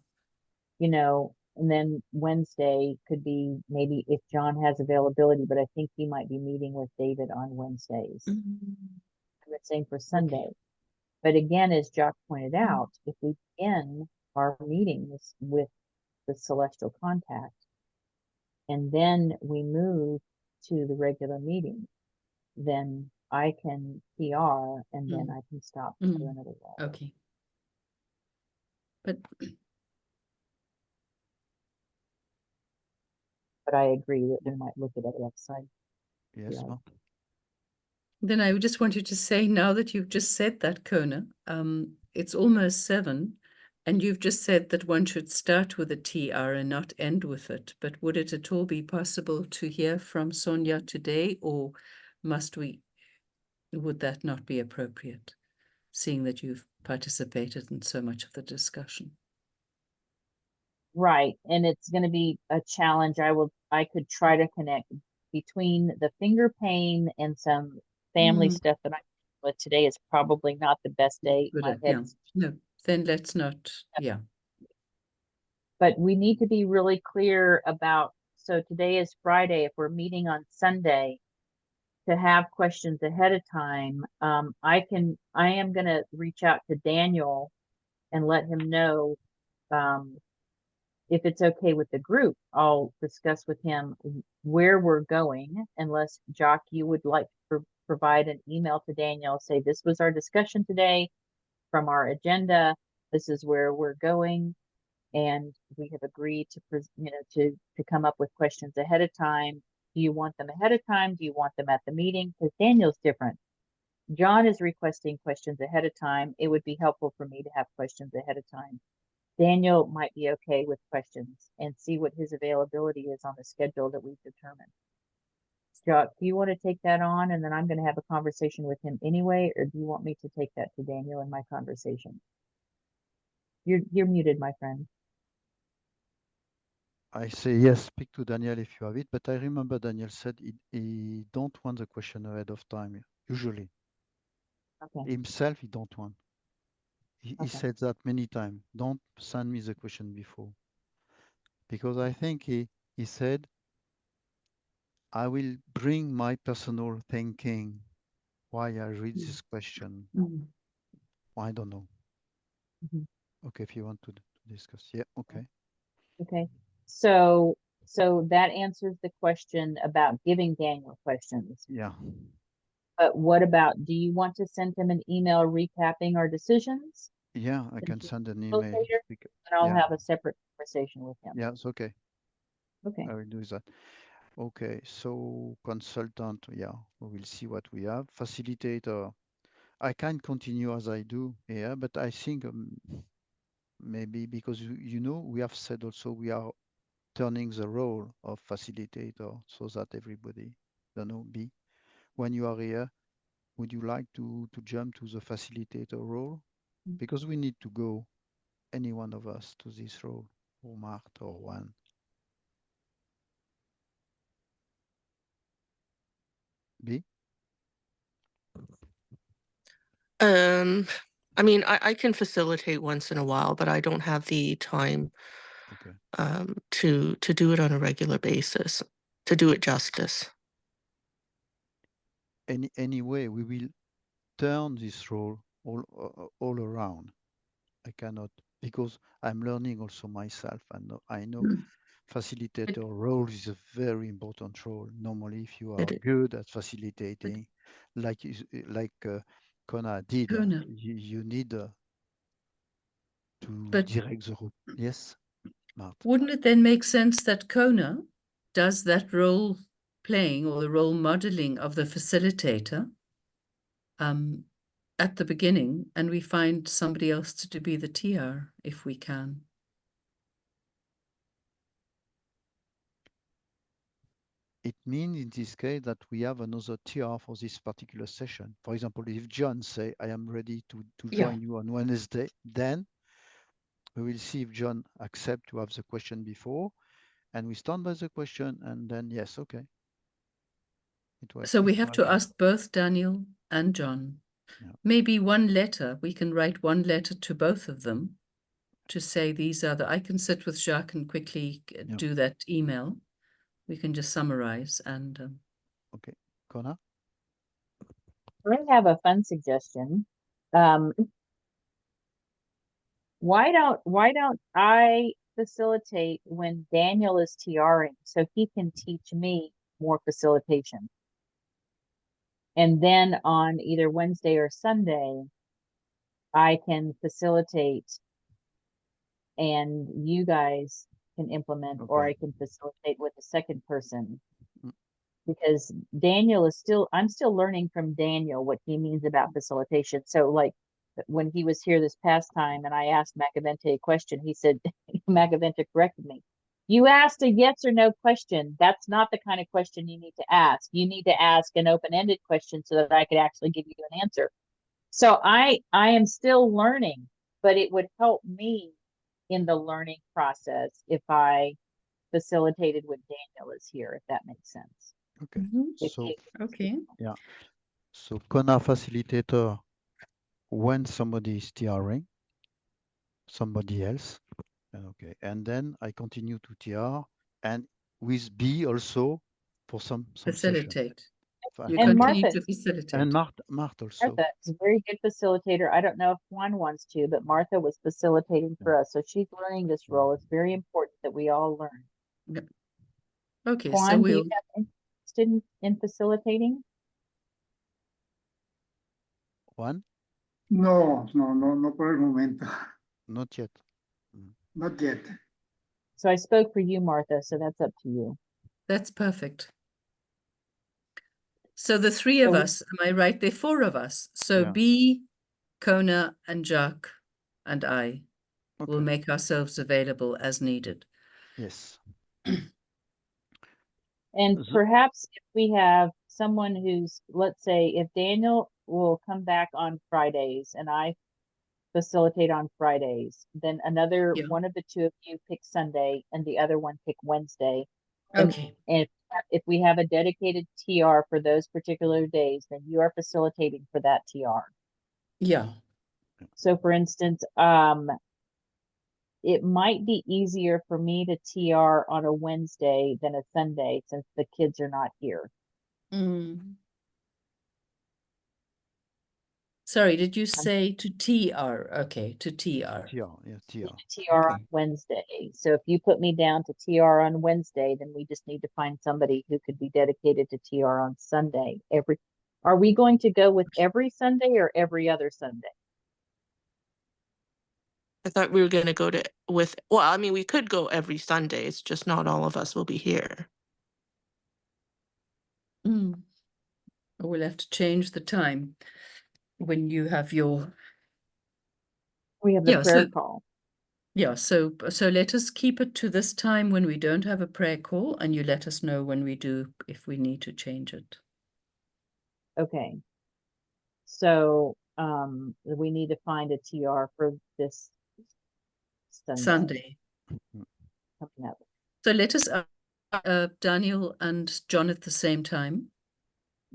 And then Wednesday could be maybe if John has availability, but I think he might be meeting with David on Wednesdays. I'm not saying for Sunday. Okay. But again, as Jacques pointed out, if we begin our meetings with the celestial contact, and then we move to the regular meeting, then I can PR and then I can stop for another while. Okay. But I agree that we might look at it outside. Yes, Marthe. Then I just wanted to say, now that you've just said that, Kona, it's almost 7, and you've just said that one should start with a TR and not end with it. But would it at all be possible to hear from Sonia today, or must we would that not be appropriate, seeing that you've participated in so much of the discussion? Right. And it's going to be a challenge. I could try to connect between the finger pain and some family stuff that I'm with today is probably not the best day. My head's No, then let's not, yeah. But we need to be really clear about, so today is Friday. If we're meeting on Sunday, to have questions ahead of time, I am going to reach out to Daniel and let him know, if it's okay with the group. I'll discuss with him where we're going, unless Jacques, you would like to provide an email to Daniel, say this was our discussion today from our agenda. This is where we're going. And we have agreed to, to come up with questions ahead of time. Do you want them ahead of time? Do you want them at the meeting? Because Daniel's different. John is requesting questions ahead of time. It would be helpful for me to have questions ahead of time. Daniel might be okay with questions, and see what his availability is on the schedule that we've determined. Jacques, do you want to take that on, and then I'm going to have a conversation with him anyway, or do you want me to take that to Daniel in my conversation? You're muted, my friend. I say yes, speak to Daniel if you have it, but I remember Daniel said he don't want the question ahead of time, usually. Okay. Himself, he don't want. He said that many times. Don't send me the question before. Because I think he said, I will bring my personal thinking why I read this question. I don't know. Okay, if you want to discuss. Yeah, okay. Okay. So that answers the question about giving Daniel questions. Yeah. But what about, do you want to send him an email recapping our decisions? Yeah, I can send an email. And I'll have a separate conversation with him. Yeah, it's okay. Okay. I will do that. Okay, so consultant, yeah, we will see what we have. Facilitator, I can continue as I do here, but I think maybe because, we have said also we are turning the role of facilitator so that everybody, B, when you are here, would you like to jump to the facilitator role? Because we need to go, any one of us, to this role, or Marthe or Juan. B? I mean, I can facilitate once in a while, but I don't have the time to do it on a regular basis, to do it justice. Anyway, we will turn this role all around. I cannot, because I'm learning also myself, and I know facilitator role is a very important role. Normally, if you are good at facilitating, like Kona did, you need to direct the group. Yes, Marthe. Wouldn't it then make sense that Kona does that role playing or the role modeling of the facilitator at the beginning, and we find somebody else to be the TR if we can? It means in this case that we have another TR for this particular session. For example, if John say, I am ready to join you on Wednesday, then we will see if John accepts to have the question before, and we start by the question, and then yes, okay. So we have to ask both Daniel and John. Yeah. Maybe one letter, we can write one letter to both of them to say these are I can sit with Jacques and quickly do that email. We can just summarize and. Okay, Kona? I have a fun suggestion. Why don't I facilitate when Daniel is TRing so he can teach me more facilitation? And then on either Wednesday or Sunday, I can facilitate and you guys can implement, or I can facilitate with a second person. Because Daniel is I'm still learning from Daniel what he means about facilitation. So like when he was here this past time and I asked Macavente a question, he said, Macavente corrected me. You asked a yes or no question. That's not the kind of question you need to ask. You need to ask an open-ended question so that I could actually give you an answer. So I am still learning, but it would help me in the learning process if I facilitated when Daniel is here, if that makes sense. Okay. If So he- Okay. yeah. So Kona facilitator when somebody is TRing, somebody else. Okay. And then I continue to TR and with B also for some session. Facilitate. You And continue Martha- to facilitate. And Marthe also. Martha is a very good facilitator. I don't know if Juan wants to, but Martha was facilitating for us. So she's learning this role. It's very important that we all learn. Okay, Juan, so do we'll you have interest in facilitating? Juan? No por el momento. Not yet. Not yet. So I spoke for you, Martha, so that's up to you. That's perfect. So the three of So- us, am I right? There are four of us. So Yeah. B, Kona, and Jacques, and I will Okay. make ourselves available as needed. Yes. And The- perhaps if we have someone who's, let's say, if Daniel will come back on Fridays and I facilitate on Fridays, then another Yeah. one of the two of you pick Sunday and the other one pick Wednesday. And- Okay. And if we have a dedicated TR for those particular days, then you are facilitating for that TR. Yeah. So for instance, it might be easier for me to TR on a Wednesday than a Sunday since the kids are not here. Mm. Sorry, did you say to TR? Okay, to TR. TR, yeah, TR. TR on Okay. Wednesday. So if you put me down to TR on Wednesday, then we just need to find somebody who could be dedicated to TR on Sunday. Are we going to go with every Sunday or every other Sunday? I thought we were going to go well, I mean, we could go every Sunday. It's just not all of us will be here. Mm. We'll have to change the time when you have your We have the Yeah, prayer so- call. Yeah, so let us keep it to this time when we don't have a prayer call, and you let us know when we do, if we need to change it. Okay. So we need to find a TR for this Sunday. Coming up. So let us Daniel and John at the same time,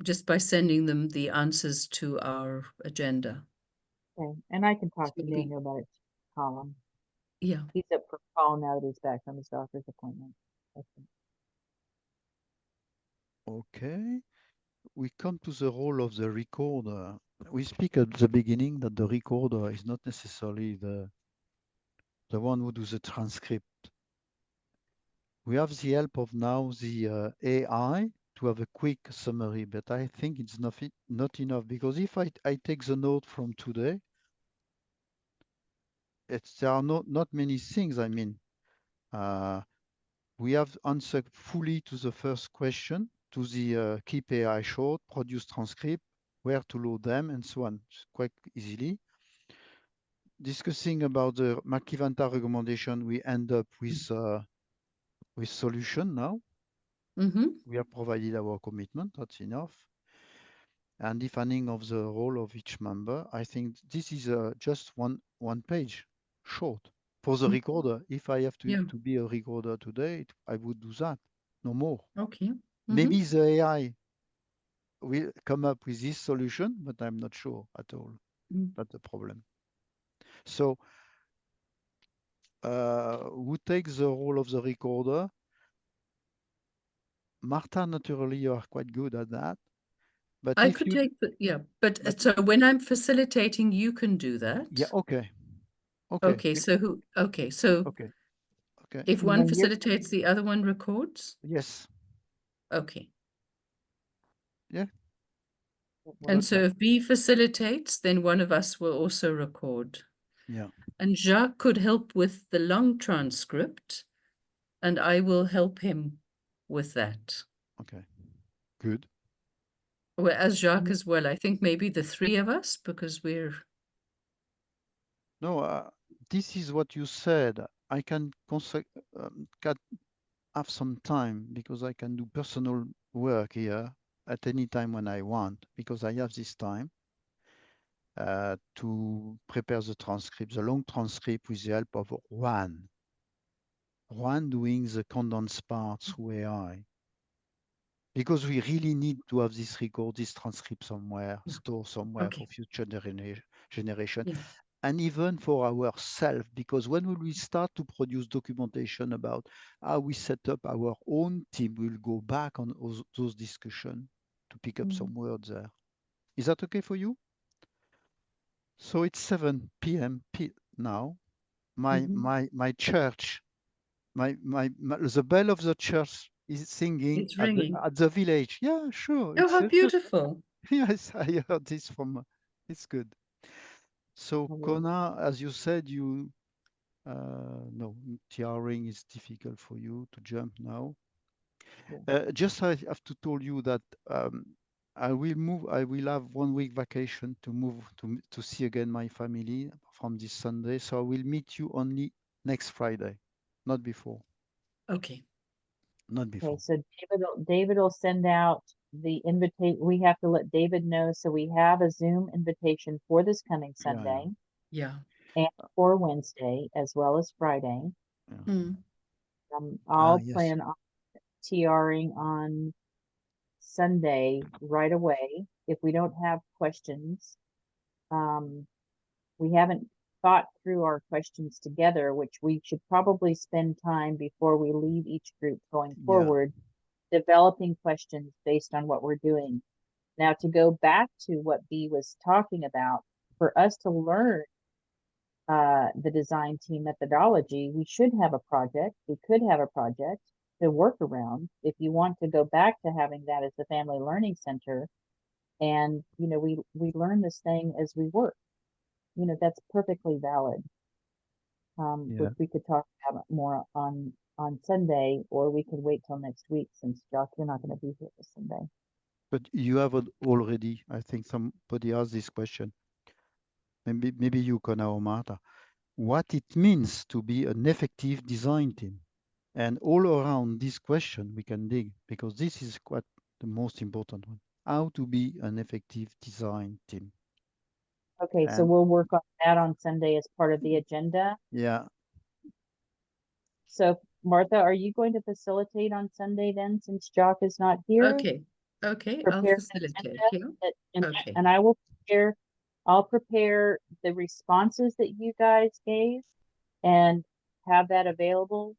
just by sending them the answers to our agenda. Okay. And I can talk to It'll be- Daniel about it. Call him. Yeah. He's up for call now that he's back from his doctor's appointment. Okay. Okay. We come to the role of the recorder. We speak at the beginning that the recorder is not necessarily the one who does the transcript. We have the help of now the AI to have a quick summary, but I think it's not enough because if I take the note from today, there are not many things. I mean, we have answered fully to the first question, to the keep AI short, produce transcript, where to load them, and so on, quite easily. Discussing about the Makivanta recommendation, we end up with solution now. Mm-hmm. We have provided our commitment, that's enough. And defining of the role of each member, I think this is just one page short. For the recorder, if I have to be a recorder today, I would do that, no more. Okay. Mm-hmm. Maybe the AI will come up with this solution, but I'm not sure at all. That's the problem. So who takes the role of the recorder? Martha, naturally, you are quite good at that. But I if could you take but so when I'm facilitating, you can do that. yeah, okay. Okay, so okay. if And one then you're- facilitates, the other one records? Yes. Okay. Yeah. And so if B facilitates, then one of us will also record. Yeah. And Jacques could help with the long transcript, and I will help him with that. Okay. Good. Well, as Jacques as well, I think maybe the three of us, because we're... No, this is what you said. I can have some time because I can do personal work here at any time when I want, because I have this time to prepare the transcript, the long transcript with the help of Juan. Juan doing the condensed parts through AI. Because we really need to have this record, this transcript somewhere, store somewhere Okay. for future generation. Yeah. And even for ourselves, because when we start to produce documentation about how we set up our own team, we'll go back on those discussions to pick up some words there. Is that okay for you? So it's 7 p.m. now. My church, the bell of the church is singing It's ringing. at the village. Yeah, sure. Oh, how beautiful. Yes, I heard this from. It's good. So Kona, as you said, no, tiaring is difficult for you to jump now. Just I have to tell you that I will have 1 week vacation to move to see again my family from this Sunday. So I will meet you only next Friday, not before. Okay. Not before. Okay, so David will send out the invitation. We have to let David know. So we have a Zoom invitation for this coming Sunday. Yeah. And for Wednesday as well as Friday. Mm. I'll Yes. plan on TRing on Sunday right away. If we don't have questions, we haven't thought through our questions together, which we should probably spend time before we leave each group going forward, developing questions based on what we're doing. Now, to go back to what B was talking about, for us to learn the design team methodology, we should have a project. We could have a project to work around if you want to go back to having that as the family learning center. And, you know, we learn this thing as we work. You know, that's perfectly valid. Which we could talk about more on Sunday, or we could wait till next week since Jacques, you're not going to be here this Sunday. But you have already, I think somebody asked this question. Maybe you, Kona or Marthe, what it means to be an effective design team. And all around this question we can dig, because this is quite the most important one. How to be an effective design team. Okay, so we'll work on that on Sunday as part of the agenda. Yeah. So Martha, are you going to facilitate on Sunday then, since Jacques is not here? Okay. Okay. I'll Prepare facilitate. agenda, Yeah. Okay. And I'll prepare the responses that you guys gave and have that available.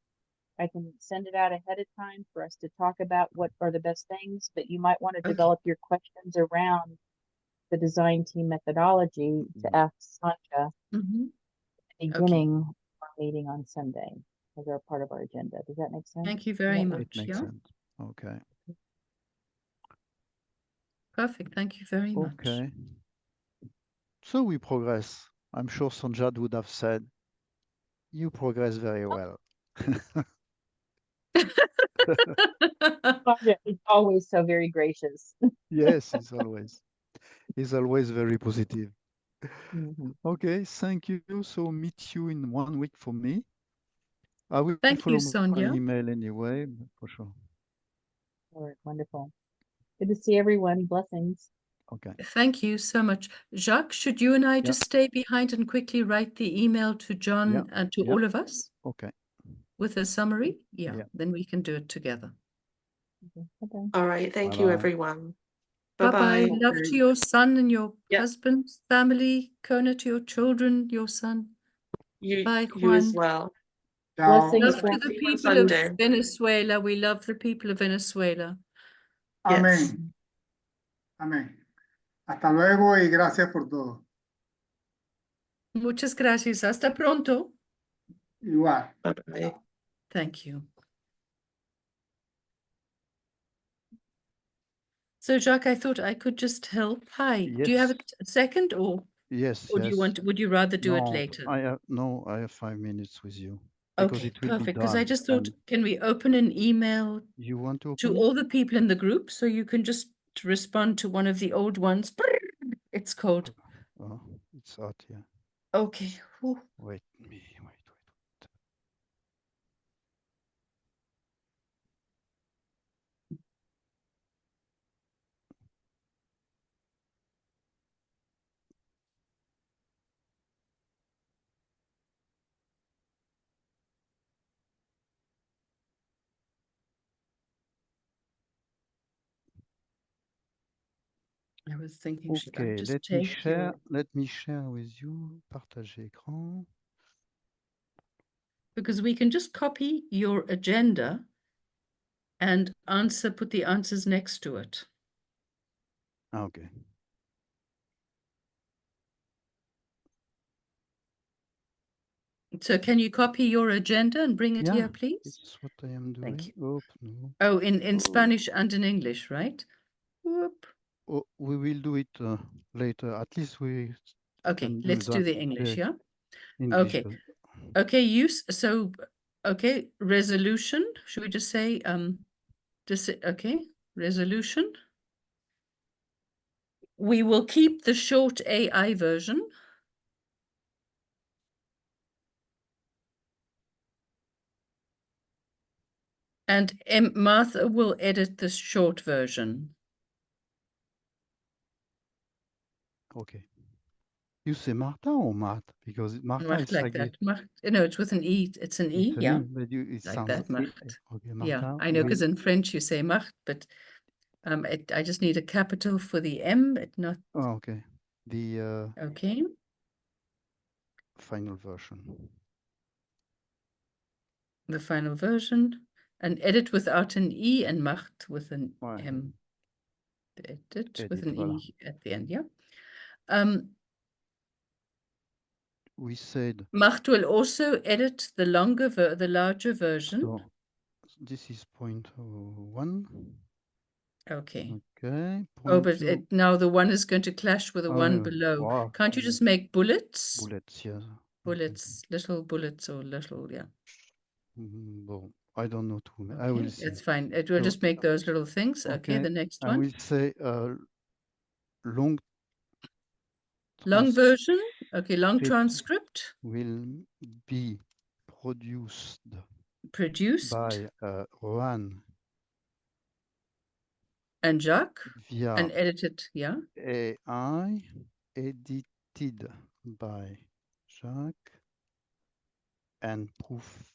I can send it out ahead of time for us to talk about what are the best things, but you might want to develop your questions around the design team methodology to ask Sanja at the beginning of our meeting on Sunday as our part of our agenda. Does that make sense? Thank you very much. It makes sense. Okay. Perfect. Thank you very much. Okay. So we progress. I'm sure Sanjad would have said, you progress very well. It's always so very gracious. Yes, he's always very positive. Okay, thank you. So meet you in 1 week for me. I will follow my email anyway, for sure. All right, wonderful. Good to see everyone. Blessings. Okay. Thank you so much. Jacques, should you and I just stay behind and quickly write the email to John and to all of us? Okay. With a summary? Yeah. Then we can do it together. Okay. All right. Thank you, everyone. Bye-bye. Bye-bye. Love to your son and your husband's family. Kona to your children, your son. Bye, Juan. You as well. Blessings. Love to the people of Venezuela. We love the people of Venezuela. Amén. Amén. Hasta luego y gracias por todo. Muchas gracias. Hasta pronto. Igual. Bye-bye. Thank you. So, Jacques, I thought I could just help. Hi. Yes. Do you have a second, or yes? Or do you want? Would you rather do it No, later? I have 5 minutes with you. Okay, it will perfect. be Because I done, just thought, can we open an email you want to to all the people in the group so you can just respond to one of the old ones? It's cold. Oh, it's hot, yeah. Okay. Whew. Wait. I was thinking, should I Okay, just let me take share. your... Let me share with you. Partager écran. Because we can just copy your agenda and put the answers next to it. Ah, okay. So can you copy your agenda and bring it Yeah, here, please? it's what I am doing. Thank you. Oh, no. Oh, in Oh. Spanish and in English, right? Whoop. Oh, we will do it later. At least we Okay, can let's do that, the English, yeah? English. Okay. Okay, okay, resolution. Should we just say, okay, resolution. We will keep the short AI version. And Martha will edit the short version. Okay. You say Martha or Marthe? Because Martha Marthe is like that. Marthe, no, it's with an E. It's an E, yeah. But it Like sounds that, Marthe. okay, Yeah, Martha I know, will, because in French you say Marthe, but I just need a capital for the M, not... oh, okay. The Okay. final version. The final version. And edit without an E and Marthe with an M. Edit with an voilà. E at the end, yeah. We said Marthe will also edit the larger version. so this is point 1. Okay. Okay. Oh, Point but 2. now the one is going to clash with the one yeah. below. Wow. Can't you just make bullets? Bullets, yes. Bullets, little bullets or little, yeah. Well, I don't know too many. I Okay, will see. it's fine. It will So, just make those little things. Okay, the next I one. will say long Long version. Okay, long transcript. will be produced Produced by Juan and Jacques via and edited, yeah. AI, edited by Jacques and proofread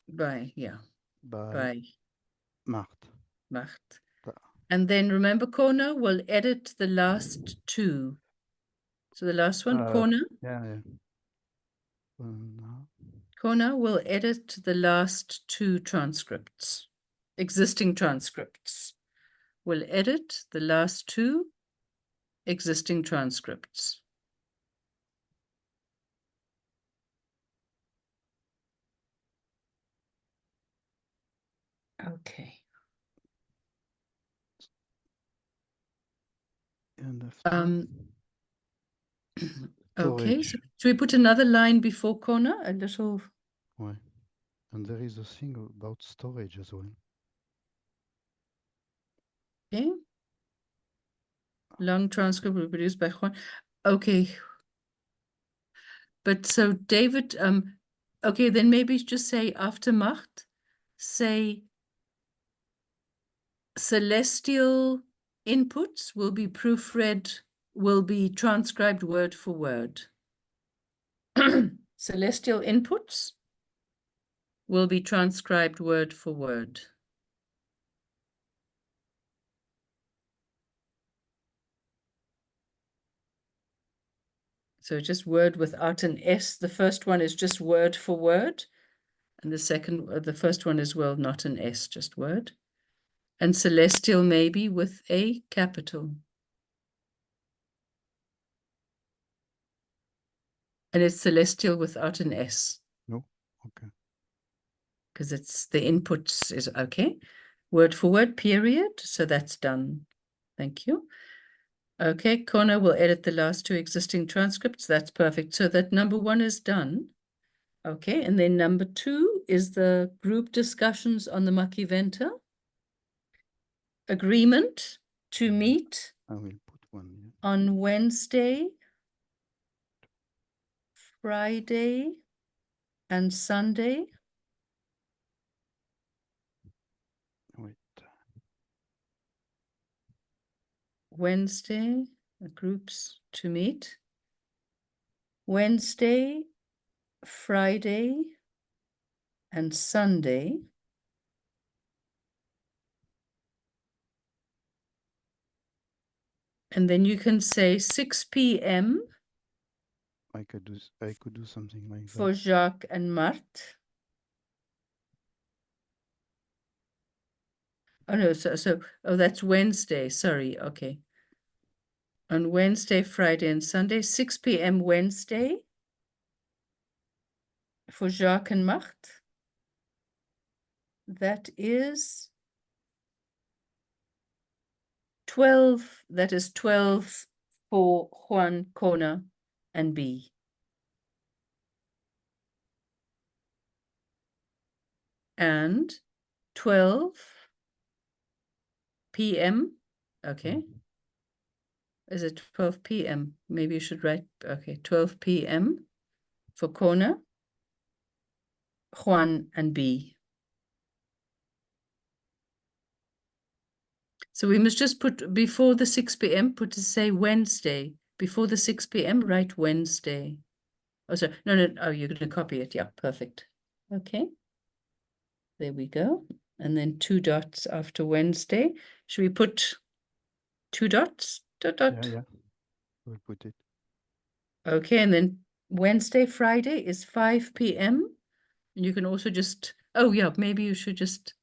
By, yeah. by Marthe. Marthe. And then remember, Kona will edit the last 2. So the last one, Kona. Yeah. Kona will edit the last 2 transcripts, existing transcripts. Will edit the last 2 existing transcripts. Okay. And after Okay, storage. so should we put another line before Kona? A little. Ouais. And there is a thing about storage as well. Okay. Long transcript will be produced by Juan. Okay. But so David, okay, then maybe just say after Marthe, say celestial inputs will be proofread, will be transcribed word for word. Celestial inputs will be transcribed word for word. So just word without an S. The first one is just word for word. And the first one as well, not an S, just word. And celestial maybe with a capital. And it's celestial without an S. No? Okay. Because it's the inputs is okay. Word for word, period. So that's done. Thank you. Okay, Kona will edit the last 2 existing transcripts. That's perfect. So that number 1 is done. Okay, and then number 2 is the group discussions on the Makiventa. Agreement to meet I will put one. on Wednesday, Friday, and Sunday. Wait. Wednesday, groups to meet. Wednesday, Friday, and Sunday. And then you can say 6 p.m. I could do something like for that. Jacques and Marthe. Oh no, oh, that's Wednesday. Sorry, okay. On Wednesday, Friday, and Sunday, 6 p.m. Wednesday for Jacques and Marthe. That is 12. That is 12 for Juan, Kona, and B. And 12 p.m. Okay. Is it 12 p.m.? Maybe you should write, okay, 12 p.m. for Kona, Juan, and B. So we must just put before the 6 p.m., put to say Wednesday. Before the 6 p.m., write Wednesday. Oh, sorry. No. Oh, you're going to copy it. Yeah, perfect. Okay. There we go. And then 2 dots after Wednesday. Should we put 2 dots? Dot, dot. Yeah. We'll put it. Okay, and then Wednesday, Friday is 5 p.m. And you can also just, oh yeah, maybe you should just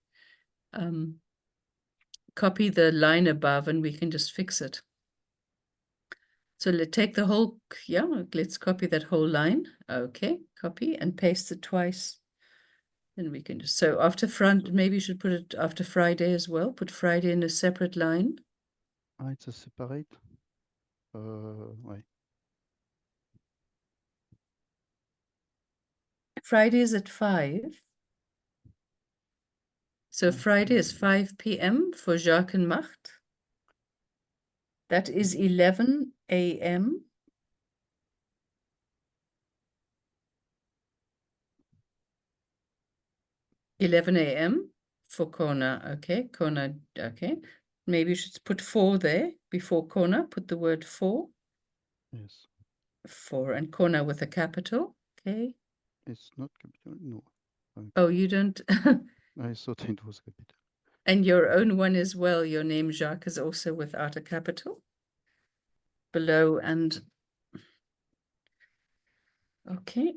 copy the line above and we can just fix it. So let's take the whole, yeah, let's copy that whole line. Okay, copy and paste it twice. Then we can just, so after maybe you should put it after Friday as well. Put Friday in a separate line. Ah, it's a separate? Ouais. Friday is at 5. So Friday is 5 p.m. for Jacques and Marthe. That is 11 a.m. 11 a.m. for Kona. Okay, Kona. Okay. Maybe you should put 4 there before Kona. Put the word 4. Yes. 4 and Kona with a capital. Okay. It's not capital. No. Okay. Oh, you don't. I thought it was capital. And your own one as well. Your name Jacques is also without a capital. Below and. Okay.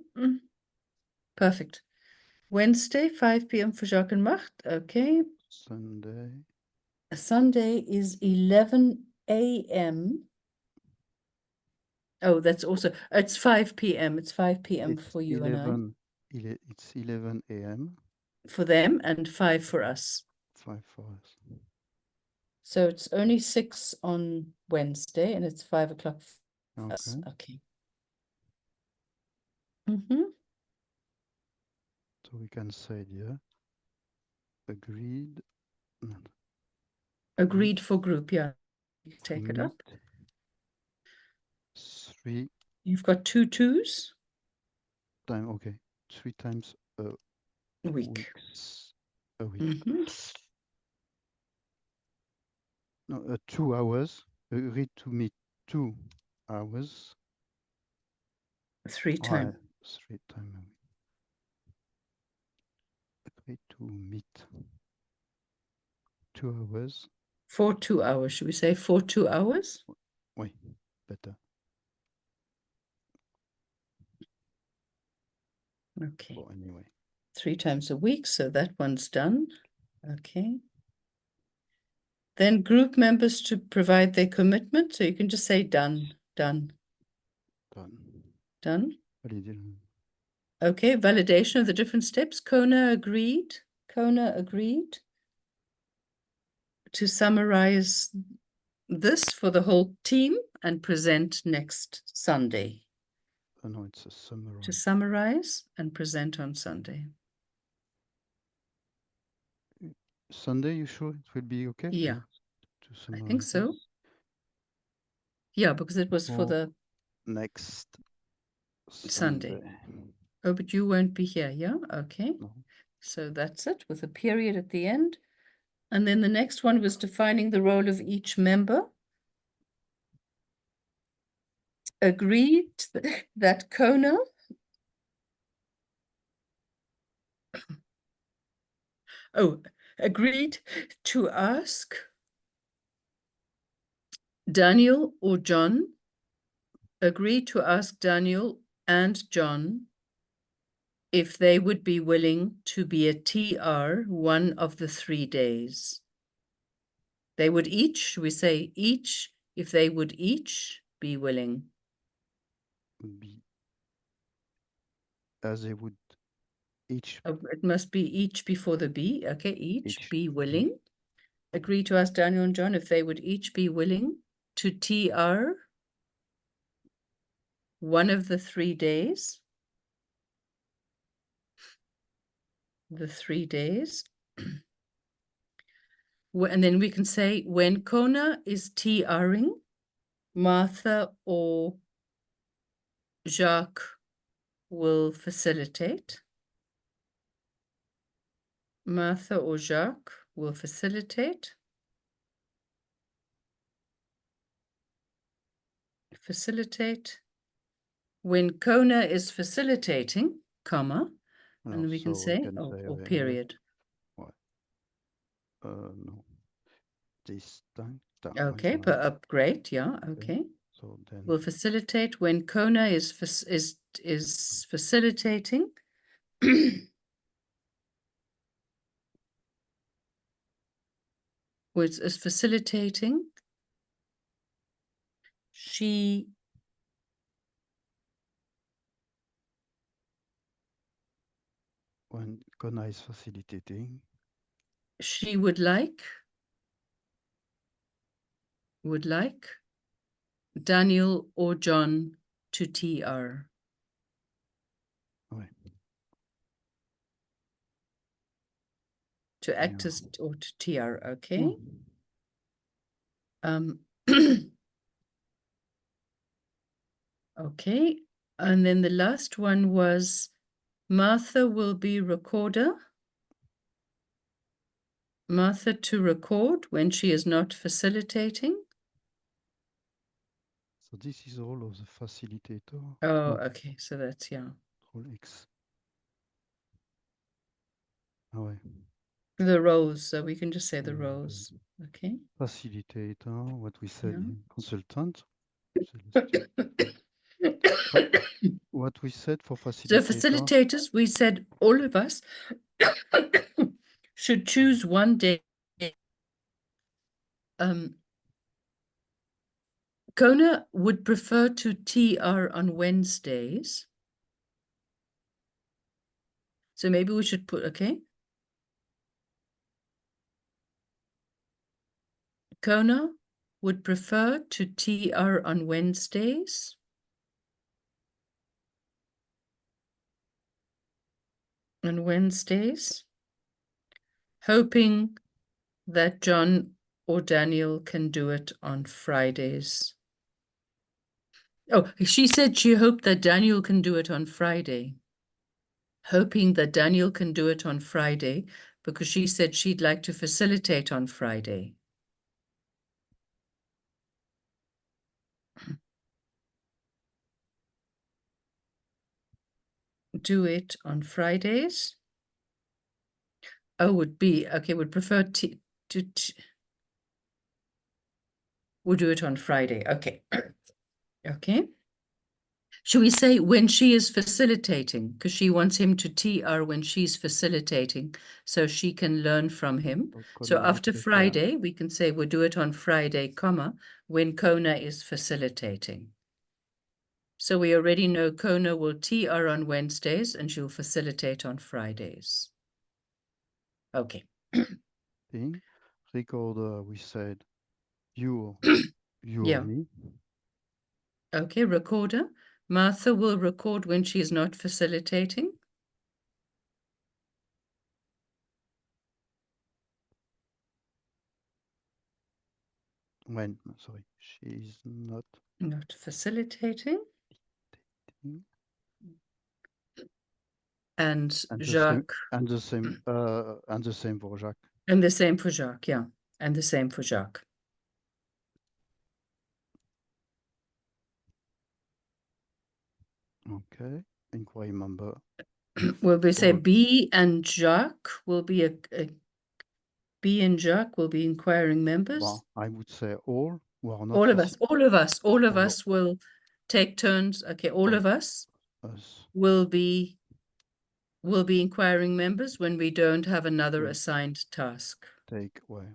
Perfect. Wednesday, 5 p.m. for Jacques and Marthe. Okay. Sunday. Sunday is 11 a.m. Oh, that's also, it's 5 p.m. It's 5 p.m. It's for you 11, it's 11 a.m. For them and 5 for us. 5 for us. So it's only 6 on Wednesday and it's 5 o'clock for us. Okay. Okay. So we can say, yeah, agreed. Agreed for group, yeah. You can take it up. 3 You've got 2 2s. times, okay. 3 times a week. A week. No, 2 hours. Agreed to meet 2 hours. 3 times. 3 times a week. Agreed to meet 2 hours. For 2 hours. Should we say for 2 hours? Oui, better. Okay. Well, anyway. 3 times a week, so that one's done. Okay. Then group members to provide their commitment. So you can just say done, done. Done. Okay, validation of the different steps. Kona agreed. Kona agreed to summarize this for the whole team and present next Sunday. Oh, no, it's a summary. To summarize and present on Sunday. Sunday, you sure it will be okay? Yeah, to I think so. Yeah, because it was for the next Sunday. Oh, but you won't be here, yeah? Okay. No. So that's it with a period at the end. And then the next one was defining the role of each member. Agreed that Kona agreed to ask Daniel or John agree to ask Daniel and John if they would be willing to be a TR one of the 3 days. They would each, should we say each, if they would each be willing? Be as they would each. It must be each before the B. Okay, each be Mhm. willing. Agree to ask Daniel and John if they would each be willing to TR one of the 3 days. The 3 days. And then we can say when Kona is TRing, Martha or Jacques will facilitate. Martha or Jacques will facilitate. Facilitate. When Kona is facilitating, comma, and we can say, or period. What? No. This time. Okay, per upgrade, yeah, okay. So then Will facilitate when Kona is facilitating. Which is facilitating. She when Kona is facilitating, she would like Daniel or John to TR. ouais. To act as or to TR, okay. Okay, and then the last one was Martha will be recorder. Martha to record when she is not facilitating. So this is all of the facilitator. Oh, okay, so that's, yeah. Control X. Ah ouais. The roles, so we can just say the roles, okay. Facilitator, what we said, Yeah. consultant. What we said for facilitator. So facilitators, we said all of us should choose one day. Kona would prefer to TR on Wednesdays. So maybe we should put, okay. Kona would prefer to TR on Wednesdays. On Wednesdays. Hoping that John or Daniel can do it on Fridays. Oh, she said she hoped that Daniel can do it on Friday. Hoping that Daniel can do it on Friday because she said she'd like to facilitate on Friday. Do it on Fridays. Oh, would be, okay, would prefer we'll do it on Friday. Okay. Okay. Should we say when she is facilitating? Because she wants him to TR when she's facilitating so she can learn from him. So after Friday, we can say we'll do it on Friday, comma, when Kona is facilitating. So we already know Kona will TR on Wednesdays and she'll facilitate on Fridays. Okay. Recorder, we said you Yeah. or me. Okay, recorder. Martha will record when she is not facilitating. When, sorry, she is not Facilitating. And the Jacques. and the same for Jacques. And the same for Jacques, yeah. And the same for Jacques. Okay. Inquiry member. Will we say B and Jacques will be B and Jacques will be inquiring members? Well, I would say all. who are not All of us, all of All us will take turns. Okay, all of us us. will be inquiring members when we don't have another Will assigned task. take away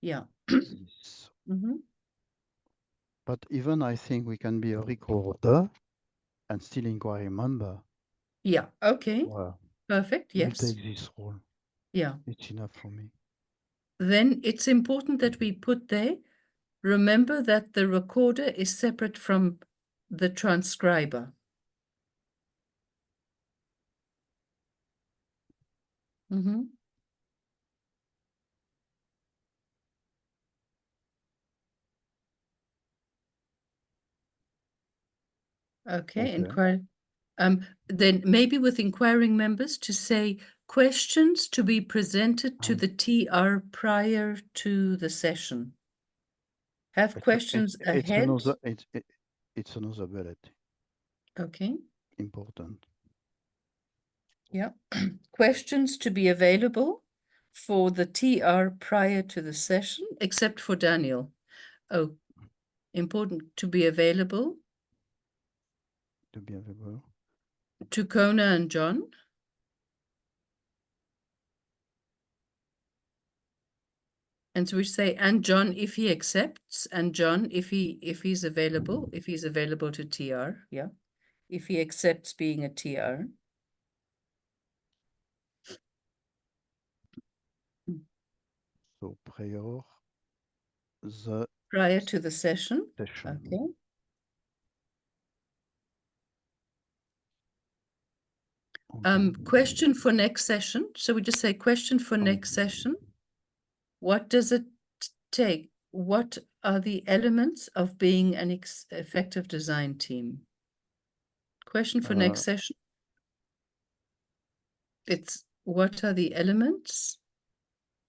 Yeah. this. Mhm. But even I think we can be a recorder and still inquiry member. Yeah. Okay. Well, Perfect. we'll Yes. take this role. Yeah. It's enough for me. Then it's important that we put there, remember that the recorder is separate from the transcriber. Mm-hmm. Okay. Then maybe with inquiring members to say questions to be presented to the TR prior to the session. Have questions ahead. It's another bullet. Okay. Important. Yeah. Questions to be available for the TR prior to the session, except for Daniel. Oh, important to be available. To be available. To Kona and John. And so we say, and John, if he accepts, and John, if he's available to TR, yeah. If he accepts being a TR. So prior to the session. Okay. Question for next session. So we just say question for next session. What does it take? What are the elements of being an effective design team? Question for next session. It's what are the elements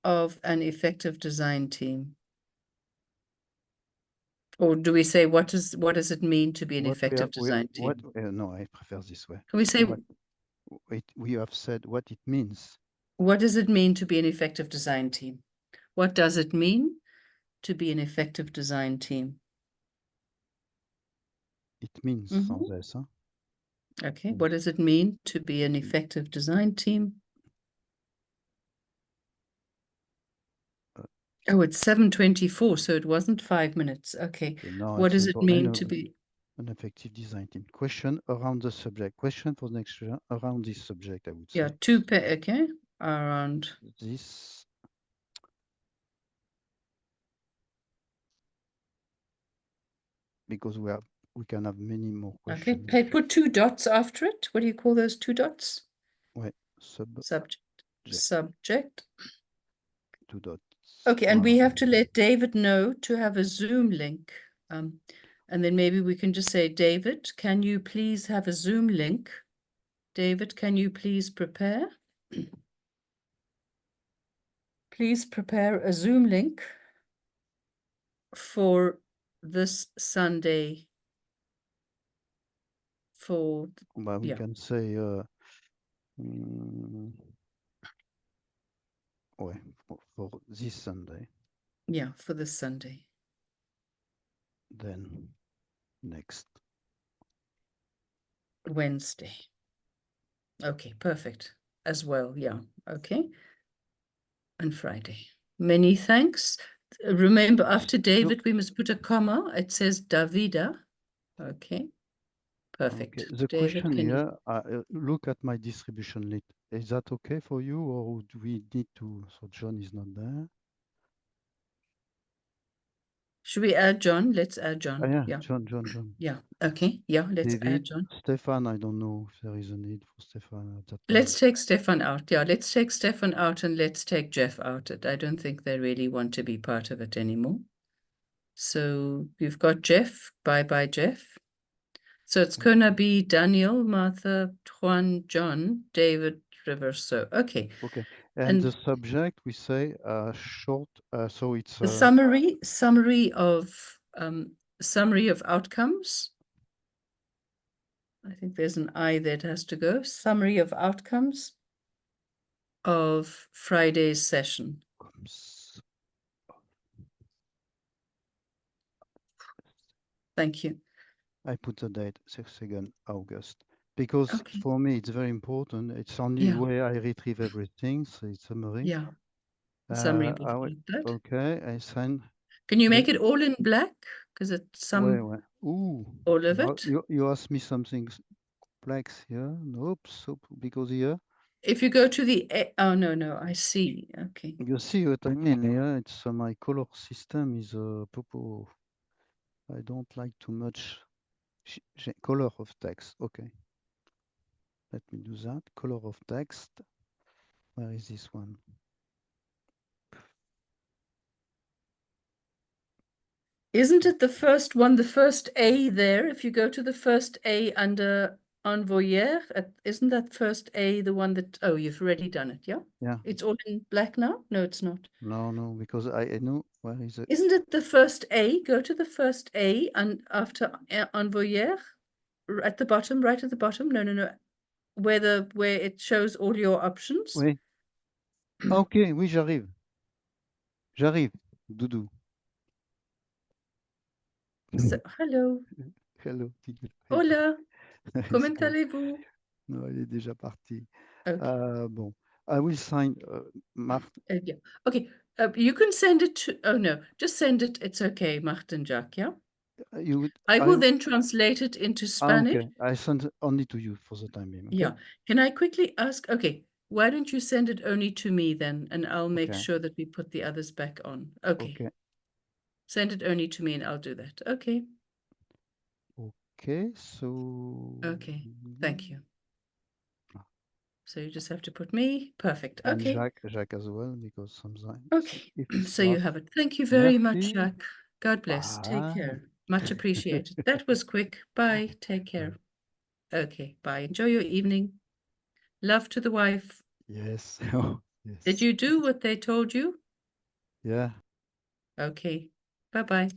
of an effective design team? Or do we say what does it mean to be an effective design team? No, I prefer this way. Can we say we have said what it means. What does it mean to be an effective design team? What does it mean to be an effective design team? It means sans S. Huh? Okay, what does it mean to be an effective design team? Oh, it's 7:24, so it wasn't 5 minutes. Okay. What does it mean to be an effective design team? Question around the subject. Question for next year around this subject, I would say. Yeah, okay. Around this. Because we can have many more questions. Okay, put 2 dots after it. What do you call those 2 dots? Ouais, subject. 2 dots. Okay, and we have to let David know to have a Zoom link. And then maybe we can just say, David, can you please have a Zoom link? David, can you please prepare? Please prepare a Zoom link for this Sunday. We can say for this Sunday. Yeah, for this Sunday. Then next Wednesday. Okay, perfect. As well, yeah. Okay. And Friday. Many thanks. Remember, after David, we must put a comma. It says Davida. Okay. Perfect. Okay. The David, question here, look at my distribution list. Is that okay for you, or do we need to? So John is not there. Should we add John? Let's add John. Yeah. John. Yeah. Okay. Yeah. Let's David, add John. Stefan, I don't know if there is a need for Stefan at that time. Let's take Stefan out. Yeah. Let's take Stefan out and let's take Jeff out. I don't think they really want to be part of it anymore. So you've got Jeff. Bye, Jeff. So it's Kona, B, Daniel, Martha, Juan, John, David, Reverso. Okay. Okay. And the subject, we say short. So it's the summary of outcomes. I think there's an I that has to go. Summary of outcomes of Friday's session. Thank you. I put the date 2nd August because Okay. for me it's very important. It's only Yeah. where I retrieve everything, so it's summary. Yeah. Summary I will- like that. okay, I send. Can you make the- it all in black? Because it's some Wait. Ooh, all of now it. you asked me something complex here. Nope, so because here If you go to the oh no, I see. Okay. you see what I mean here. It's my color system is popo. I don't like too much color of text. Okay, let me do that. Color of text. Where is this one? Isn't it the first one, the first A there? If you go to the first A under Envoyer, isn't that first A the one that, oh, you've already done it, yeah? Yeah. It's all in black now? No, it's not. No, because I know where is it. Isn't it the first A? Go to the first A and after Envoyer at the bottom, right at the bottom. No. Where it shows all your options. Oui. Ok, oui, j'arrive. J'arrive, Doudou. So, hello. Hello. Hola. Comment Sorry. allez-vous? Non, il est déjà parti. Okay. Bon, I will sign Marthe. Yeah. Okay. You can send it to, oh no, just send it. It's okay, Marthe and Jacques, yeah? I will then translate it into Spanish. Okay, I send only to you for the time being. Okay? Yeah. Can I quickly ask, okay, why don't you send it only to me then, and I'll make sure that we put the others back on. Okay. Send it only to me and I'll do that. Okay. Okay, so... Okay, thank you. So you just have to put me. Perfect. And Okay. Jacques as well, because sometimes... Okay, if so you not, have it. Thank you very much, merci. Jacques. God bless. Take care. Much appreciated. That was quick. Bye. Take care. Okay, bye. Enjoy your evening. Love to the wife. Yes. Yes. Did you do what they told you? Yeah. Okay. Bye-bye.